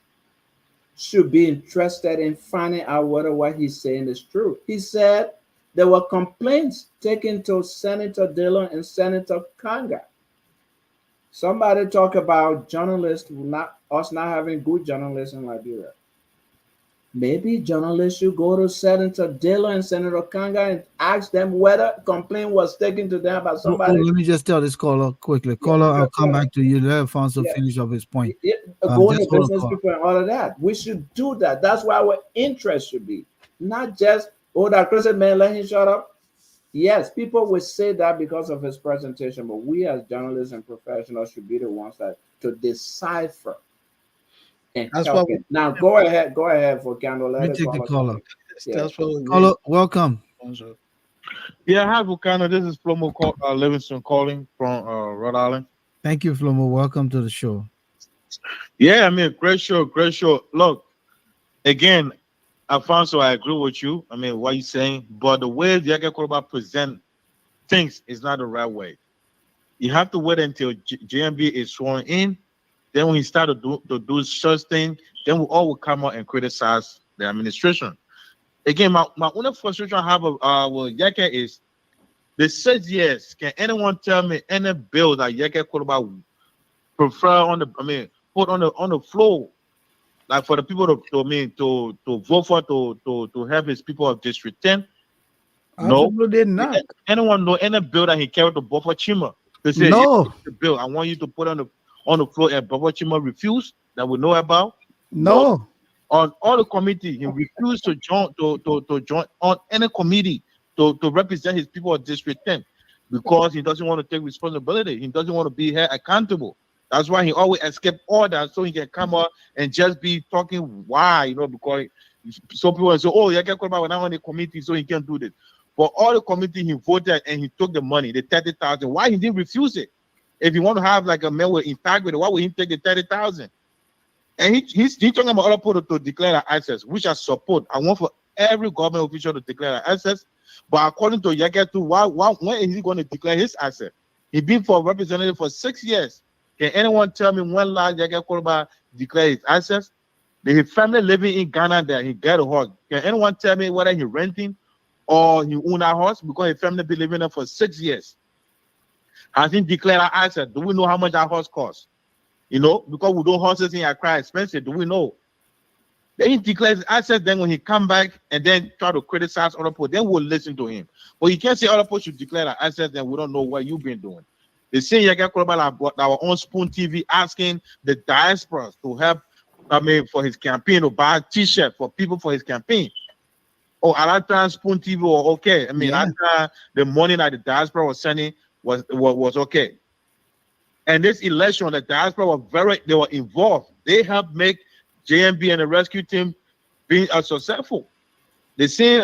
should be interested in finding out whether what he's saying is true. He said there were complaints taken to Senator Dillon and Senator Kanga. Somebody talk about journalists not us not having good journalists in Liberia. Maybe journalists should go to Senator Dillon and Senator Kanga and ask them whether a complaint was taken to them about somebody. Let me just tell this caller quickly. Yeah, Caller, yeah, I'll come back to you. Let Alfonso yeah. finish up his point. Going Just to hold on, business caller. people and all of that. We should do that. That's why our interest should be not just, oh, that crazy man, let him shut up. Yes, people will say that because of his presentation, but we as journalists and professionals should be the ones that to decipher and That's what help him. Now, go ahead, Volcano. Let me Let it take the call us caller. something. Yeah. that's what we Caller, welcome. want. Yeah, hi, Volcano. This is Flomo Livingston calling from Rhode Island. Thank you, Flomo. Welcome to the show. Yeah, I mean, great show, great show. Look, again, Alfonso, I agree with you. I mean, what you're saying, but the way the Yaka Koroba present things is not the right way. You have to wait until JMB is sworn in. Then when he start to do such thing, then we all will come out and criticize the administration. Again, my only frustration I have with Yaka is the 6 years. Can anyone tell me any bill that Yaka Koroba prefer on the, I mean, put on the floor, like for the people to I mean to vote for to have his people of District 10? No. Absolutely not. Anyone know any bill that he carried to Buffer Chima to say, yeah, No, the bill I want you to put on the floor, and Buffer Chima refused, that we know about? No. No, On all the committee, he refused to join on any committee to represent his people of District 10 because he doesn't want to take responsibility. He doesn't want to be held accountable. That's why he always escape order so he can come out and just be talking why, because some people say, oh, yeah, get called by when I'm on the committee, so he can't do this. For all the committee, he voted and he took the money, the 30,000. Why he didn't refuse it? If he want to have like a man with integrity, why would he take the 30,000? And he's talking about other people to declare their access, which I support. I want for every government official to declare their access. But according to Yagetu, when is he going to declare his access? He been for representative for 6 years. Can anyone tell me when last Yagetu Koroba declared his access? His family living in Ghana there, he get a house. Can anyone tell me whether he renting or he own a house? Because his family been living there for 6 years. Has he declared our access? Do we know how much our house costs? Because we don't houses in Accra expensive, do we know? Then he declares access, then when he come back and then try to criticize other people, then we'll listen to him. But you can't say other people should declare an access, then we don't know what you've been doing. The same Yaga Kurobala bought our own Spoon TV asking the diaspora to help, for his campaign, to buy a t-shirt for people for his campaign. Oh, at that time, Spoon TV was okay. Yeah. At that time, the money that the diaspora was sending was okay. And this election, the diaspora they were involved. They helped make JMB and the rescue team being successful. The same,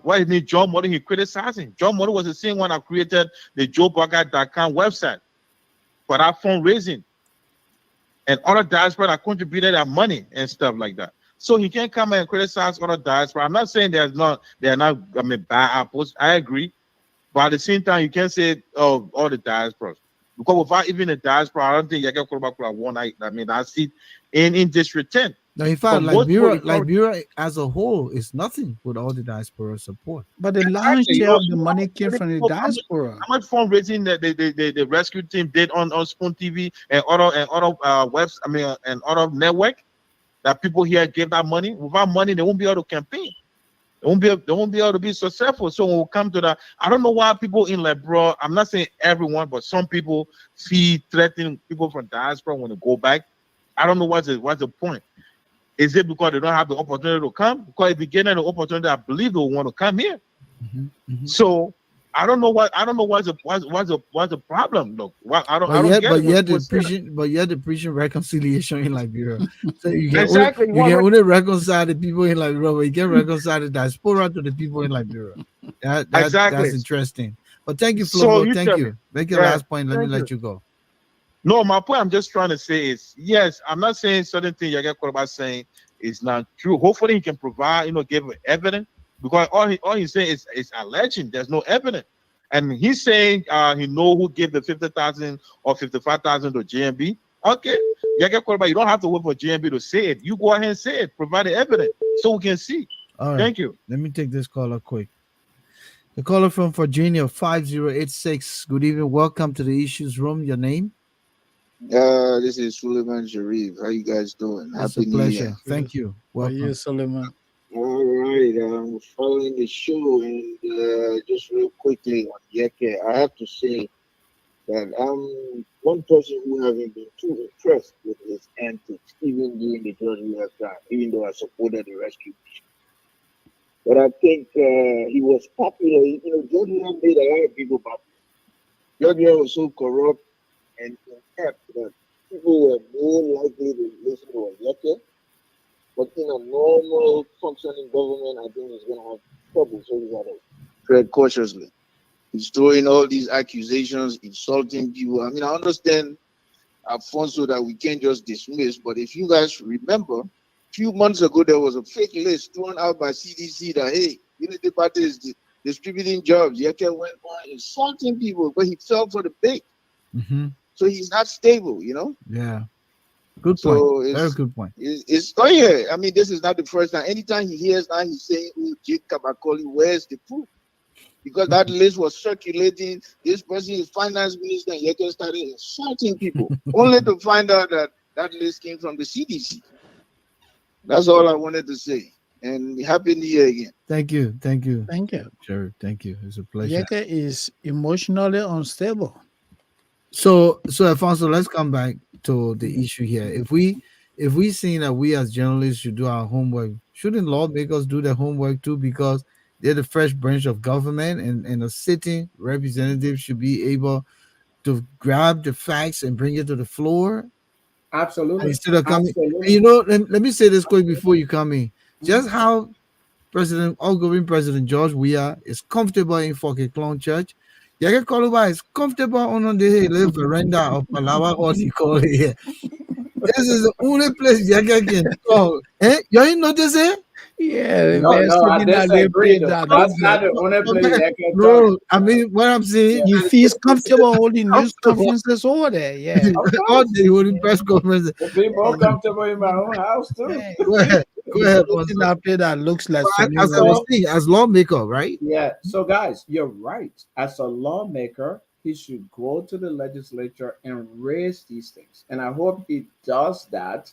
what his name, John Moore, he criticizing. John Moore was the same one that created the JoeBurger.com website for that fundraising. And other diaspora that contributed their money and stuff like that. So he can't come and criticize other diaspora. I'm not saying they're not bad apples. I agree. But at the same time, you can't say all the diasporas. Because without even the diaspora, I don't think Yaga Kurobak could have won that seat in District 10. now in fact, Liberia as a whole is nothing with all the diaspora support. but the lion's share of the money came from the diaspora. How much fundraising the rescue team did on Spoon TV and other webs, and other network that people here gave that money. Without money, they won't be able to campaign. They won't be able to be successful. So when we come to that, I don't know why people in Liberia, I'm not saying everyone, but some people see threatening people from diaspora when they go back. I don't know what's the point. Is it because they don't have the opportunity to come? Because if they get an opportunity, I believe they will want to come here. So I don't know what's the problem. Look, the preaching reconciliation in Liberia. So you can Exactly. you can only reconcile the people in Liberia, but you can reconcile the diaspora to the people in Liberia. Exactly. That's interesting. But thank you, So Flo. you Thank tell you. me. Make your Yeah, last point. Let me thank let you go. No, my point I'm just trying to say is, yes, I'm not saying certain things Yaga Koroba saying is not true. Hopefully he can provide, give evidence, because all he's saying is alleging. There's no evidence. And he's saying he know who gave the 50,000 or 55,000 to JMB. Okay, Yaga Koroba, you don't have to wait for JMB to say it. You go ahead and say it. Provide the evidence so we can see. All right. Thank you. Let me take this caller quick. The caller from Virginia, 5086. Good evening. Welcome to the Issues Room. Your name? This is Suleiman Sharif. How you guys doing? It's Happy a New Year. pleasure. Thank you. For Welcome. you, Suleiman. right. Following the show, and just real quickly on Yeke, I have to say that I'm one person who haven't been too impressed with his antics, even during the George Weah time, even though I supported the rescue mission. But I think he was popular. You know, George Weah made a lot of people popular. George Weah was so corrupt and inept that people were more likely to listen to a Yeke. But in a normal functioning government, I think he's going to have trouble. So you got to tread cautiously. He's throwing all these accusations, insulting people. I mean, I understand, Alfonso, that we can't just dismiss, but if you guys remember, a few months ago, there was a fake list thrown out by CDC that, hey, Unity Party is distributing jobs. Yeke went on insulting people, but he fell for the bait. Hmm. So he's not stable, you know? Yeah. Good point. So Very good point. it's oh yeah. I mean, this is not the first time. Anytime he hears now, he's saying, "Oh, Jake Kabakoli, where's the proof?" Because that list was circulating. This person is finance minister, and Yeke started insulting people, only to find out that that list came from the CDC. That's all I wanted to say. And happy New Year again. Thank you. Thank you. Thank you. Sure. Thank you. It's a pleasure. Yeke is emotionally unstable. So Alfonso, let's come back to the Mhm. issue here. If we see that we as journalists should do our homework, shouldn't lawmakers do their homework too? Because they're the fresh branch of government, and a sitting representative should be able to grab the facts and bring it to the floor Absolutely. instead of coming. And Absolutely. let me say this quick before you come in. Just how outgoing President George Weah is comfortable in Foke Clown Church. Yaka Koluba is comfortable on the veranda of Palawa, what you call it here. This is the only place Yaka can talk. Eh? You ain't notice it? Yeah, the No, man no, I sitting at the disagree place though. that That's don't not get. the only place that can talk. No, I mean, what I'm saying, Yeah. He feels comfortable holding news comfortable conferences over there. Yeah. Of all course. day holding press conference. If people Yeah. comfortable in my own house too. Yeah. Go ahead. Go He's ahead, sitting Monzo. out there that looks like As I was somewhere. saying, as lawmaker, right? Yeah. So guys, you're right. As a lawmaker, he should go to the legislature and raise these things. And I hope he does that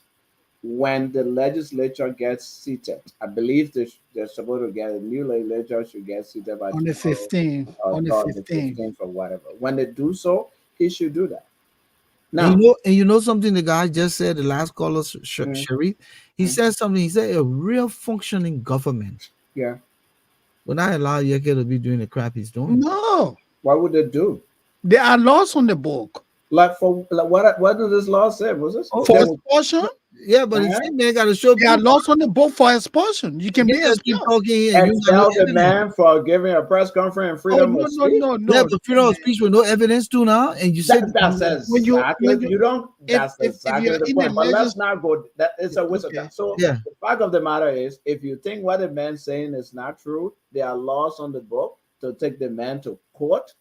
when the legislature gets seated. I believe they're supposed to get a new legislature should get seated by On the tomorrow 15th. or On the Thursday 15th. 15th or whatever. When they do so, he should do that. And Now, you know something the guy just said, the last caller, mm, Sharif, he mm, said something. He said a real functioning government yeah, will not allow Yeke to be doing the crap he's doing. No. what would they do? There are laws on the book Like for like what does this law say? Was this? Oh, for They but, will, expulsion. yeah, but the uh, same man got to show There are proof. laws on the book for expulsion. You can You be can't keep expelled. talking and you got no expel the evidence. man for giving a press conference and Oh, freedom no, of no, speech. no, Yeah, no. but freedom of speech with no evidence too now, and you said That's When you exactly when you you don't. That's if exactly you're the in a point. But let's legis not go. That it's a waste of time. okay. So yeah. the fact of the matter is, if you think what the man's saying is not true, there are laws on the book to take the man to court,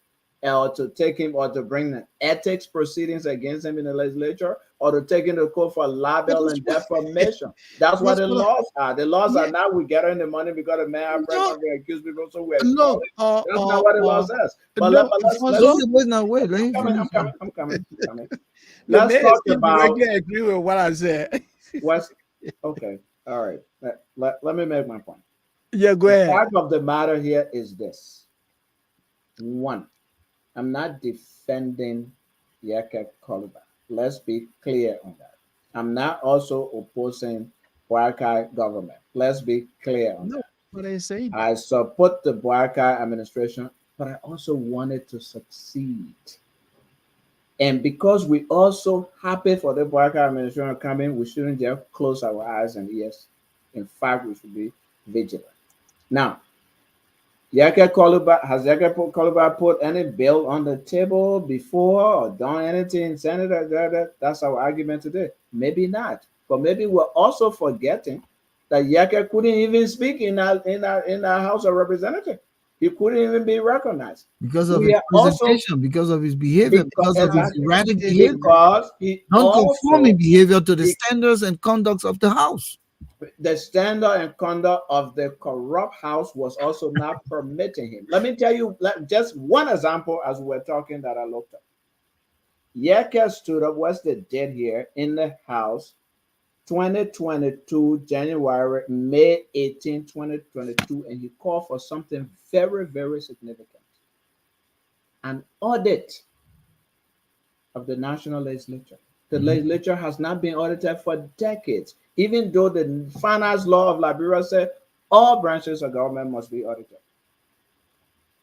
or to take him, or to bring the ethics proceedings against him in the legislature, or to take him to court for But libel that's and what defamation. That's what that's the what laws are. The laws are yeah. not we gathering the money because the man have press No, conference accuse people, so we expel look, him. That's not what the law says. But no, let's. Alfonso, Wait now, wait, let I'm him coming. finish. I'm coming. I'm coming. I'm coming. the Let's man talk still about directly agree with what I said. what's okay. All right. Let me make my point. Yeah, go The ahead. fact of the matter here is this: one, I'm not defending Yaka Koluba. Let's be clear on that. I'm not also opposing Boakai government. Let's be clear on No, that. but I say that. I support the Boakai administration, but I also want it to succeed. And because we also happy for the Barker administration coming, we shouldn't just close our eyes and ears. In fact, we should be vigilant. Now, Yaka Koluba put any bill on the table before or done anything, Senator? That's our argument today. Maybe not, but maybe we're also forgetting that Yaka couldn't even speak in our House of Representatives. He couldn't even be recognized. Because of We his are also presentation, because of his behavior, because because of his exactly erratic behavior, because he non-conforming also behavior to the he, standards and conducts of the House. the standard and conduct of the corrupt house was also not permitting him. Let me tell you just one example as we're talking that I looked up. Yeka stood up, what's the dead here in the house, 2022, January, May 18, 2022, and he called for something very, very significant, an audit of the national legislature. The legislature has not been audited for decades, even though the finance law of Liberia said all branches of government must be audited.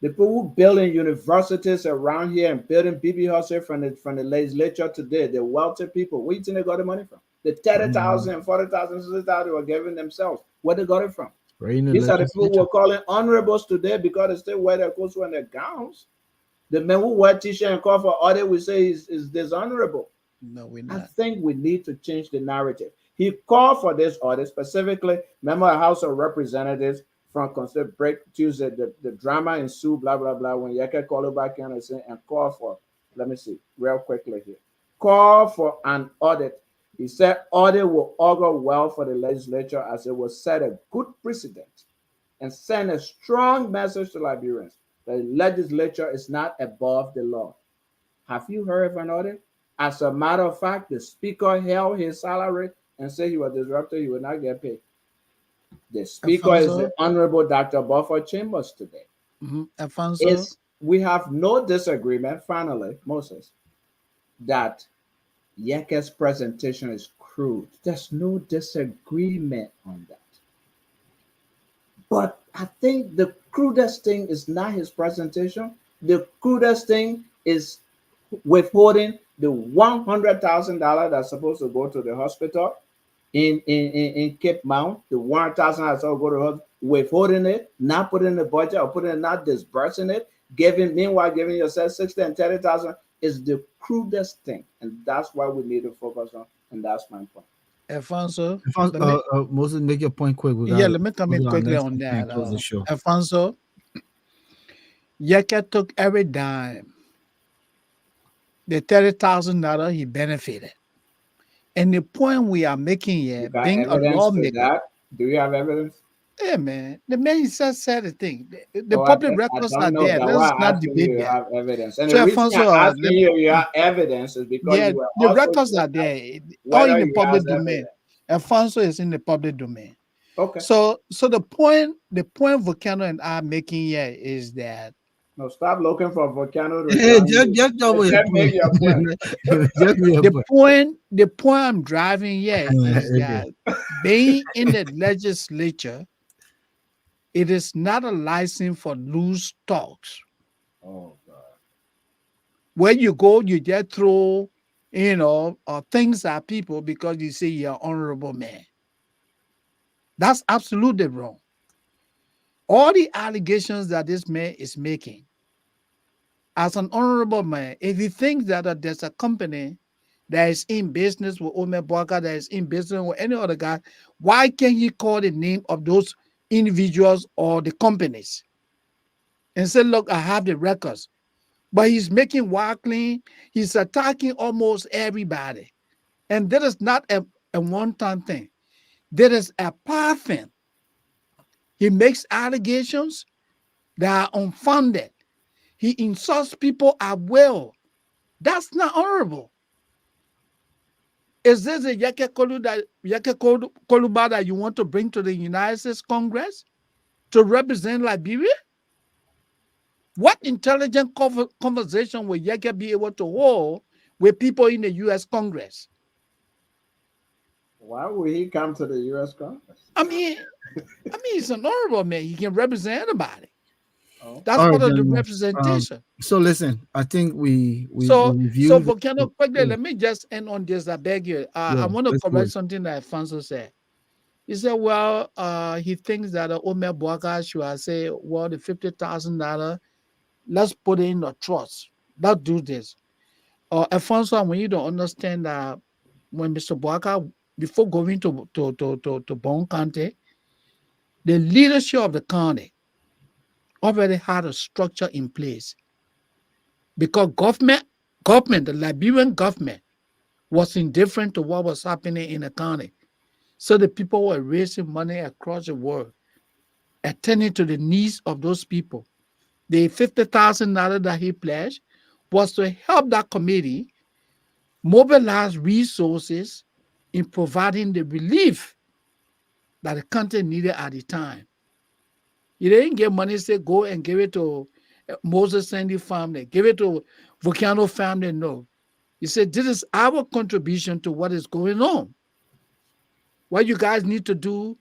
The people who building universities around here and building BB houses from the legislature today, the wealthy people, where you think they got the money from? The 30,000, 40,000, 60,000 they were giving themselves. Where they got it from? Right in the These are the people who legislature. are calling honorables today because they still wear their coats and their gowns. The men who wear t-shirt and call for audit, we say is dishonorable. No, we're I not. think we need to change the narrative. He called for this audit specifically. Member of House of Representatives from consider break Tuesday. The drama ensued, blah blah blah. When Yeke called back in and call for, let me see, real quickly here. Call for an audit. He said audit will augur well for the legislature as it will set a good precedent and send a strong message to Liberians. The legislature is not above the law. Have you heard of an audit? As a matter of fact, the speaker held his salary and said he was disrupted, he would not get paid. The speaker is the Alfonso, Honorable Dr. Buffer Chambers today. Alfonso, It's, we have no disagreement, finally, Moses, that Yeke's presentation is crude. There's no disagreement on that. But I think the crudest thing is not his presentation. The crudest thing is withholding the $100,000 that's supposed to go to the hospital in Cape Mount. The 100,000 that's supposed to go to the hospital, withholding it, not putting in the budget or putting it, not disbursing it, meanwhile giving yourself 60 and 30,000 is the crudest thing, and that's why we need to focus on. And that's my point. Alfonso, Alphonse, let me, Moses, make your point quick. We yeah, got let me come go in to our quickly next on speaker and that. close the show. Alfonso, Yeke took every dime. The $30,000 he benefited. And the point we are making You here, got being a evidence to lawmaker, that? Do you have evidence? hey man, the man just said the thing. The Oh, public I records are don't know there. that. Why Let's I'm not asking you debate to that. have evidence. And So the reason Alfonso, I'm asking you you have evidence is because yeah, you were the also records saying are there, all whether in the he has public domain. evidence. Alfonso is in the public domain. Okay. So the point Volcano and I are making here is that No, stop looking for Volcano to Hey, join you. just double your Just make point. your point. Just make your the point. point I'm driving here is Okay. that being in the legislature, it is not a license for loose talks. Oh God. Where you go, you just throw, things at people because you say you're an honorable man. That's absolutely wrong. All the allegations that this man is making, as an honorable man, if he thinks that there's a company that is in business with Omer Bwaka, that is in business with any other guy, why can't he call the name of those individuals or the companies and say, look, I have the records? But he's making wild claim. He's attacking almost everybody. And that is not a one-time thing. That is a pattern. He makes allegations that are unfounded. He insults people at will. That's not honorable. Is this a Koluba that you want to bring to the United States Congress to represent Liberia? What intelligent conversation will Yeke be able to hold with people in the U.S. Congress? Why would he come to the U.S. Congress? I mean, he's an honorable man. He can represent anybody. Oh. That's All right, part of the gentlemen. representation. So listen, I think we So reviewed. Volcano, quickly, Yeah, let me just end on this. I beg you. I yeah, want to let's do correct it. something that Alfonso said. He said, well, he thinks that Omer Bwaka should have said, well, the $50,000, let's put it in a trust. Let's do this. Alfonso, I want you to understand that when Mr. Bwaka, before going to Bon County, the leadership of the county already had a structure in place because the Liberian government was indifferent to what was happening in the county. So the people were raising money across the world, attending to the needs of those people. The $50,000 that he pledged was to help that committee mobilize resources in providing the relief that the country needed at the time. He didn't get money, say go and give it to Moses Sandy family, give it to Volcano family. No. He said, this is our contribution to what is going on. What you guys need to do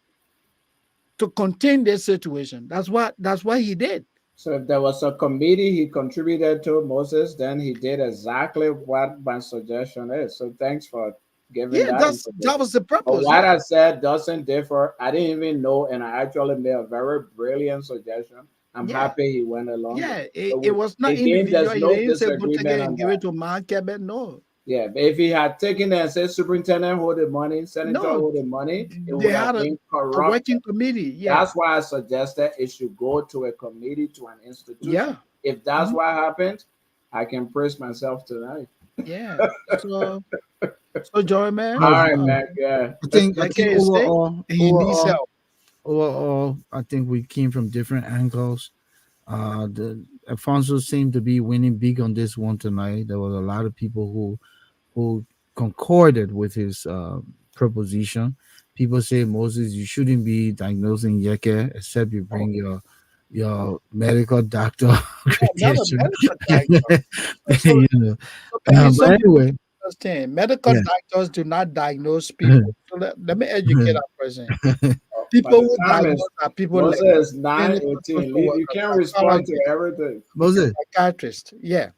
to contain this situation. That's what he did. So if there was a committee he contributed to, Moses, then he did exactly what my suggestion is. So thanks for giving Yeah, that that was the But purpose. what I said doesn't differ. I didn't even know, and I actually made a very brilliant suggestion. I'm Yeah. happy he went along. Yeah, with So it was not again, individual. there's He no didn't say go take it disagreement on and give that. it to Mark Cabot. No. Yeah, but if he had taken it and said superintendent hold the money, senator No, hold the money, it they would have had been a corrupt. working committee. Yeah. That's why I suggested it should go to a committee, to an institution. Yeah. If that's what happened, I can praise myself tonight. Yeah. So Joy, man. All right, man. Yeah. I think Like I say, he needs help. overall, I think we came from different angles. The Alfonso seemed to be winning big on this one tonight. There was a lot of people who concorded with his proposition. People say, Moses, you shouldn't be diagnosing Yeke except you bring your medical doctor Not a credential. medical doctor. So, You know. please, some But people anyway, don't understand. Medical yeah. doctors do not diagnose people. So let me educate our person. By People the who time diagnose is are people like Moses clinical 9:18. social You workers, can't respond to psychologists, everything. Moses. psychiatrists. Yeah.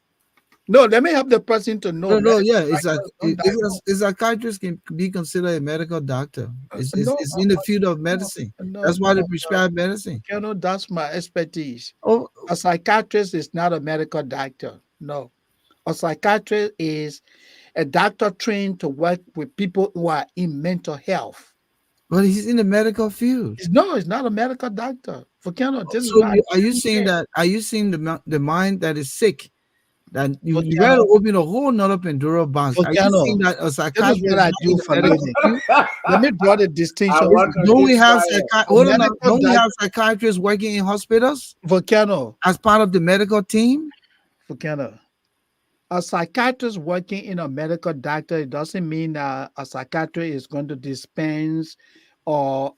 No, let me help the person to know. No, Medical yeah, it's like doctors don't diagnose. a psychiatrist can be considered a medical doctor. No, It's in the field of medicine. no, That's why they no. prescribe medicine. You know, that's my expertise. Oh, A psychiatrist is not a medical doctor. No. A psychiatrist is a doctor trained to work with people who are in mental health. but he's in the medical field. No, it's not a medical doctor. Volcano, this is So what are you saying said. that? Are you saying the mind that is sick? That you Volcano, gotta open a whole nother Pandora box. Are you saying Volcano, that a this psychiatrist is what is I not in do the for medical living. field? Let me draw the I distinction. want to Don't we keep have quiet. hold on now, Medical don't we doc- have psychiatrists working in hospitals Volcano, as part of the medical team? Volcano. A psychiatrist working in a medical doctor, it doesn't mean that a psychiatrist is going to dispense or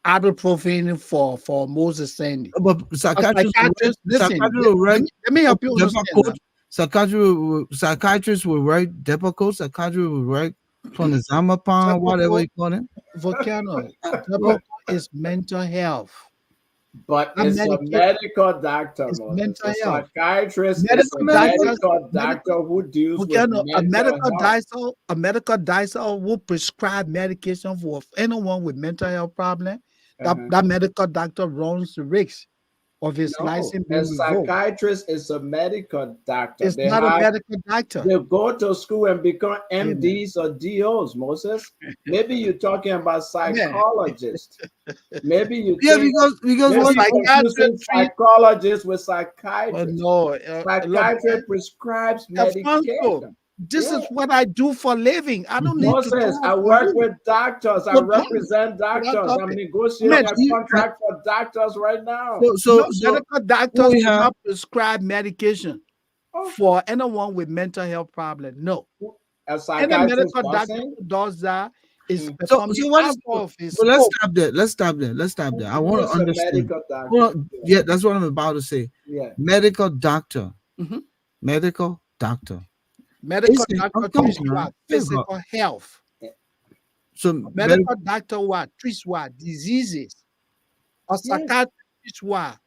ibuprofen for Moses Sandy. But A psychiatrists psychiatrist, listen, will write let me help you Depa understand code. that. Psychiatrists will write Depa code. Psychiatrists will write clonazepam, whatever you call them. Volcano, Well, is mental health. But Not it's a medication. medical doctor, It's Moses. mental A health. psychiatrist is Medical a doctors, medical doctor who deals with Volcano, mental health. a medical doctor will prescribe medication for anyone with mental health problem. Uh-huh. That medical doctor runs the risk of his No, license a being revoked. psychiatrist is a medical doctor. It's not a medical doctor. They go to school and become Amen. MDs or DOs, Moses. Maybe you're talking about Amen. psychologists. Maybe you yeah, think because maybe what you're Psychiatrist confusing treat- psychologists with Oh psychiatrists. no, Psychiatrist prescribes Alfonso, medication. this Yeah. is what I do for a living. I don't need to do Moses, it I for work you. with doctors. I So don't- represent Without doctors. I'm topic. negotiating Man, a contract for doctors right now. so medical doctors we do have not prescribe medication Oh, for anyone with mental health problem. No. a Any psychiatrist medical doctor doesn't. who does that is Mm. performing so what out is of his well, let's scope. stop there. Let's stop there. I want Who's to a understand. medical doctor? Well, yeah, that's what I'm about to say. Yeah. Medical doctor. Mhm. Medical doctor. Medical Listen, doctor come treats on, man. what? Yeah, Physical health. So Medical doctor what? Treats what? Diseases. A psychiatrist treats what?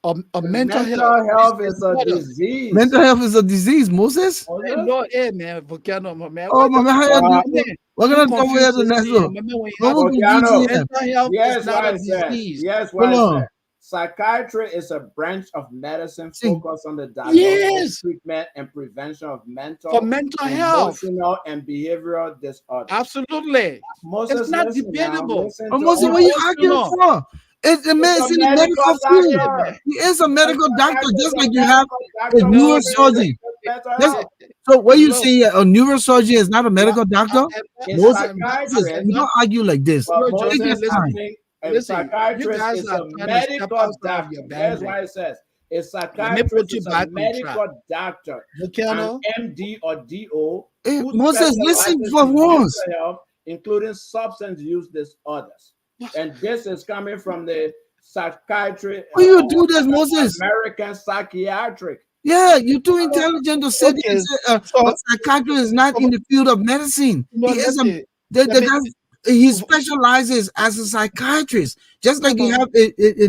A mental health. Health is a disorder. disease. mental health is a disease, Moses. Hey, Lord, hey man, Volcano, man. Oh, my man, how you Uh, doing? We're gonna talk about the next one. Remember when you No have one Volcano. confusing here. mental health Yes, is not what a I said. disease. Yes, what Hold I on. said. Psychiatry is a branch of medicine See. focused on the diagnosis, Yes. treatment, and prevention of mental, For mental health. emotional, and behavioral disorders. Absolutely. Moses, It's not listen now. debatable. Listen Oh, to Moses, all what are you this. arguing Emotional. for? The man It's is a in the medical medical field. doctor. He is a medical doctor, Psychiatrist just is like a you have medical a doctor who No, deals neurosurgeon. with mental Just, health. so what you Look, saying? A neurosurgeon is not a medical doctor? A Moses, psychiatrist, you don't argue like this. but Look, Take Johnson, your Moses, I time. think a listen, you psychiatrist guys is are a trying to step medical outside of doctor. your Here's boundary. why it says A Let me put psychiatrist you is a back on track. medical doctor, an Volcano, MD or DO, Hey, who Moses, listen specializes for in once. mental health, including substance use disorders. And this is coming from the psychiatry Why you do this, Moses? American Psychiatric. Yeah, you're too intelligent to say okay, a so, psychiatrist is not in the field of medicine. no, He is a listen, let me, he specializes as a psychiatrist, just like you no, have a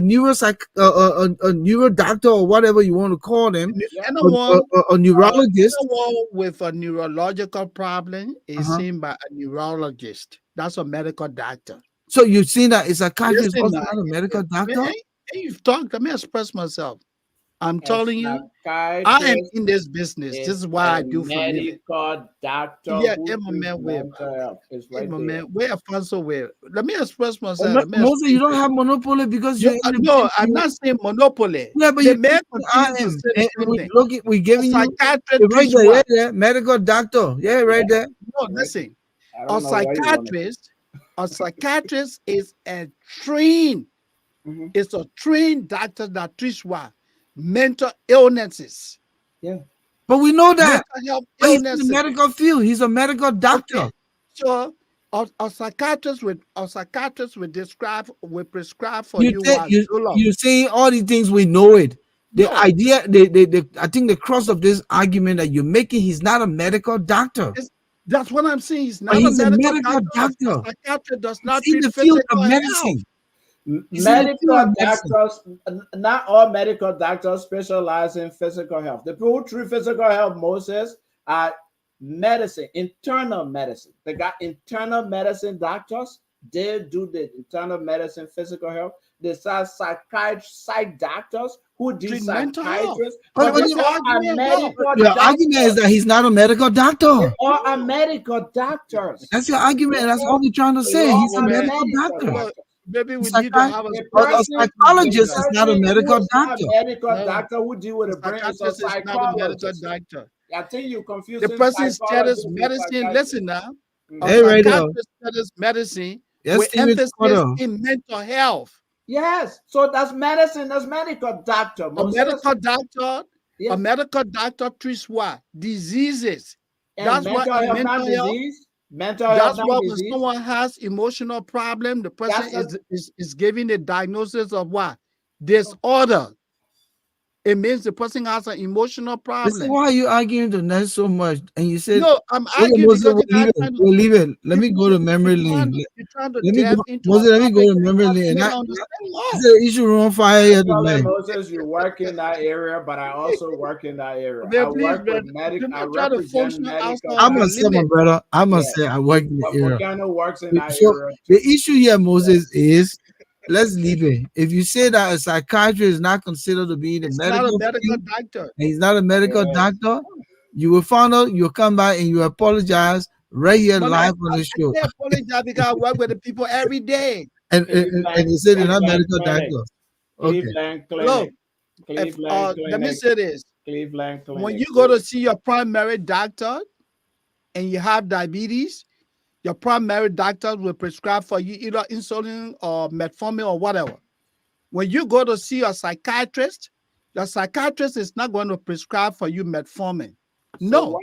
neuro doctor or whatever you want to call them, anyone, a neurologist. anyone with a neurological problem is Uh-huh. seen by a neurologist. That's a medical doctor. So you've seen that a psychiatrist is Listen, also not a medical doctor? you've talked. Let me express myself. I'm A telling you, I am psychiatrist in this business. This is is what a I do for a living. medical doctor Yeah, who I'm a treats man with. mental health. It's Hey, right my there. man, where Alfonso where? Let me express myself. Let me Moses, you explain don't to have monopoly because you. you're in the No, I'm not saying monopoly. yeah, but The you man I continues to am. say the And same we thing. look at we A giving you psychiatrist right treats there, yeah, what? yeah, medical doctor. Yeah, right there. No, Right. listen. I A don't know why you want to. psychiatrist is a trained, Mhm. it's a trained doctor that treats what? Mental illnesses, Yeah. But we know that. mental health But he's in the illnesses. medical field. He's a medical doctor. Okay. So a psychiatrist will prescribe for You you take what you Zoloft. you saying all these things we know it. The No, idea, I think the crux of this argument that you're making, he's not a medical doctor, that's what I'm saying. He's but not a he's a medical medical doctor. A doctor. psychiatrist does He's not in treat the field of physical health. medicine. He's in the field Medical of medicine. doctors, not all medical doctors specialize in physical health. The people who treat physical health, Moses, are medicine, internal medicine. They got internal medicine doctors. They do the internal medicine, physical health. There's psych doctors who do Treat mental health. psychiatrists, But, but they but, What's you- the all are argument? No. medical your argument is doctors. that he's not a medical They doctor. all are medical doctors. That's your argument. That's all we're trying to They say. all He's a are Woman, medical medical doctor. look, doctors. maybe we A, need to psychi- have a A a person, special a psychologist is not a person who medical is not doctor. a medical no. doctor who deal with A the brain is a psychiatrist is not a medical psychologist. doctor. I think you're The confusing person psychologist studies with medicine. psychiatrist. Listen now. A Mhm. Hey, Radio. psychiatrist studies medicine Yes, with Steven emphasis Squatter. in mental health. Yes, so that's medicine. That's medical doctor, A Moses. medical doctor, a Yes, medical doctor treats what? Diseases. and That's why mental in health, not mental health, disease. Mental health, that's not why when disease. someone has emotional problem, the person That's a is giving a diagnosis of what? Disorder. It means the person has an emotional Listen, problem. why are you arguing tonight so much? And you said, No, I'm okay, arguing Moses, because we'll you're leave not it. trying to We'll leave it. Let me go to you're memory trying lane. to you're trying to Let me delve go, into a Moses, let me go topic to that memory I lane. don't Not, understand is more. there an issue on fire here Brother tonight? Moses, you work in that area, but I also work in that area. I Man, please, work man, with medic. do I not try to represent function medical outside I of your must say, doctors. my limit. brother, I Yeah, must say, I work in the but area. Volcano works in that So area the too. issue here, Yeah. Moses, is let's leave it. If you say that a psychiatrist is not considered to be in the It's not a medical medical field doctor. and he's not a medical Yes. doctor, you will find out, you'll come back and you apologize right here Man, live on the I show. can't apologize because I work with the people every day. And Cleveland, you say they're not Cleveland medical Clinic, doctors. Okay. Cleveland Look, Clinic, if Cleveland let me Clinic, say this: Cleveland when Clinic. you go to see your primary doctor and you have diabetes, your primary doctor will prescribe for you either insulin or metformin or whatever. When you go to see a psychiatrist, your psychiatrist is not going to prescribe for you metformin. So No, what?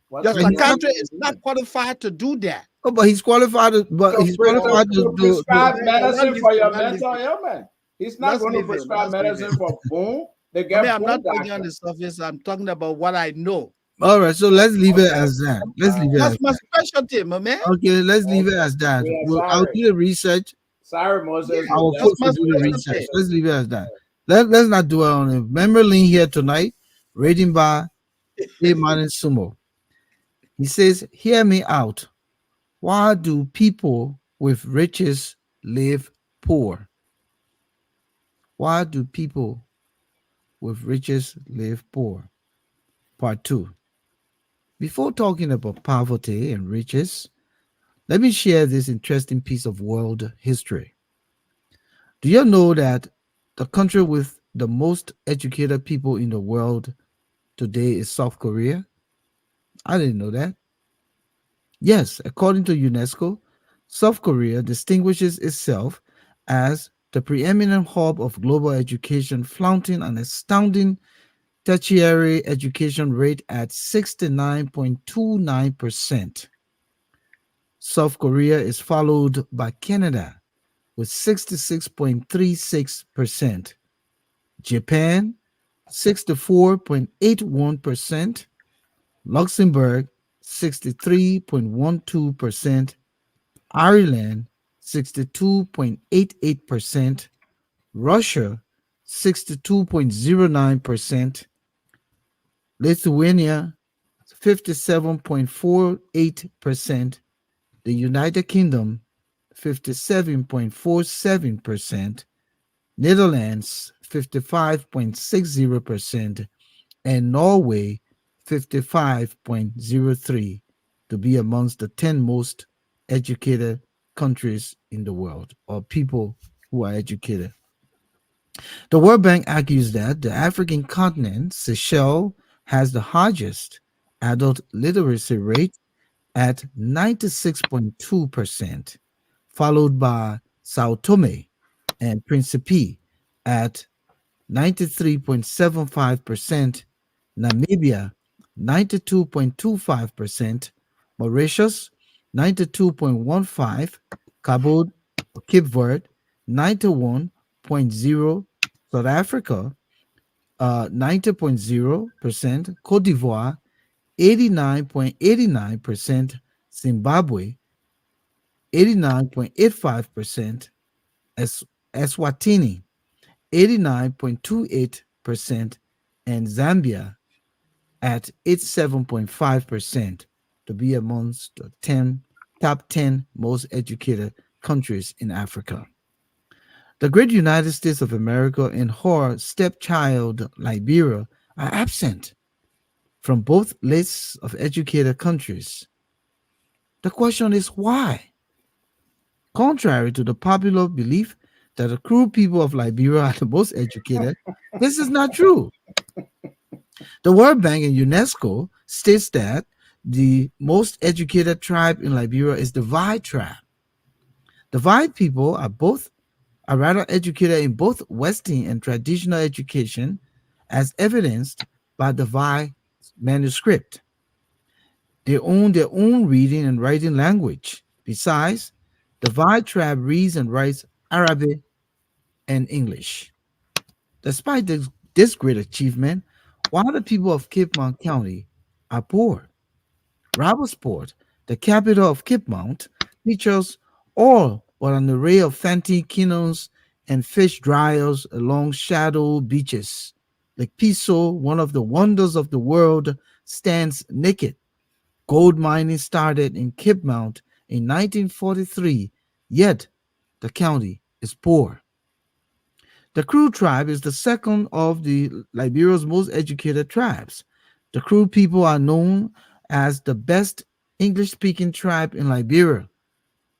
What's your the And he's not, problem psychiatrist is with not that? qualified to do that. oh, but he's qualified but he's Oh, qualified To oh, prescribe man, medicine leave for it, your let's leave mental it. ailment. He's not Let's going to leave it. prescribe Let's leave it. medicine for boom. They I mean, get I'm boom not talking on doctor. the surface. I'm talking about what I know. all right, so let's leave it Okay. as that. All Let's leave it right. as That's my that. specialty, my man. Okay, let's leave it Okay. as that. We are I'll sorry. do the research. Sorry, Moses. Yeah, But Our that's folks that's my will do the that's research. specialty. Let's leave it as that. Let's not dwell on it. Memory link here tonight, reading by A. Martin Sumo. He says, hear me out. Why do people with riches live poor? Why do people with riches live poor? Part 2. Before talking about poverty and riches, let me share this interesting piece of world history. Do you know that the country with the most educated people in the world today is South Korea? I didn't know that. Yes, according to UNESCO, South Korea distinguishes itself as the preeminent hub of global education, flaunting an astounding tertiary education rate at 69.29%. South Korea is followed by Canada with 66.36%, Japan 64.81%, Luxembourg 63.12%, Ireland 62.88%, Russia 62.09%, Lithuania 57.48%, the United Kingdom 57.47%, Netherlands 55.60%, and Norway 55.03 to be amongst the 10 most educated countries in the world, or people who are educated. The World Bank argues that the African continent, Seychelles, has the highest adult literacy rate at 96.2%, followed by Sao Tome and Principe at 93.75%, Namibia 92.25%, Mauritius 92.15%, Cape Verde 91.0%, South Africa 90.0%, Cote d'Ivoire 89.89%, Zimbabwe 89.85%, Eswatini 89.28%, and Zambia at 87.5% to be amongst the top 10 most educated countries in Africa. The great United States of America and her stepchild Liberia are absent from both lists of educated countries. The question is why? Contrary to the popular belief that the cruel people of Liberia are the most educated, this is not true. The World Bank and UNESCO states that the most educated tribe in Liberia is the Vai tribe. The Vai people are rather educated in both Western and traditional education, as evidenced by the Vai manuscript. They own their own reading and writing language. Besides, the Vai tribe reads and writes Arabic and English. Despite this great achievement, while the people of Cape Mount County are poor, Robertsport, the capital of Cape Mount, features all but an array of fancy canoes and fish dryers along shadow beaches. Lake Piso, one of the wonders of the world, stands naked. Gold mining started in Cape Mount in 1943, yet the county is poor. The Kru tribe is the second of the Liberia's most educated tribes. The Kru people are known as the best English-speaking tribe in Liberia,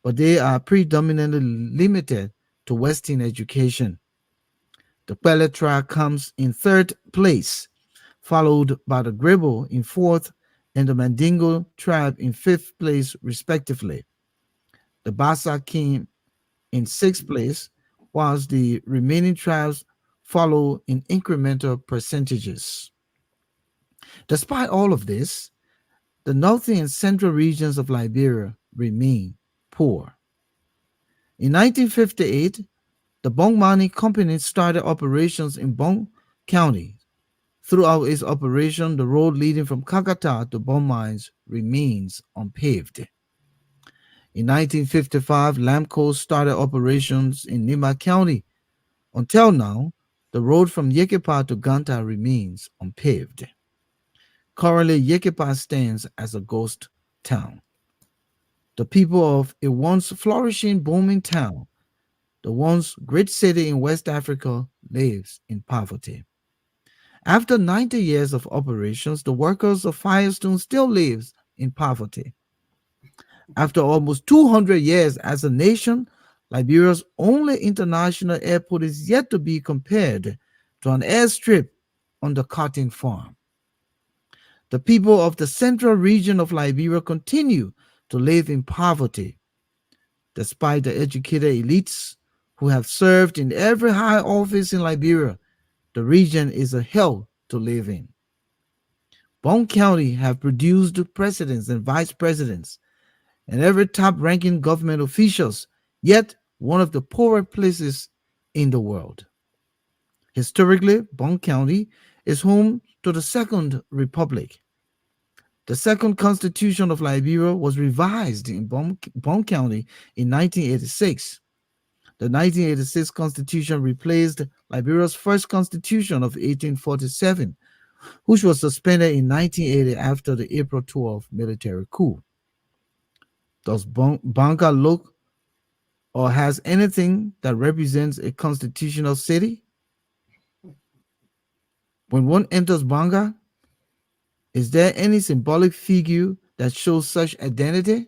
but they are predominantly limited to Western education. The Kwele tribe comes in third place, followed by the Grebo in fourth and the Mandingo tribe in fifth place, respectively. The Bassa came in sixth place, whilst the remaining tribes follow in incremental percentages. Despite all of this, the northern and central regions of Liberia remain poor. In 1958, the Bongmani Company started operations in Bong County. Throughout its operation, the road leading from Kakata to Bong Mines remains unpaved. In 1955, Lamco started operations in Nima County. Until now, the road from Yekepa to Ganta remains unpaved. Currently, Yekepa stands as a ghost town. The people of a once flourishing, booming town, the once great city in West Africa, lives in poverty. After 90 years of operations, the workers of Firestone still lives in poverty. After almost 200 years as a nation, Liberia's only international airport is yet to be compared to an airstrip on the cotton farm. The people of the central region of Liberia continue to live in poverty, despite the educated elites who have served in every high office in Liberia. The region is a hell to live in. Bone County have produced presidents and vice presidents and every top-ranking government officials, yet one of the poorer places in the world. Historically, Bone County is home to the Second Republic. The second constitution of Liberia was revised in Bone County in 1986. The 1986 constitution replaced Liberia's first constitution of 1847, which was suspended in 1980 after the April 12 military coup. Does Banca look or has anything that represents a constitutional city? When one enters Banga, is there any symbolic figure that shows such identity?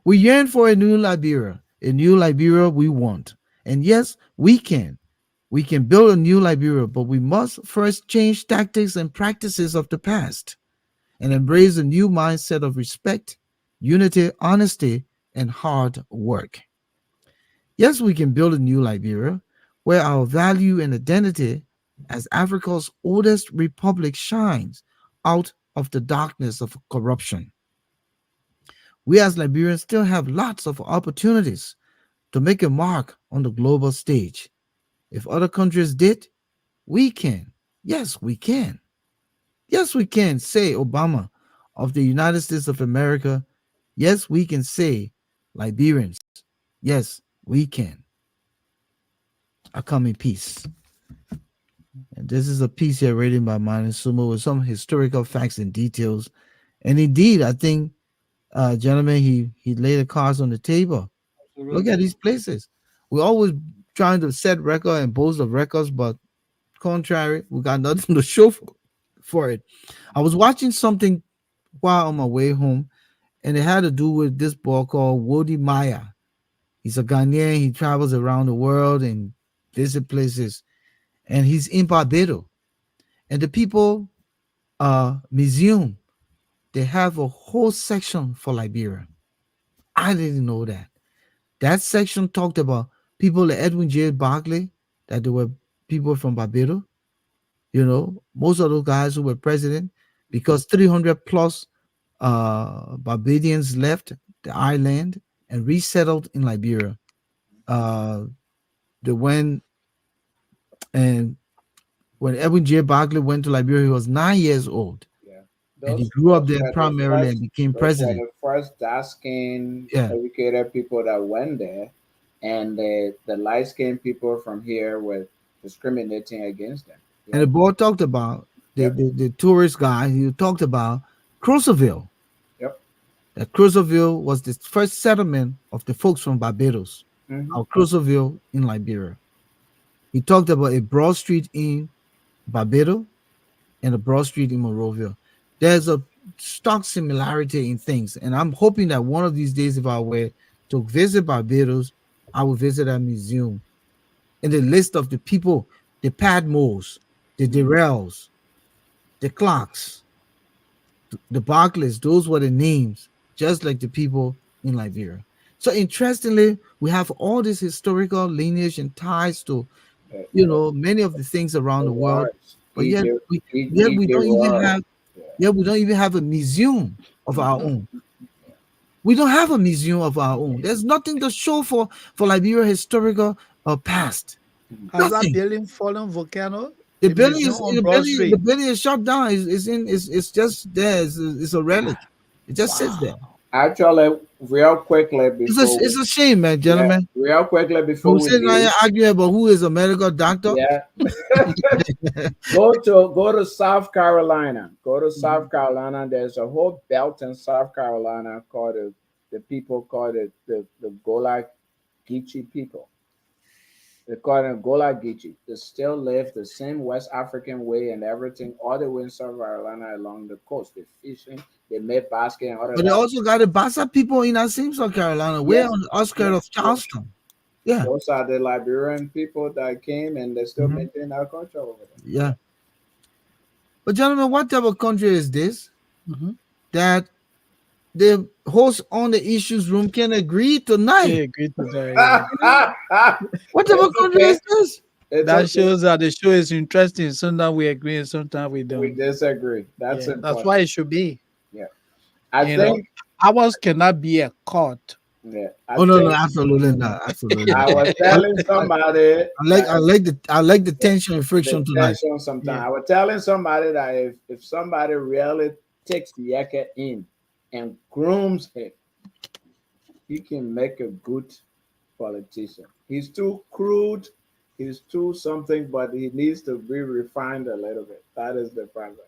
We yearn for a new Liberia we want. And yes, we can. We can build a new Liberia, but we must first change tactics and practices of the past and embrace a new mindset of respect, unity, honesty, and hard work. Yes, we can build a new Liberia where our value and identity as Africa's oldest republic shines out of the darkness of corruption. We as Liberians still have lots of opportunities to make a mark on the global stage. If other countries did, we can. Yes, we can. Yes, we can, say Obama of the United States of America. Yes, we can say Liberians. Yes, we can. I come in peace. And this is a piece here written by Manu Sumo with some historical facts and details. And indeed, I think, gentlemen, he laid the cards on the table. Look at these places. We're always trying to set record and boast of records, but contrary, we got nothing to show for it. I was watching something while on my way home, and it had to do with this boy called Wodi Maya. He's a Ghanaian. He travels around the world and visit places, and he's in Barbados. And the people museum, they have a whole section for Liberia. I didn't know that. That section talked about people like Edwin J. Barclay, that there were people from Barbados. You know, most of those guys who were president, because 300 plus Barbadians left the island and resettled in Liberia. Uh, they went, and when Edwin J. Barclay went to Liberia, he was 9 years old, Yeah. and he Those grew up those there were the primarily and first became those were president. the first dark skinned Yeah, educated people that went there, and the light skinned people from here were discriminating against them. and the Yep. board talked about Yep. the tourist guy. He talked about Crusoeville. Yep. That Crusoeville was the first settlement of the folks from Barbados. Hmm. Our Crusoeville in Liberia. He talked about a broad street in Barbados and a broad street in Monrovia. There's a stark similarity in things, and I'm hoping that one of these days, if I were to visit Barbados, I will visit that museum. In the list of the people, the Padmos, the Durrells, the Clarks, the Barclays, those were the names, just like the people in Liberia. So interestingly, we have all this historical lineage and ties to, The, many of the things around the the world, Royals, but yet we EJ don't even Royal. have, Yeah. yet we don't even have a museum of our own. We don't have a museum of our own. There's nothing to show for Liberia historical past. Has that Nothing. building fallen volcano? The The building museum is on Broad the Street. building is shut down. It's just there. It's a relic. It just sits there. Wow. Actually, real quickly before It's a shame, man, yeah, gentlemen. real quickly before We're we sitting right here leave, arguing about who is a medical doctor. yeah, go to South Carolina. Go to South Carolina. There's a whole belt in South Carolina called the people called it the Gola Geechee people. They call them Gola Geechee. They still live the same West African way and everything, all the way in South Carolina along the coast. They fishing, they make basket and all of But they that. also got the Bassa people in that same South Carolina, way Yes, on the outskirts yes, of yes. Charleston. Yeah. Those are the Liberian people that came and they still Mhm. maintain our culture over there. Yeah. But gentlemen, what type of country is this Mhm. that the host on the issues room can agree tonight. Yeah, agree to that. What type of It's country okay. is this? Yeah. It's That okay. shows that the show is interesting. Sometimes we agree and sometimes we We don't. disagree. That's Yeah, that's why important. it should be. Yeah. I You know, think. ours cannot be a court. Yeah. I Oh no, no, think absolutely not, absolutely I not. was I, telling somebody that I like the the, tension and the friction tonight. tension sometimes. Yeah. I was telling somebody that if somebody really takes the yaka in and grooms him, he can make a good politician. He's too crude, he's too something, but he needs to be refined a little bit. That is the problem.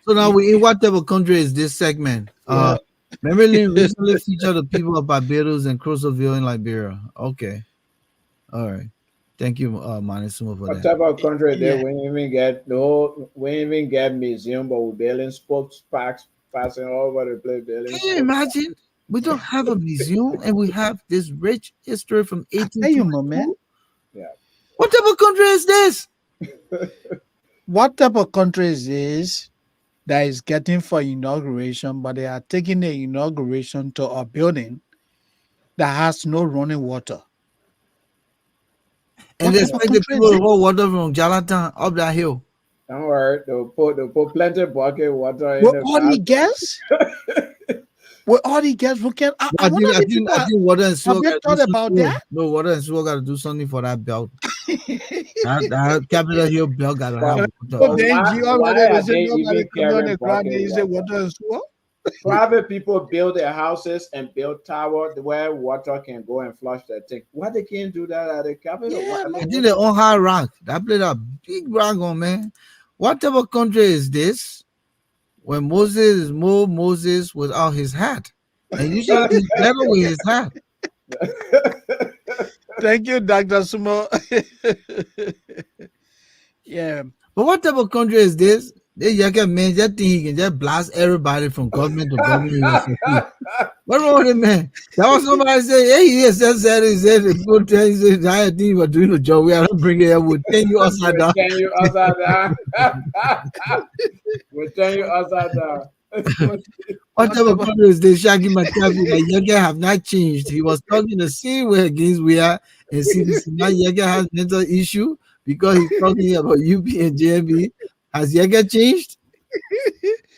So now we in what type of country is this segment? Yeah. Marilyn recently featured the people of Barbados and Crusoeville in Liberia. Okay, all right. Thank you, Manisuma, for What that. type of country there? Yeah. We ain't even get no, we ain't even get museum, but we're building spokes parks, passing all over the place, building Can you spokes. imagine? We don't have a museum and we have this rich history from I tell you, my man, 1822. Yeah. What type of country is this? what type of country is this that is getting for inauguration, but they are taking the inauguration to a building that has no running water? And What they type of expect the country people is to it? hold water from Jalatan up that hill. Don't worry, they'll put plenty of bucket water in With the all bath. the gas? With all the gas, we can. I I wonder think I if think people I think water and have sewer they got to do thought about something. that? No, water and sewer got to do something for that belt. That Capitol Hill belt got to have But water. But On. then why you why already they are say they nobody even coming on carrying the ground bucket and use the water? water and swamp. Private people build their houses and build tower where water can go and flush their tank. Why they can't do that at the capital? Yeah, man. I think they own high rock. That played a big rock on, man. What type of country is this? When Moses without his hat, and usually he's better with his hat. Thank you, Dr. Sumo. Yeah. But what type of country is this? They yaka man that think he can just blast everybody from government to government. He was succeed. What wrong with it, man? That was somebody say, hey, yes, he said the people tell you say I think you were doing the job. We are not bringing it. We'll turn you upside We'll down. turn you upside down. We'll turn you upside down. What What type type of of country is this? Shaggy McCaffrey that Yaga have not changed. He was talking the same way against we are and CDC. Now Yaga has mental issue because he's talking about UP and JMB. Has Yaga changed?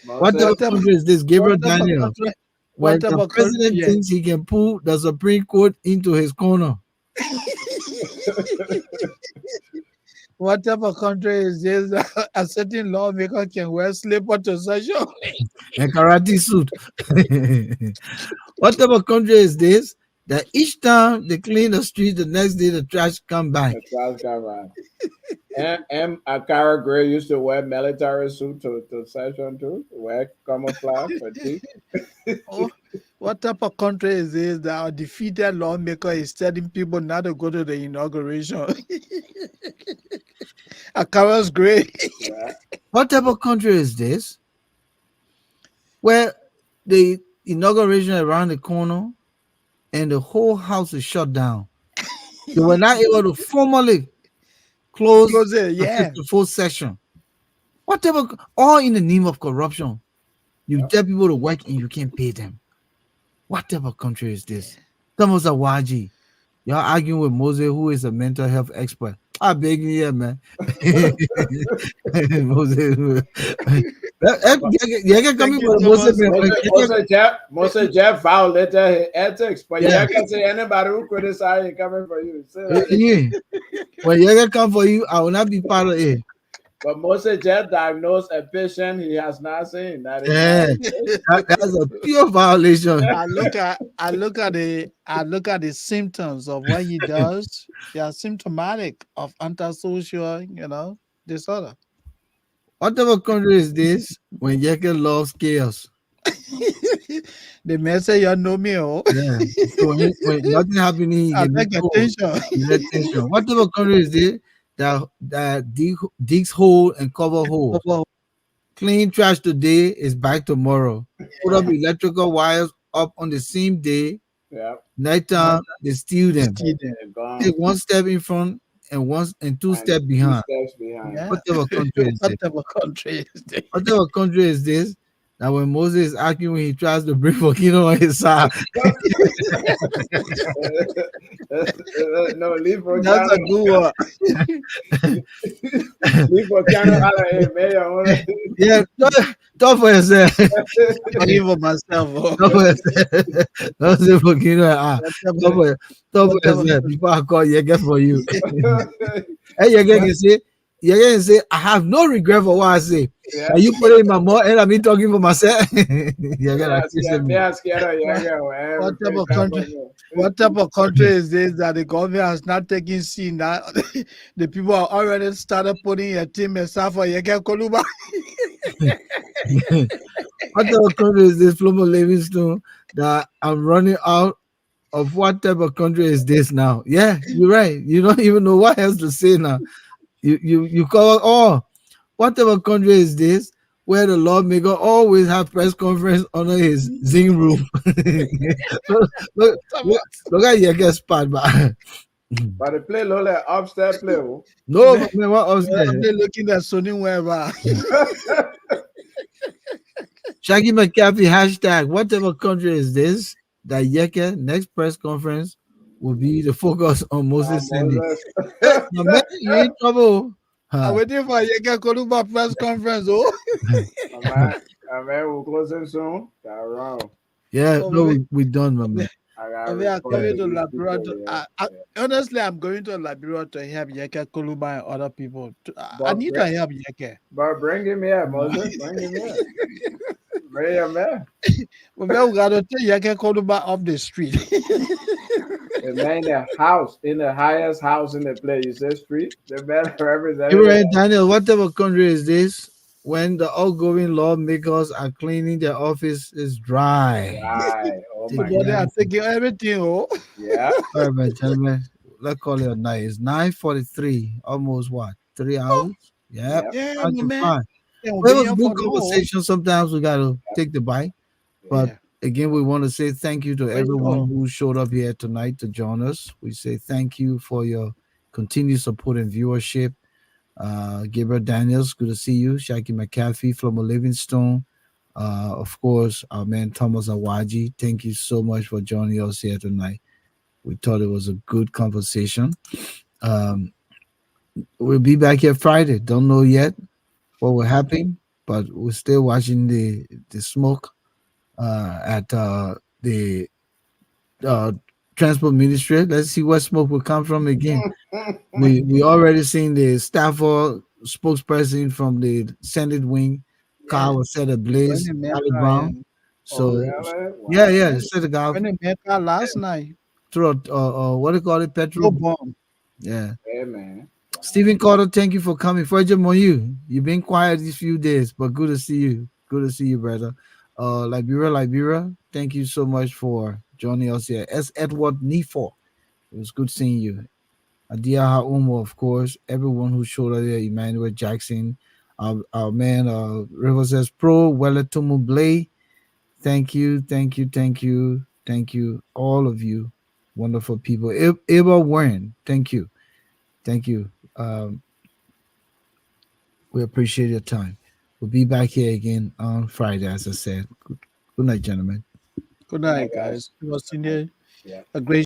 What type Moses, of what type of country is this? what Gabriel type of Daniel. country? When What type the of country? president Yeah. thinks he can pull the Supreme Court into his corner. What type of country is this that a certain lawmaker can wear slipper to session? And karate suit. What type of country is this? That each time they clean the street, the next day the trash come back. the trash cover. And Akara Gray used to wear military suit to session too, wear camouflage fatigue. Oh, what type of country is this that a defeated lawmaker is telling people not to go to the inauguration? A color's gray. Yeah. What type of country is this? Where the inauguration around the corner and the whole house is shut down. They were not able to formally close Close it, a yeah. 54 session. What type of all in the name of corruption? You Yep. tell people to work and you can't pay them. What type of country is this? Thomas Awaji. Y'all arguing with Moses, who is a mental health expert. I beg you, yeah, man. Moses, you can come Thank in you, with Moses, Thomas. man. Moses Jeff violated his ethics, but Yeah. you can say anybody who criticize you coming for you. Say that. Yeah. When you can come for you, I will not be part of it. But Moses Jeff diagnosed a patient he has not seen. That is Yeah, that's a pure violation. I look at the symptoms of what he does. They are symptomatic of antisocial, disorder. What type of country is this when Yeke loves chaos? The man say you know me, oh. Yeah. So when nothing happening, he I can be take cold. attention. He let tension. What type of country is this that digs hole and cover hole? Clean trash today is back tomorrow. Put up electrical wires up on the same day. Yeah. Nighttime, they steal them. See them. They're gone. Take one step in front and two And steps two behind. steps behind. Yeah. What type of country is What this? type of country is this? What type of country is this that when Moses is asking when he tries to bring Volcano on his side. No, leave That's a Volcano. good one. Leave Volcano out of here, man. Yeah, talk for yourself. Talking for myself. Oh. Talk for yourself. Don't say Volcano. Talk Whatever, talk for whatever. yourself before I call Yege for you. Hey, Yege can say, I have no regret for what I say. Yeah, Are you putting in my mouth and I'm talking for myself? Yege, like, they me. are scared of What, Yaga. Whatever, what type pretty of tough country? of them. What type of country is this that the government has not taken scene that the people are already started putting a team aside for Yeke Koluba? What type of country is this, Flomo Livingstone, that I'm running out of what type of country is this now? Yeah, you're right. You don't even know what else to say now. You call, oh, what type of country is this where the lawmaker always have press conference under his Zing roof? look, look, look, look at your guest spot, man. But they play low like upstairs play. Oh. No, man, what else I'm there? looking at Sony Weber. Shaggy McCaffrey hashtag, what type of country is this? That Yeke next press conference will be the focus on Moses Cindy. Moses. Hey, my man, you in trouble. I'm Huh. waiting for Yeke Koluba press conference. Oh, Man, we're closing soon. That's wrong. Yeah, oh no, maybe, we done, my man. I got I to mean, I'm report coming to to these Liberia. people. Honestly, I'm going to Liberia to help Yeke Koluba and other people. I But, need to help Yeke. but bring him here, Moses. Bring him here. Bring him here. But we got to take Yeke Koluba off the street. The man in the highest house in the place. You say street. The man represented. Abraham Daniel, what type of country is this when the outgoing lawmakers are cleaning their office is dry? Right. Oh The my body God. are taking everything. Oh, Yeah. All right, my gentlemen, let's call it a night. It's 9:43, almost what, 3 hours? Yep, Yeah. yeah, time my to man. fly. Yeah, we'll Well, it be was here good for long. conversation. Sometimes we got to take the bite. But Yeah. again, we want to say thank you to For everyone sure. who showed up here tonight to join us. We say thank you for your continued support and viewership. Gabriel Daniels, good to see you. Shaki McCaffrey, Flomo Livingstone, of course, our man Thomas Awaji. Thank you so much for joining us here tonight. We thought it was a good conversation. Um, we'll be back here Friday. Don't know yet what will happen, but we're still watching the smoke at the uh, transport ministry. Let's see where smoke will come from again. We already seen the Stafford spokesperson from the Senate wing car Yeah. was set ablaze, When the Charlie Mecca Brown. and Oh So really? yeah, Wow. yeah, they set the guy when the Mecca last night, through what do you call it, no petrol. bomb. Yeah. Hey man. Wow. Stephen Carter, thank you for coming. Frederick Moyu, you've been quiet these few days, but good to see you. Good to see you, brother. Liberia, thank you so much for joining us here. S. Edward Nifo, it was good seeing you. Adia Umo, of course, everyone who showed up there, Emmanuel Jackson, our man, River says Pro, Welletumu Blay. Thank you, thank you, thank you, thank you, all of you, wonderful people. Eva Warren, thank you, thank you. We appreciate your time. We'll be back here again on Friday, as I said. Good night, gentlemen. Good Good night, night, guys. guys. It was Good night. indeed Yeah. a great